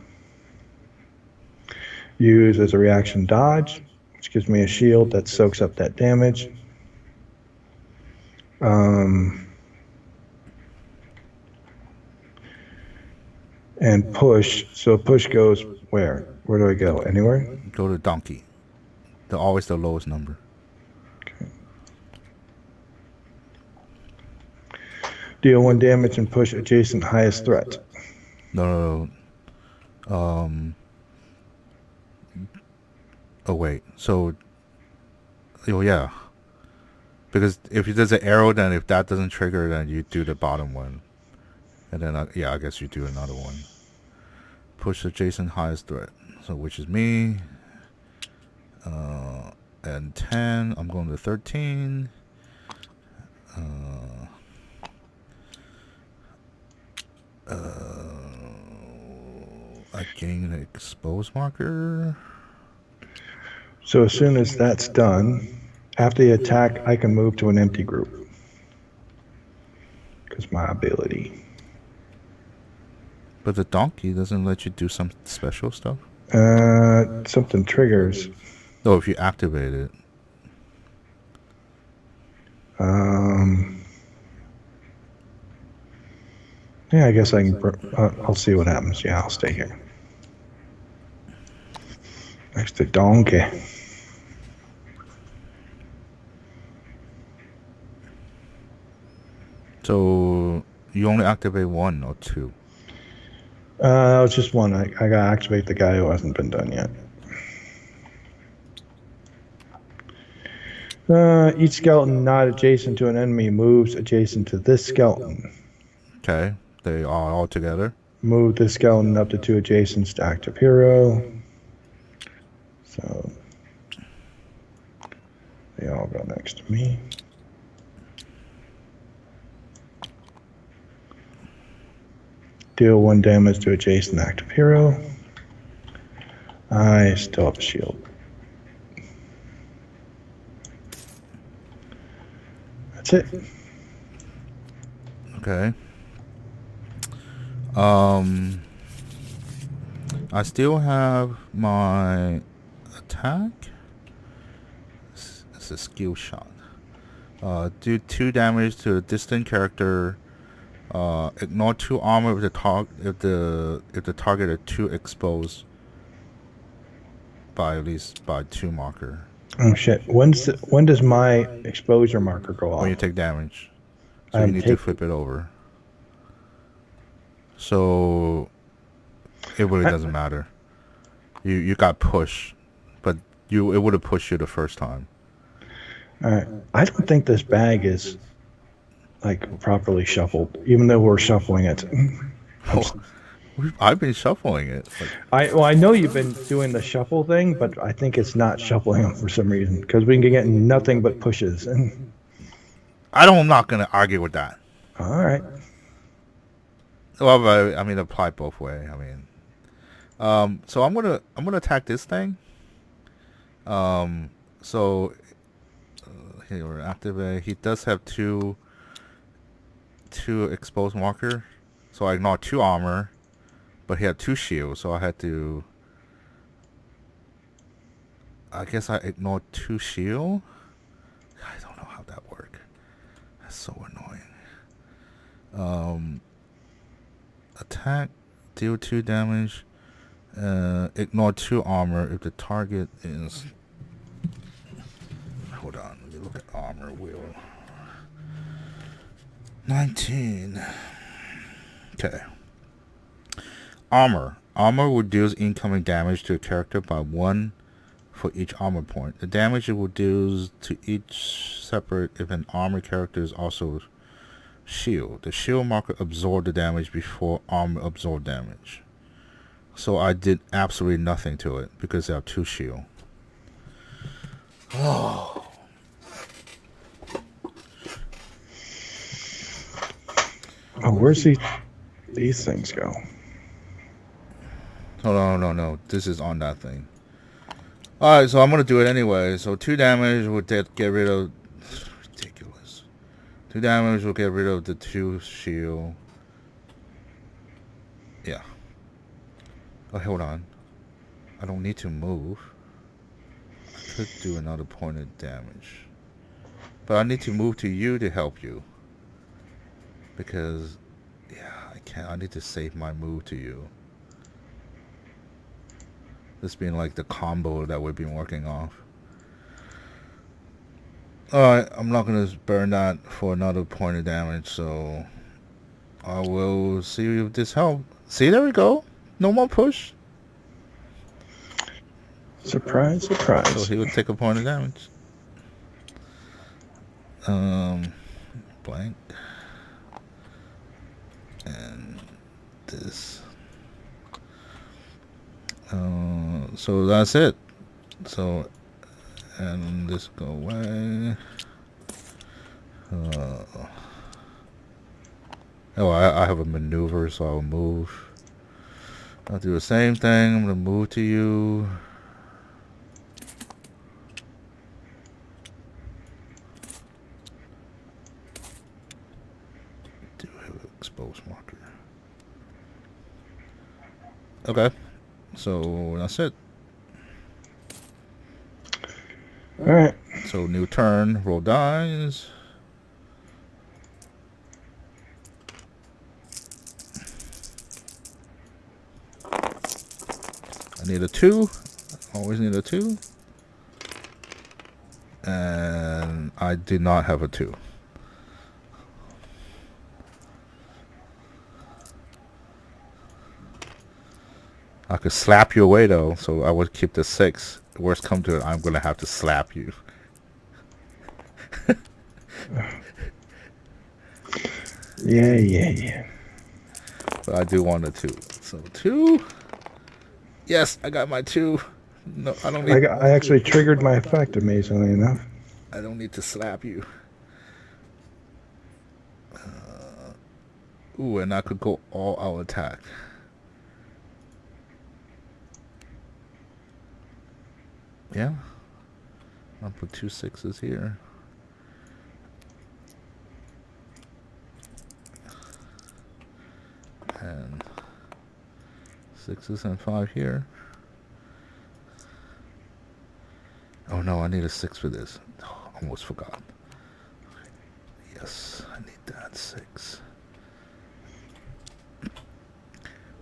use as a reaction dodge, which gives me a shield that soaks up that damage. And push. So push goes where? Where do I go? Anywhere? Go to donkey. They're always the lowest number. Okay. Deal 1 damage and push adjacent highest threat. No. Oh wait. So. Oh yeah. Because if there's an arrow, then if that doesn't trigger, then you do the bottom one, and then I guess you do another one. Push adjacent highest threat. So which is me. And 10. I'm going to 13. I gain an expose marker. So as soon as that's done, after the attack, I can move to an empty group. Because my ability. But the donkey doesn't let you do some special stuff? Something triggers. No, if you activate it. Yeah, I guess I can. I'll see what happens. Yeah, I'll stay here. Next to donkey. So you only activate 1 or 2? It's just 1. I gotta activate the guy who hasn't been done yet. Each skeleton not adjacent to an enemy moves adjacent to this skeleton. Okay, they are all together. Move this skeleton up to 2 adjacent to active hero. So they all go next to me. Deal 1 damage to adjacent active hero. I still have a shield. That's it. Okay. I still have my attack. It's a skill shot. Do 2 damage to a distant character. Ignore 2 armor if the target are 2 exposed by at least by 2 marker. Oh shit! When does my exposure marker go off? When you take damage, so I'm you need to flip it over. So it really doesn't matter. You got pushed, but it would have pushed you the first time. All right. I don't think this bag is like properly shuffled, even though we're shuffling it. I've been shuffling it. Like, I know you've been doing the shuffle thing, but I think it's not shuffling them for some reason because we can get nothing but pushes. I'm not gonna argue with that. All right. Well, I mean, apply both way. I mean, so I'm gonna attack this thing. So here activate. He does have two exposed marker, so I ignore 2 armor, but he had 2 shields, so I had to. I guess I ignored 2 shield. I don't know how that worked. That's so annoying. Attack, deal 2 damage. Ignore 2 armor if the target is. Hold on, let me look at armor wheel. 19. Okay. Armor. Armor reduces incoming damage to a character by 1 for each armor point. The damage it will do to each separate if an armor character is also shield. The shield marker absorbed the damage before armor absorbed damage. So I did absolutely nothing to it because I have 2 shield. Oh. Oh, where's these things go? Hold on, no. This is on that thing. Alright, so I'm going to do it anyway. So 2 damage would get rid of... Ridiculous. 2 damage will get rid of the 2 shield. Yeah. Oh, hold on. I don't need to move. I could do another point of damage. But I need to move to you to help you. Because... yeah, I can't. I need to save my move to you. This being like the combo that we've been working off. Alright, I'm not going to burn that for another point of damage, so I will see if this helps. See, there we go. No more push. Surprise, surprise. So he would take a point of damage. Blank. And this. So that's it. So, and this go away. Oh, I have a maneuver, so I'll move. I'll do the same thing. I'm gonna move to you. Do have an exposed marker. Okay, so that's it. Alright. So new turn, roll dice. I need a 2. Always need a 2. And I did not have a 2. I could slap you away though, so I would keep the 6. Worst come to it, I'm gonna have to slap you. Yeah. But I do want a 2. So 2. Yes, I got my 2. No, I don't need. I actually triggered my effect, amazingly enough. I don't need to slap you. Ooh, and I could go all out attack. Yeah. I'll put 2 6s here. And 6s and 5 here. Oh no, I need a 6 for this. Oh, almost forgot. Yes, I need that 6.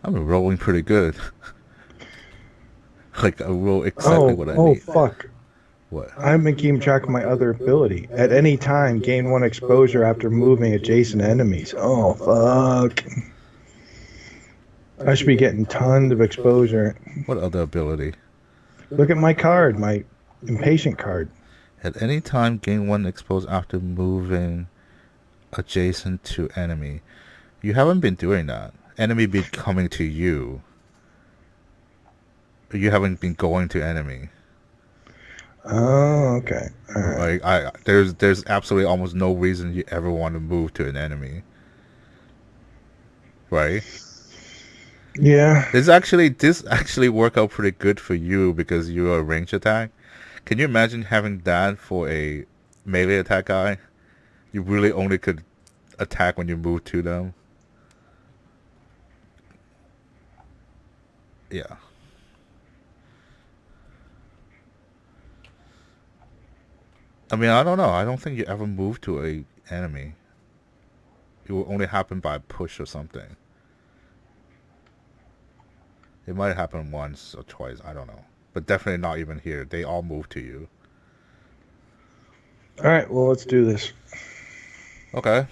I've been rolling pretty good. Like, I roll exactly what I Oh, need. fuck. What? I've been keeping track of my other ability. At any time, gain 1 exposure after moving adjacent enemies. Oh, fuck. I should be getting tons of exposure. What other ability? Look at my card, my impatient card. At any time, gain 1 exposed after moving adjacent to enemy. You haven't been doing that. Enemy be coming to you. You haven't been going to enemy. Oh, okay. All right. Like there's absolutely almost no reason you ever want to move to an enemy. Right? Yeah. This actually work out pretty good for you because you're a range attack. Can you imagine having that for a melee attack guy? You really only could attack when you move to them. Yeah. I mean, I don't know. I don't think you ever move to a enemy. It will only happen by push or something. It might happen once or twice. I don't know. But definitely not even here. They all move to you. All right. Well, let's do this. Okay.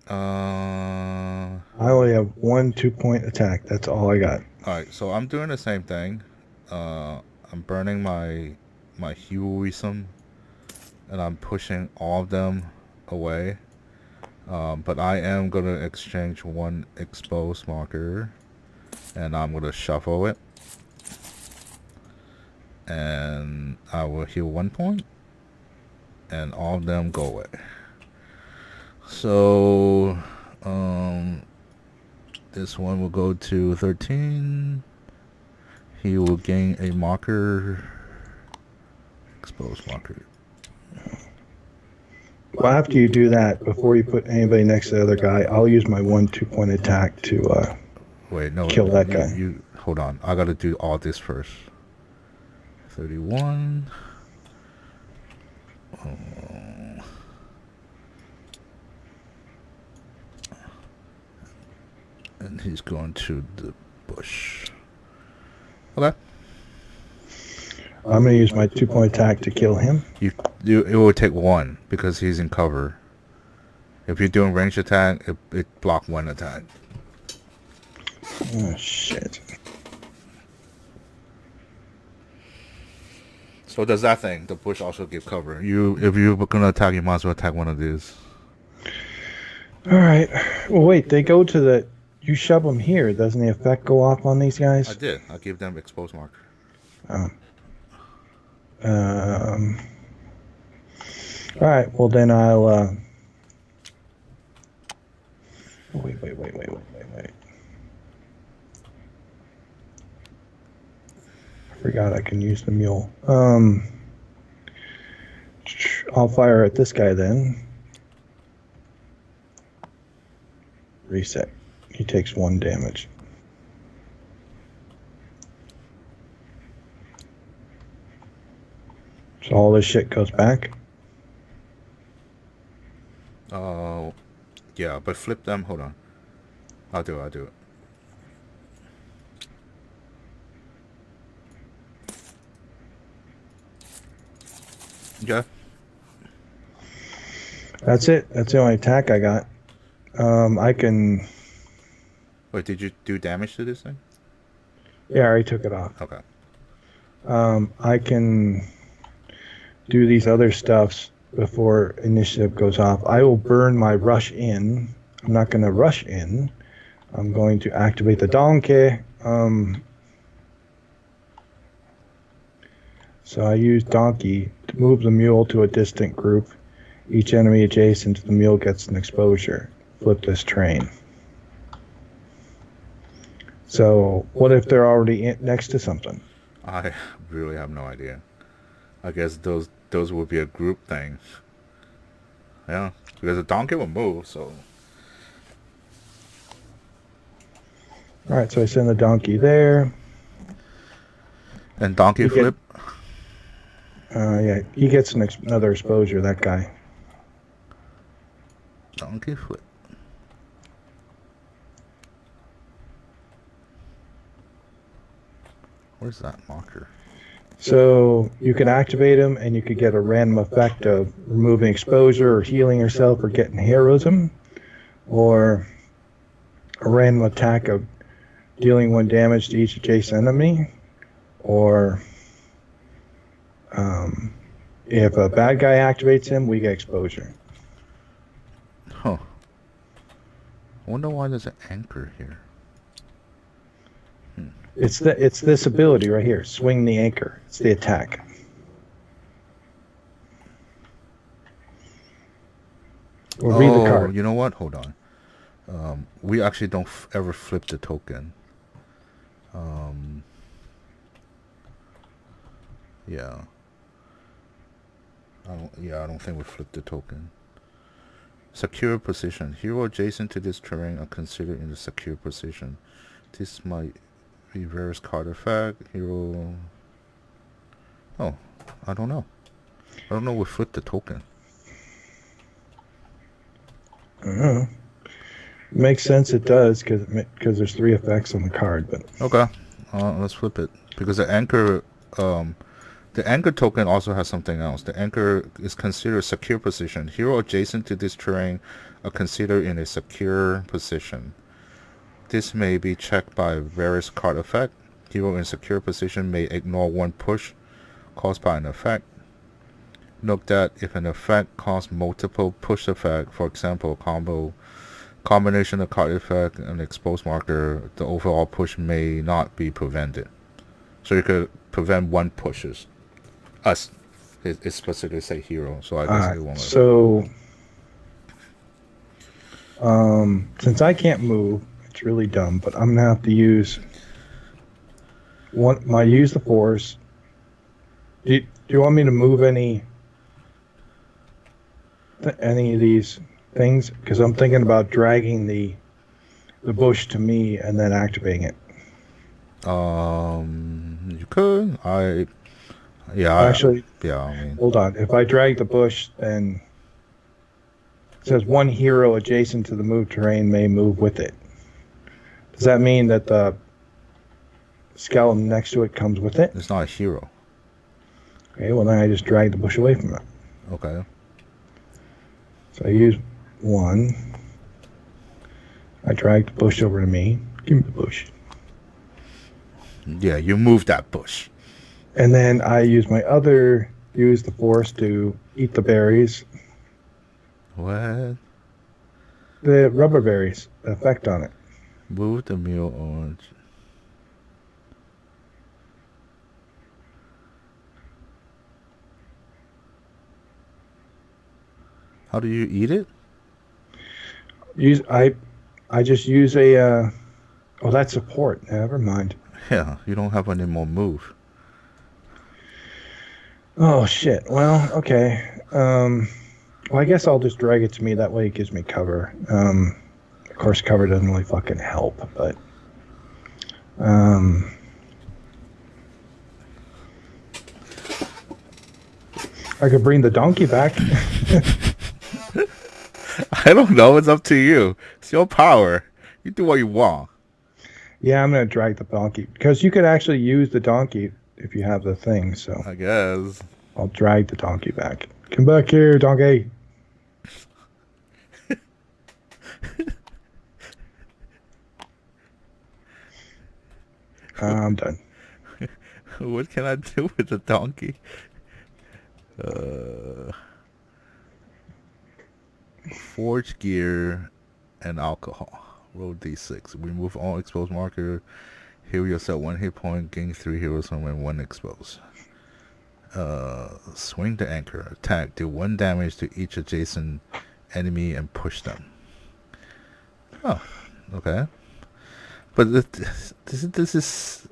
I only have 1 2-point attack. That's all I got. Alright, so I'm doing the same thing. I'm burning my heroism, and I'm pushing all of them away. But I am gonna exchange 1 exposed marker, and I'm gonna shuffle it, and I will heal 1 point, and all of them go away. So, this one will go to 13. He will gain a marker, exposed marker. Well, after you do that, before you put anybody next to the other guy, I'll use my 1 2-point attack to Wait, no, kill that guy. You hold on. I gotta do all this first. 31. Oh. And he's going to the bush. Okay. I'm going to use my 2-point attack to kill him. It will take 1 because he's in cover. If you're doing range attack, it block 1 attack. Oh, shit. So does that thing, the bush, also give cover? If you're gonna attack, you might as well attack one of these. All right. Well, wait. They go to the... You shove them here. Doesn't the effect go off on these guys? I did. I give them exposed marker. All right. Well, then I'll... Wait. I forgot I can use the mule. I'll fire at this guy then. Reset. He takes 1 damage. So all this shit goes back. Oh, yeah, but flip them. Hold on. I'll do it. Yeah. That's it. That's the only attack I got. I can... Wait, did you do damage to this thing? Yeah, I already took it off. Okay. I can do these other stuffs before initiative goes off. I will burn my rush in. I'm not going to rush in. I'm going to activate the donkey. So I use donkey to move the mule to a distant group. Each enemy adjacent to the mule gets an exposure. Flip this train. So what if they're already next to something? I really have no idea. I guess those would be a group thing. Yeah, because a donkey will move. So All right, so I send the donkey there. and donkey He flip. Yeah, he gets another exposure. That guy. Donkey flip. Where's that marker? So you can activate him, and you could get a random effect of removing exposure, or healing yourself, or getting heroism, or a random attack of dealing 1 damage to each adjacent enemy, or if a bad guy activates him, we get exposure. Huh. I wonder why there's an anchor here. It's this ability right here. Swing the anchor. It's the attack. We'll read the card. You know what? Hold on. We actually don't ever flip the token. Yeah. I don't think we flip the token. Secure position. Hero adjacent to this terrain are considered in the secure position. This might be various card effect. Hero. Oh, I don't know. I don't know. We flip the token. I don't know. Makes sense. It does because there's 3 effects on the card. But okay, let's flip it because the anchor token also has something else. The anchor is considered secure position. Hero adjacent to this terrain are considered in a secure position. This may be checked by various card effect. Hero in secure position may ignore 1 push caused by an effect. Note that if an effect causes multiple push effect, for example, combination of card effect and exposed marker, the overall push may not be prevented. So you could prevent 1 pushes. It's specifically say hero, so I guess it won't. So, since I can't move, it's really dumb, but I'm gonna have to use use the force. Do you want me to move any of these things? Because I'm thinking about dragging the bush to me and then activating it. You could. Actually, I mean, hold on. If I drag the bush, then it says 1 hero adjacent to the move terrain may move with it. Does that mean that the skeleton next to it comes with it? it's not a hero. Okay, well then I just drag the bush away from it. Okay. So I use 1. I drag the bush over to me. Give me the bush. Yeah, you move that bush. And then I use the force to eat the berries. What? The rubber berries, the effect on it. Move the mule orange. How do you eat it? I just use a oh, that's support. Never mind. Yeah, you don't have any more move. Oh shit. Well, okay. Well, I guess I'll just drag it to me. That way it gives me cover. Of course, cover doesn't really fucking help, but I could bring the donkey back. I don't know. It's up to you. It's your power. You do what you want. Yeah, I'm gonna drag the donkey because you could actually use the donkey if you have the thing. So I guess. I'll drag the donkey back. Come back here, donkey. I'm done. What can I do with the donkey? Forge gear and alcohol. Roll d6. Remove all exposed marker. Heal yourself 1 hit point. Gain 3 heroism when 1 exposed. Swing the anchor. Attack. Do 1 damage to each adjacent enemy and push them. Oh, okay. But this is,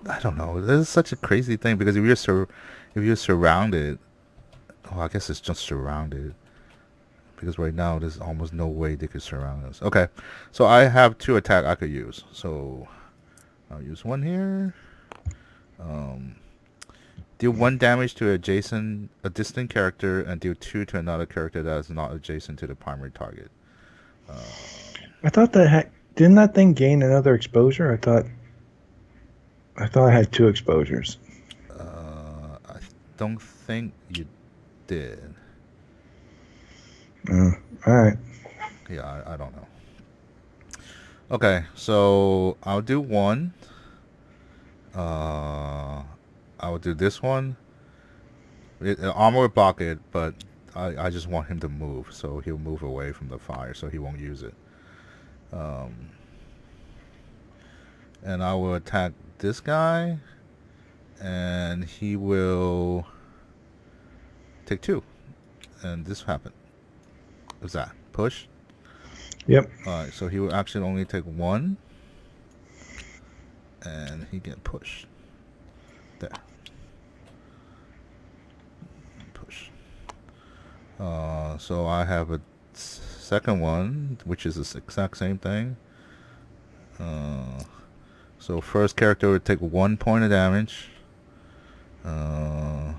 I don't know. This is such a crazy thing because if you're surrounded, I guess it's just surrounded. Because right now there's almost no way they could surround us. Okay, so I have 2 attack I could use. So I'll use 1 here. Deal 1 damage to a distant character, and deal 2 to another character that is not adjacent to the primary target. I thought didn't that thing gain another exposure? I thought I had 2 exposures. I don't think you did. All right. Yeah, I don't know. Okay, so I'll do 1. I will do this one. Armor will block it, but I just want him to move, so he'll move away from the fire, so he won't use it. And I will attack this guy, and he will take 2. And this happened. What's that? Push? Yep. Alright, so he will actually only take 1. And he get pushed. There. Push. So I have a second one, which is the exact same thing. So first character would take 1 point of damage. I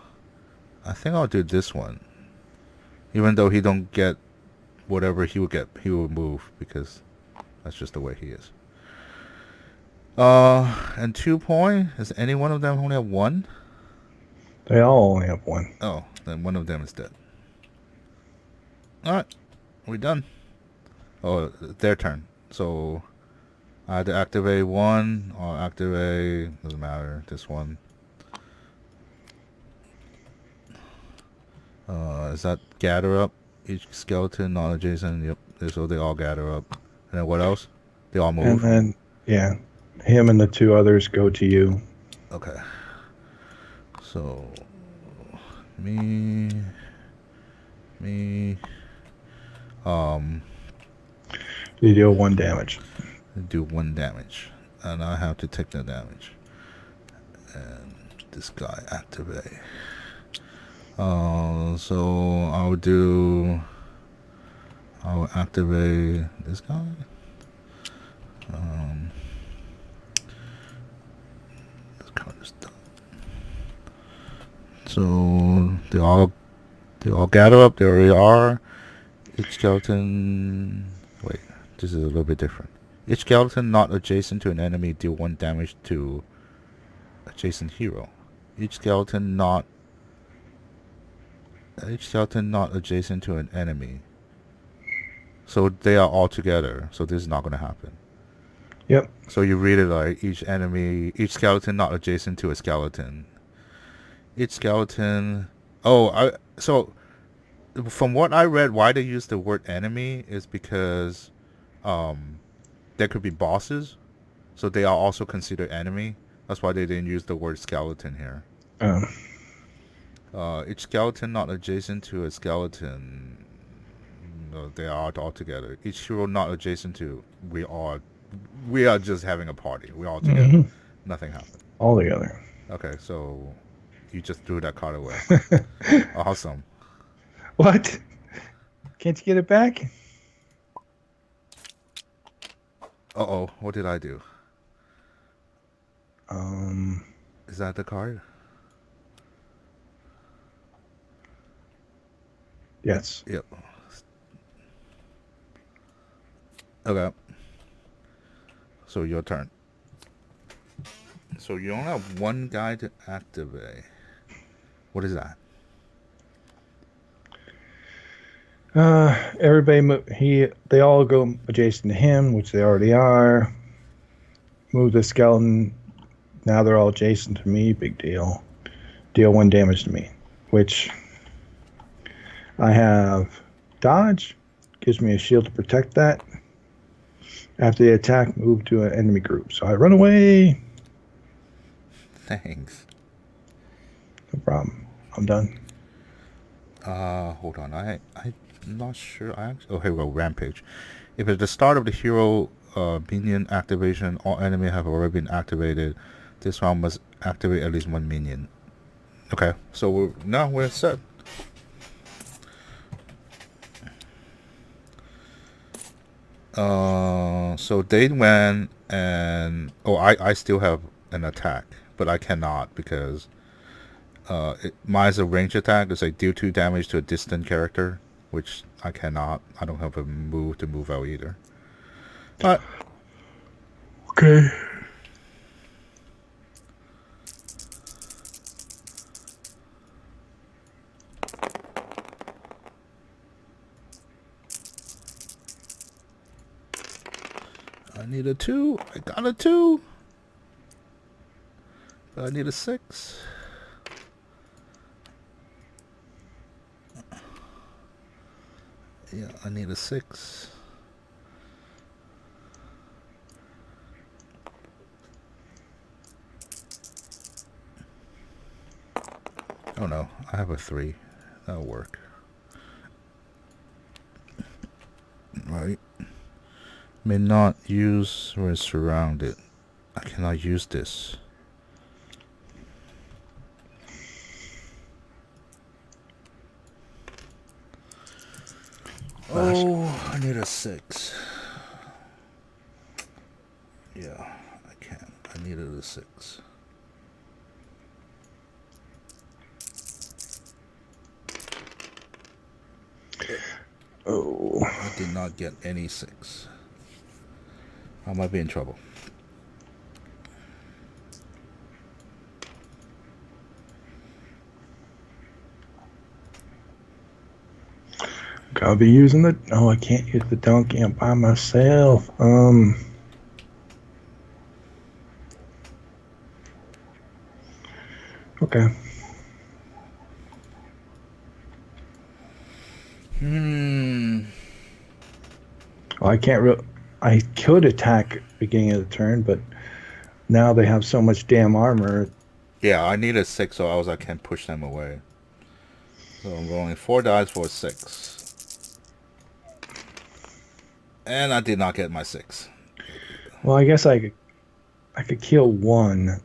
think I'll do this one. Even though he don't get whatever he will get, he will move because that's just the way he is. And 2 point. Does any one of them only have 1? They all only have 1. Oh, then one of them is dead. Alright, we're done. Oh, their turn. So I had to activate 1 or activate, doesn't matter, this one. Is that gather up? Each skeleton non-adjacent, yep. So they all gather up. And then what else? They all move. And then, yeah, him and the 2 others go to you. Okay. So, me. You deal 1 damage. Do 1 damage. And I have to take the damage. And this guy activate. So I'll activate this guy. This card is done. So they all gather up. They already are. Each skeleton. Wait, this is a little bit different. Each skeleton not adjacent to an enemy deal 1 damage to adjacent hero. Each skeleton not adjacent to an enemy. So they are all together. So this is not going to happen. Yep. So you read it like each skeleton not adjacent to a skeleton. Each skeleton. So from what I read, why they use the word enemy is because there could be bosses. So they are also considered enemy. That's why they didn't use the word skeleton here. Each skeleton not adjacent to a skeleton. No, they are all together. Each hero not adjacent to. We are just having a party. We're all together. Mm-hmm. Nothing happened. All together. Okay, so you just threw that card away. Awesome. What? Can't you get it back? Uh-oh, what did I do? Is that the card? Yes. Yep. Okay. So your turn. So you only have 1 guy to activate. What is that? They all go adjacent to him, which they already are. Move the skeleton. Now they're all adjacent to me. Big deal. Deal 1 damage to me, which I have dodge, gives me a shield to protect that. After the attack, move to an enemy group. So I run away. Thanks. No problem. I'm done. Hold on. I'm not sure. Oh, here we go. Rampage. If at the start of the hero minion activation, all enemy have already been activated. This round must activate at least one minion. Okay, so we're set. So they went and I still have an attack, but I cannot because mine's a range attack. It's like deal 2 damage to a distant character, which I cannot. I don't have a move to move out either. But Okay. I need a 2. I got a 2. But I need a 6. Yeah, I need a 6. Oh no, I have a 3. That'll work. Right. May not use when surrounded. I cannot use this. Oh, I need a 6. Yeah, I can. I needed a 6. Oh. I did not get any 6. I might be in trouble. Gotta be using the. Oh, I can't use the donkey. I'm by myself. Okay. Well, I can't I could attack beginning of the turn, but now they have so much damn armor. Yeah, I need a 6 so I can push them away. So I'm rolling 4 dice for a 6. And I did not get my 6. Well, I guess I could kill one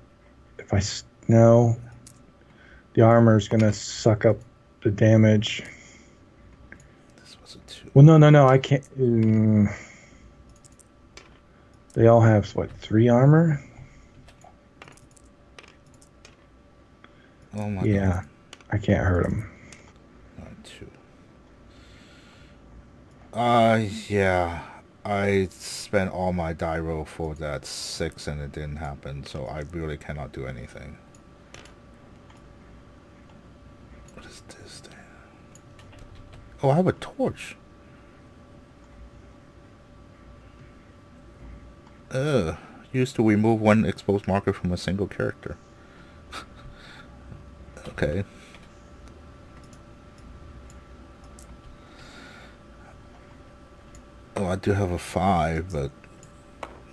if I no. The armor is gonna suck up the damage. This was a 2. Well, no, I can't. They all have what, 3 armor? Oh my god. Yeah, I can't hurt them. Not 2. Yeah. I spent all my die roll for that 6 and it didn't happen, so I really cannot do anything. What is this thing? Oh, I have a torch. Used to remove 1 exposed marker from a single character. Okay. Oh, I do have a 5, but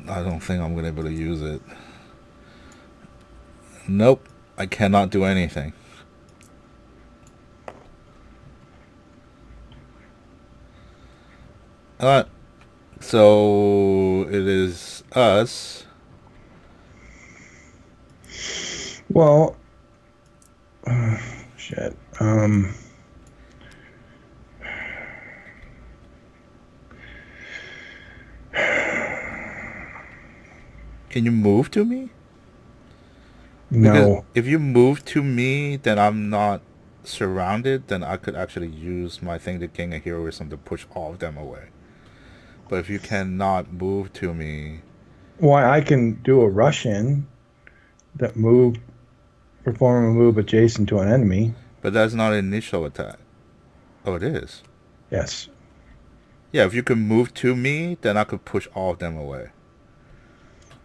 I don't think I'm going to be able to use it. Nope. I cannot do anything. So it is us. Well, shit. Can you move to me? Because No. if you move to me, then I'm not surrounded. Then I could actually use my thing to gain a heroism to push all of them away. But if you cannot move to me, Why, I can do a rush in that perform a move adjacent to an enemy. but that's not an initial attack. Oh, it is. Yes. Yeah, if you can move to me, then I could push all of them away.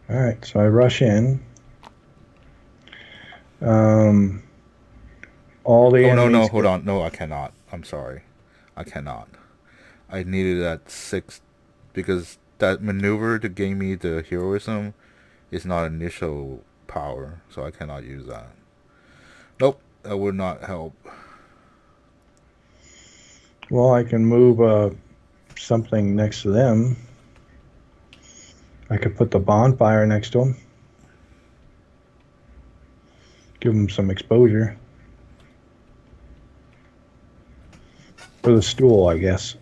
All right, so I rush in. All the Oh, no, enemies. hold on. No, I cannot. I'm sorry. I cannot. I needed that 6 because that maneuver to gain me the heroism is not initial power, so I cannot use that. Nope, that would not help. Well, I can move something next to them. I could put the bonfire next to them. Give them some exposure. For the stool, I guess.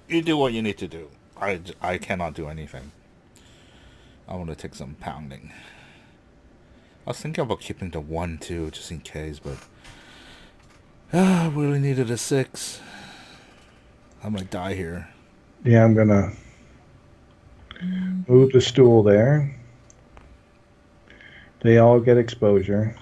You do what you need to do. I cannot do anything. I want to take some pounding. I was thinking about keeping the 1 too, just in case, but I really needed a 6. I might die here. Yeah, I'm going to move the stool there. They all get exposure.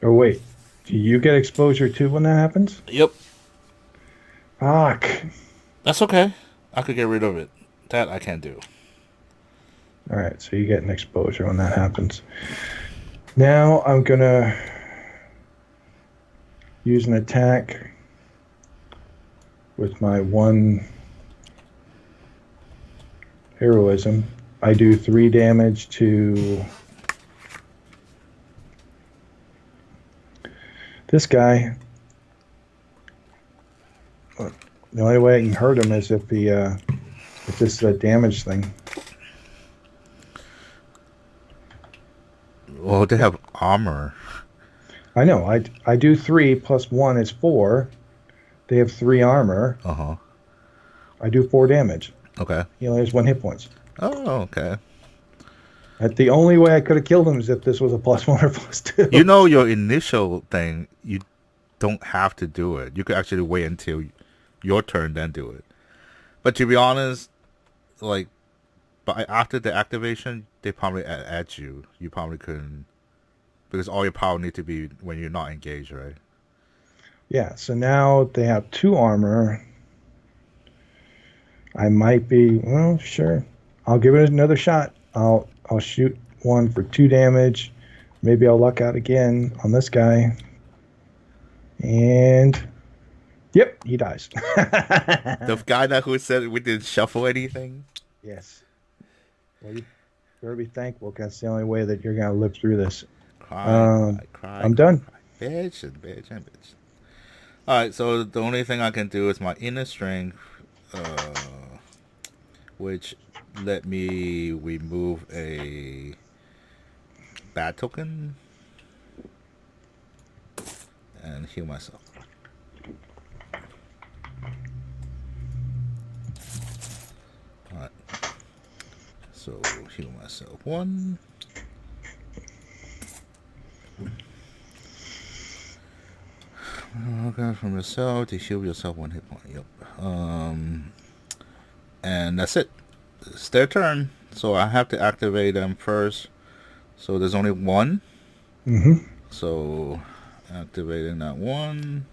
Oh, wait. Do you get exposure too when that happens? Yep. Fuck. That's okay. I could get rid of it. That I can't do. All right, so you get an exposure when that happens. Now I'm going to use an attack with my 1 heroism. I do 3 damage to this guy. The only way I can hurt him is if this is a damage thing. Well, they have armor. I know. I do 3 plus 1 is 4. They have 3 armor. Uh-huh. I do 4 damage. Okay. He only has 1 hit points. Oh, okay. The only way I could have killed him is if this was a +1 or +2. You know your initial thing, you don't have to do it. You could actually wait until your turn, then do it. But to be honest, like, after the activation, they probably add you. You probably couldn't, because all your power need to be when you're not engaged, right? Yeah, so now they have 2 armor. I might be, well, sure. I'll give it another shot. I'll shoot 1 for 2 damage. Maybe I'll luck out again on this guy. And yep, he dies. The guy that who said we didn't shuffle anything. Yes. Well, you better be thankful because that's the only way that you're going to live through this. Cry. I'm done. Bitch. All right, so the only thing I can do is my inner strength, which let me remove a bad token and heal myself. All right, so heal myself 1. Okay, from yourself to heal yourself 1 hit point. Yep. And that's it. It's their turn, so I have to activate them first. So there's only 1. Mm-hmm. So activating that 1.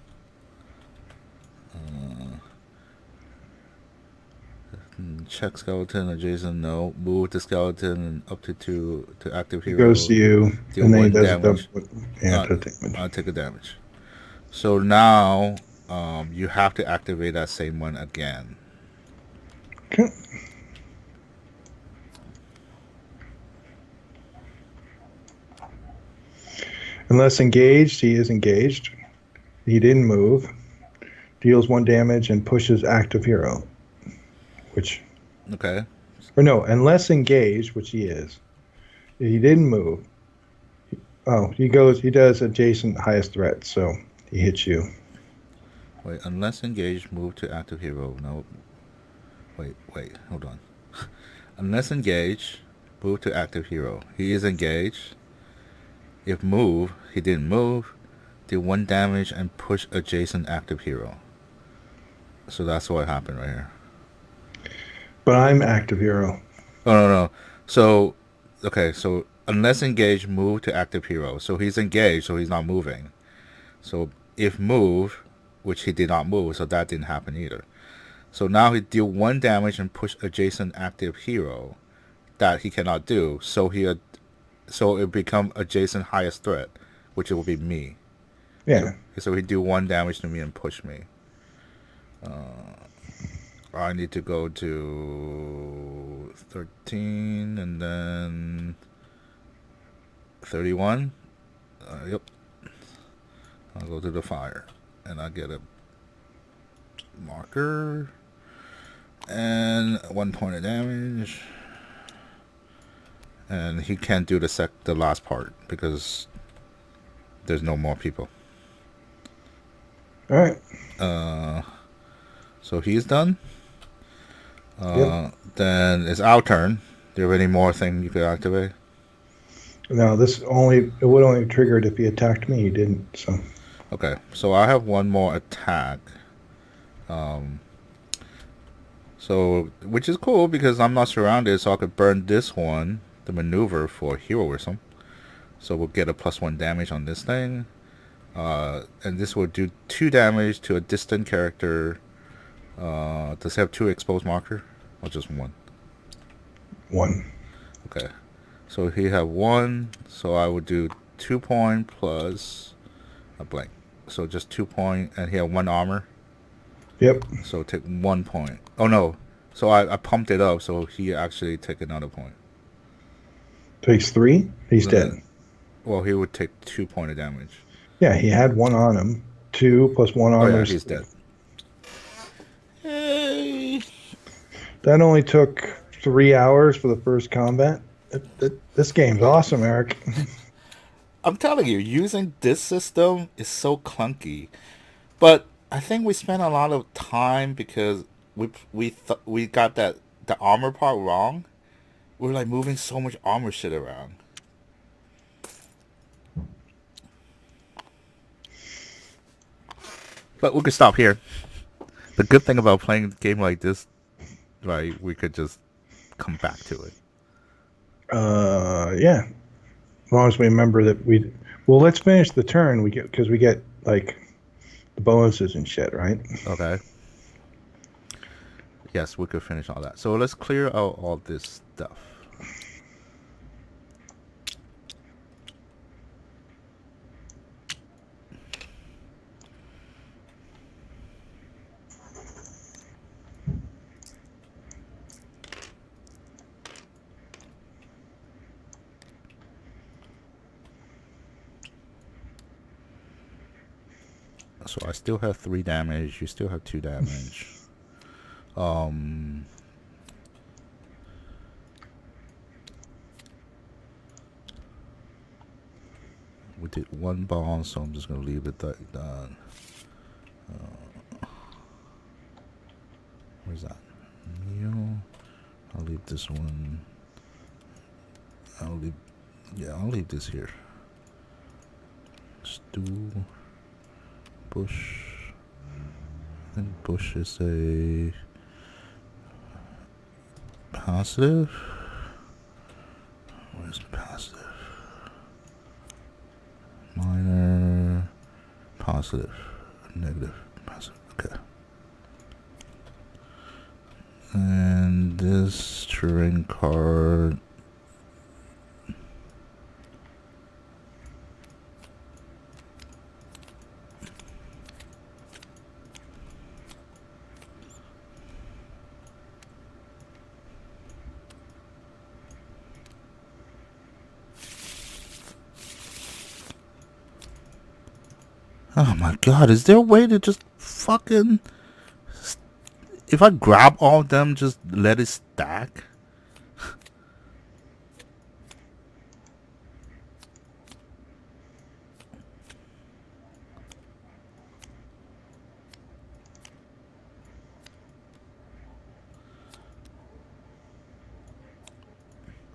Check skeleton adjacent. No, move the skeleton up to 2 to active hero. It goes to you, deal and then he 1 does damage. the damage. I'll take a damage. So now you have to activate that same one again. Okay. Unless engaged, he is engaged. He didn't move. Deals 1 damage and pushes active hero. Which. Okay. Or no, unless engaged, which he is. He didn't move. Oh, he does adjacent highest threat, so he hits you. Wait, unless engaged, move to active hero. No. Wait, hold on. Unless engaged, move to active hero. He is engaged. If move, he didn't move. Deal 1 damage and push adjacent active hero. So that's what happened right here. But I'm active hero. Oh, no. So, okay, so unless engaged, move to active hero. So he's engaged, so he's not moving. So if move, which he did not move, so that didn't happen either. So now he deal 1 damage and push adjacent active hero that he cannot do. So it become adjacent highest threat, which it will be me. Yeah. So he do 1 damage to me and push me. I need to go to 13 and then 31. Yep. I'll go to the fire and I get a marker and 1 point of damage. And he can't do the last part because there's no more people. All right. So he's done. Yep. Then it's our turn. Do you have any more thing you could activate? No, it would only trigger it if he attacked me. He didn't. So. Okay, so I have one more attack. So which is cool because I'm not surrounded, so I could burn this one, the maneuver for heroism. So we'll get a +1 damage on this thing. And this will do 2 damage to a distant character. Does it have 2 exposed marker? Or just 1? 1. Okay. So he have 1, so I would do 2 point plus a blank. So just 2 point, and he have 1 armor. Yep. So take 1 point. Oh no. So I pumped it up, so he actually take another point. Takes 3. He's dead. Well, he would take 2 point of damage. Yeah, he had 1 on him. 2 plus 1 armor. Oh yeah, he's dead. Hey. That only took 3 hours for the first combat. This game's awesome, Eric. I'm telling you, using this system is so clunky. But I think we spent a lot of time because we got the armor part wrong. We're like moving so much armor shit around. But we could stop here. The good thing about playing a game like this, right, we could just come back to it. Yeah. As long as we remember that let's finish the turn. Because we get like the bonuses and shit, right? Okay. Yes, we could finish all that. So let's clear out all this stuff. So I still have 3 damage. You still have 2 damage. We did 1 ball, so I'm just gonna leave it like that. Where's that? Meal. I'll leave this one. I'll leave this here. Stew. Bush. I think Bush is a positive. Where's passive? Minor. Positive. Negative. Positive. Okay. And this terrain card. Oh my god, is there a way to just fucking... If I grab all of them, just let it stack?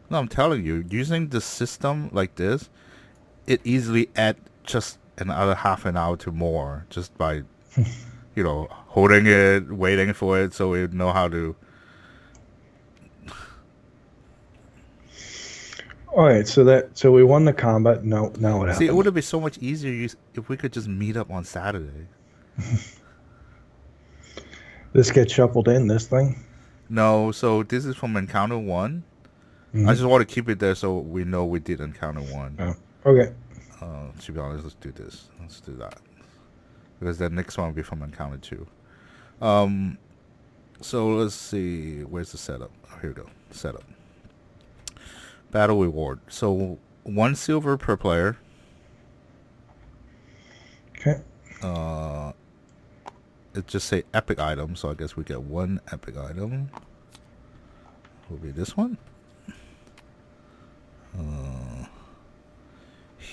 No, I'm telling you, using the system like this, it easily add just another half an hour to more just by, holding it, waiting for it, so we know how to. All right, so we won the combat. No, now what See, it would happened? have been so much easier if we could just meet up on Saturday. This gets shuffled in. This thing. No, so this is from Encounter 1. I just Mm-hmm. want to keep it there so we know we did Encounter 1. Oh, okay. To be honest, let's do this. Let's do that. Because the next one will be from Encounter 2. Um, so let's see. Where's the setup? Oh, here we go. Setup. Battle reward. So 1 silver per player. Okay. It just say epic item, so I guess we get 1 epic item. Will be this one.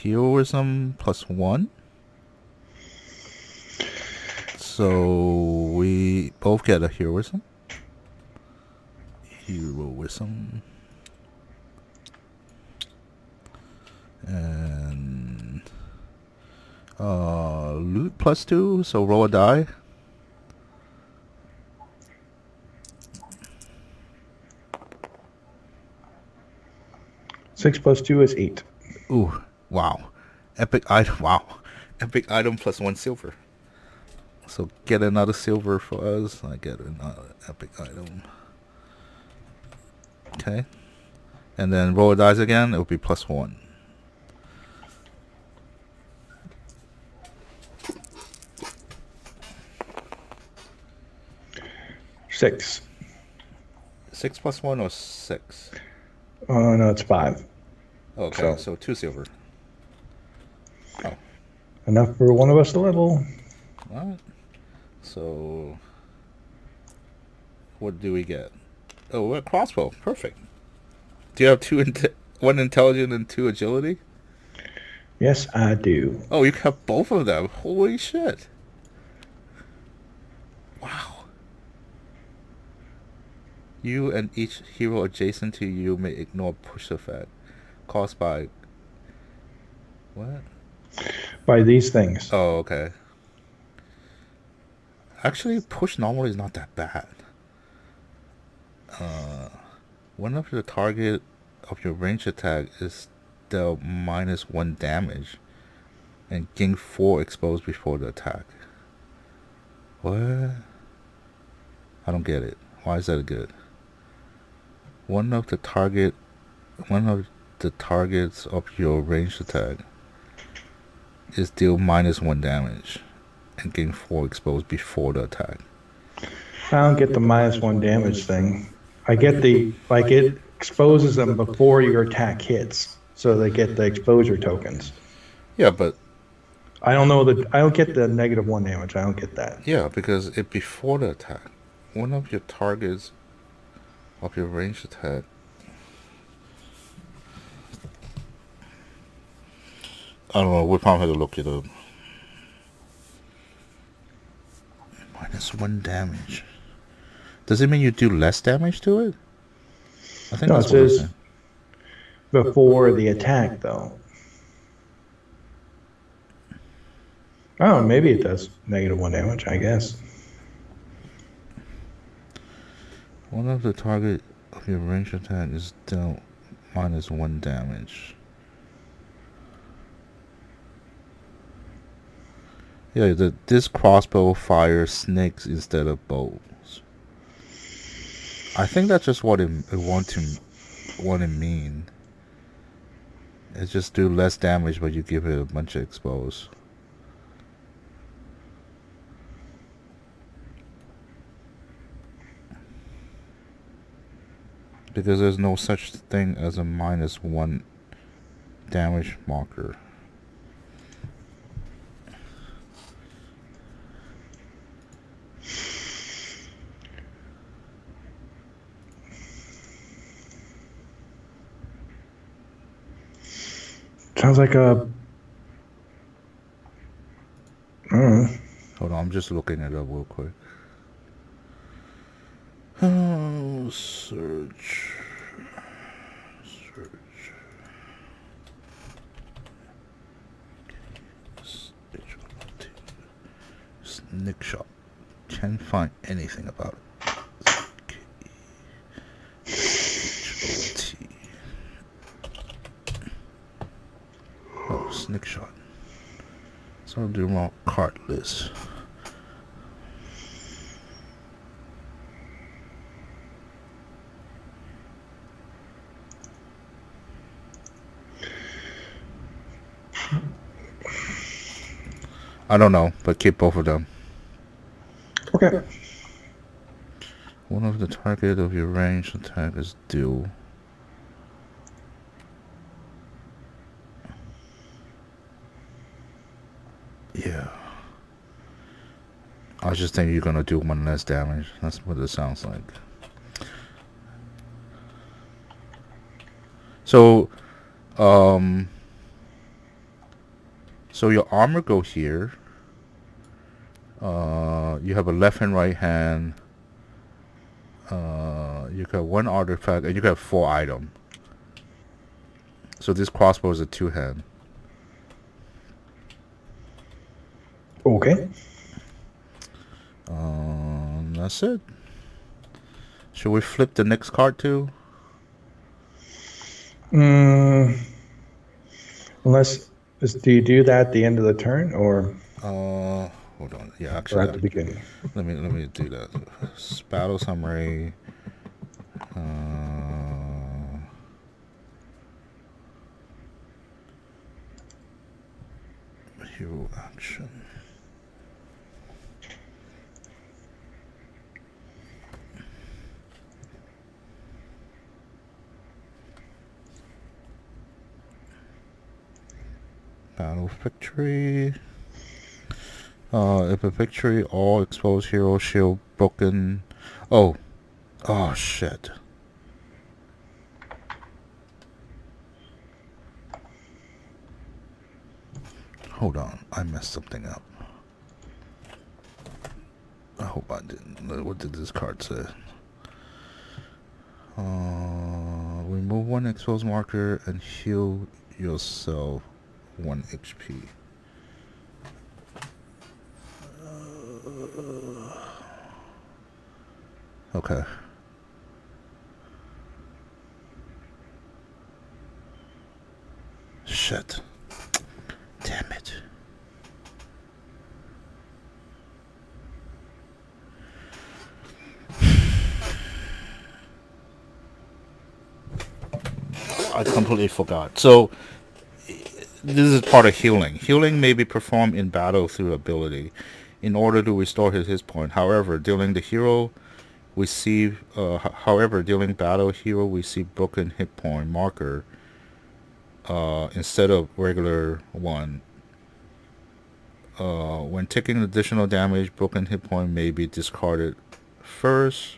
Heroism +1. So we both get a heroism. Heroism. And loot +2, so roll a die. Six plus two is 8. Ooh, wow. Epic item, wow. Epic item +1 silver. So get another silver for us. I get another epic item. Okay. And then roll a dice again, it will be +1. 6. 6 +1 or 6? Oh no, it's 5. Okay, so 2 silver. Oh, Enough for one of us to level. alright. So, what do we get? Oh, a crossbow. Perfect. Do you have 1 intelligence and 2 agility? Yes, I do. Oh, you have both of them. Holy shit. Wow. You and each hero adjacent to you may ignore push effect caused by... What? By these things. Oh, okay. Actually, push normally is not that bad. One of the target of your range attack is dealt -1 damage and gain 4 exposed before the attack. What? I don't get it. Why is that good? One of the targets of your ranged attack is deal -1 damage and gain 4 exposed before the attack. I don't get the -1 damage thing. I get it exposes them before your attack hits, so they get the exposure tokens. Yeah, but I don't get the -1 damage. I don't get that. yeah, because it before the attack. One of your targets of your ranged attack. I don't know. We'll probably have to look it up. -1 damage. Does it mean you do less damage to it? I think No, that's it what it says said. before the attack, though. Oh, maybe it does -1 damage, I guess. One of the target of your ranged attack is dealt -1 damage. Yeah, this crossbow fires snakes instead of bows. I think that's just what it mean. It just do less damage, but you give it a bunch of exposed. Because there's no such thing as a -1 damage marker. Sounds like a. Hold on, I'm just looking it up real quick. Oh, search. Nick shop. Can't find anything about it. Nick shot. So Doomrock card list. I don't know, but keep both of them. Okay. One of the target of your range attack is due. Yeah. I just think you're gonna do one less damage. That's what it sounds like. So, so your armor go here. You have a left and right hand. You got one artifact, and you got 4 items. So this crossbow is a 2-hand. Okay. That's it. Should we flip the next card too? Unless, do you do that at the end of the turn or Hold on. Yeah, or actually, at the beginning? let me do that. Battle summary. Hero action. Battle victory. If a victory, all exposed hero shield broken. Oh shit. Hold on, I messed something up. I hope I didn't. What did this card say? Remove 1 exposed marker and heal yourself 1 HP. Okay. Shit. Damn it. I completely forgot. So, this is part of healing. Healing may be performed in battle through ability in order to restore his point. However, during battle, we see broken hit point marker instead of regular one. When taking additional damage, broken hit point may be discarded first.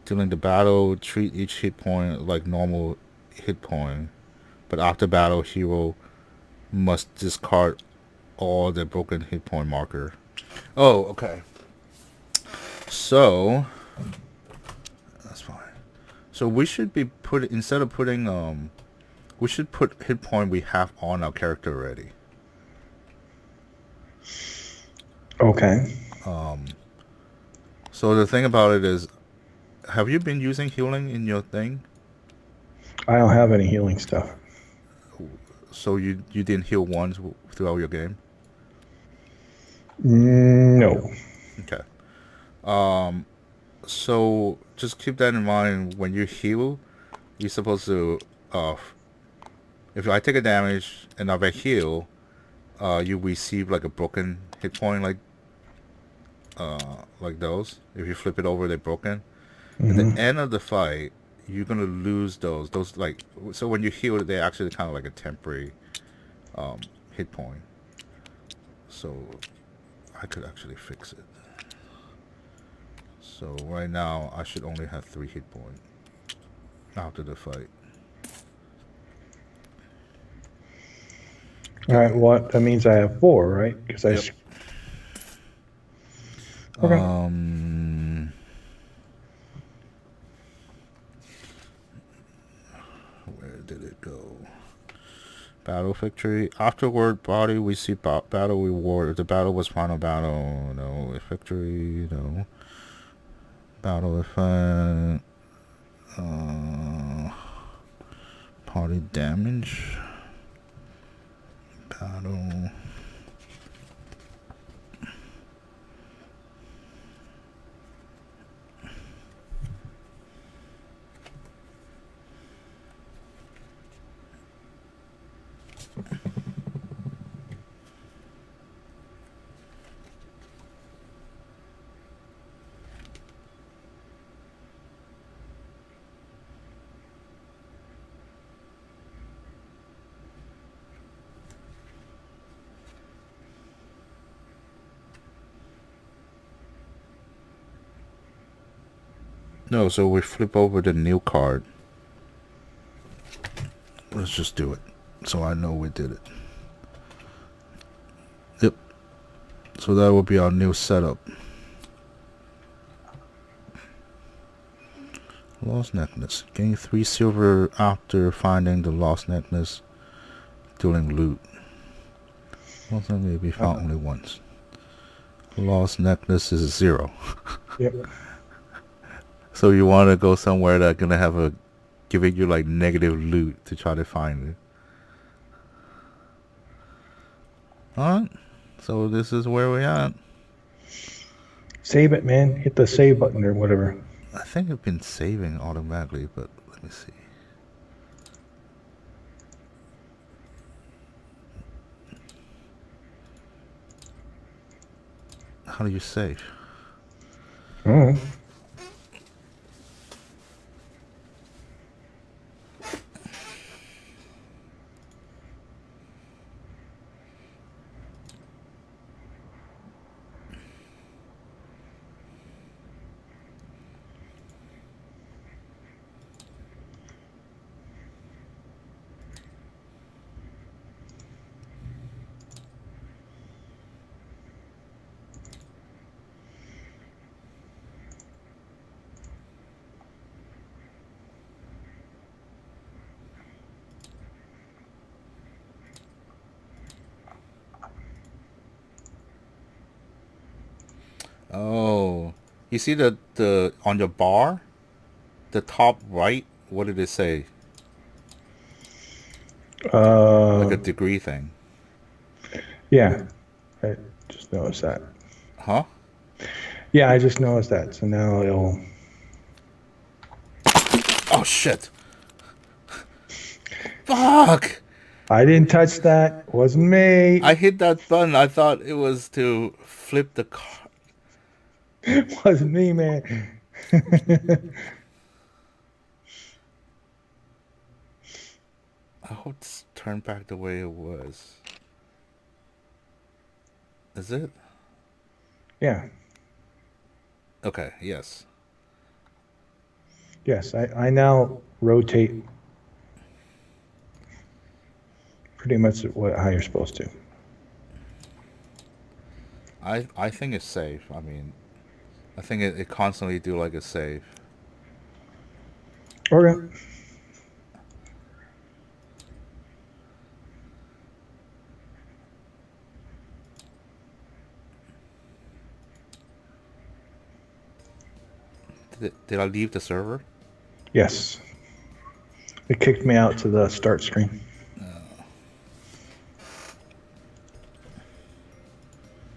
During the battle, treat each hit point like normal hit point, but after battle, hero must discard all the broken hit point marker. Oh, okay. So that's fine. So we should be instead of putting we should put hit point we have on our character already. Okay. So the thing about it is, have you been using healing in your thing? I don't have any healing stuff. So you didn't heal once throughout your game? No. Okay. So just keep that in mind when you heal. You're supposed to if I take a damage and if I heal, you receive like a broken hit point like those. If you flip it over, they're broken. At the end of the fight, you're gonna lose those. Those like so when you heal, they're actually kind of like a temporary hit point. So I could actually fix it. So right now I should only have 3 hit points after the fight. All right. What that means I have 4, right? Because I. Yep. Okay. Where did it go? Battle victory. Afterward, body we see battle reward. If the battle was final battle, no. If victory, no. Battle effect. Party damage. Battle. No, so we flip over the new card. Let's just do it, so I know we did it. Yep. So that will be our new setup. Lost necklace. Gain 3 silver after finding the lost necklace during loot. Lost necklace may be found only once. Lost necklace is 0. Yep. So you want to go somewhere that's gonna have a giving you like negative loot to try to find it. Alright. So this is where we at. Save it, man. Hit the save button or whatever. I think it's been saving automatically, but let me see. How do you save? Oh. Oh, you see the on your bar, the top right. What did it say? Like a degree thing. Yeah. I just noticed that. Huh? Yeah, I just noticed that. So now it'll. Oh shit! Fuck! I didn't touch that. Wasn't me. I hit that button. I thought it was to flip the car. Wasn't me, man. I hope it's turned back the way it was. Is it? Yeah. Okay. Yes. Yes. I now rotate pretty much how you're supposed to. I think it's safe. I mean, I think it constantly do like a save. Okay. Did I leave the server? Yes. It kicked me out to the start screen.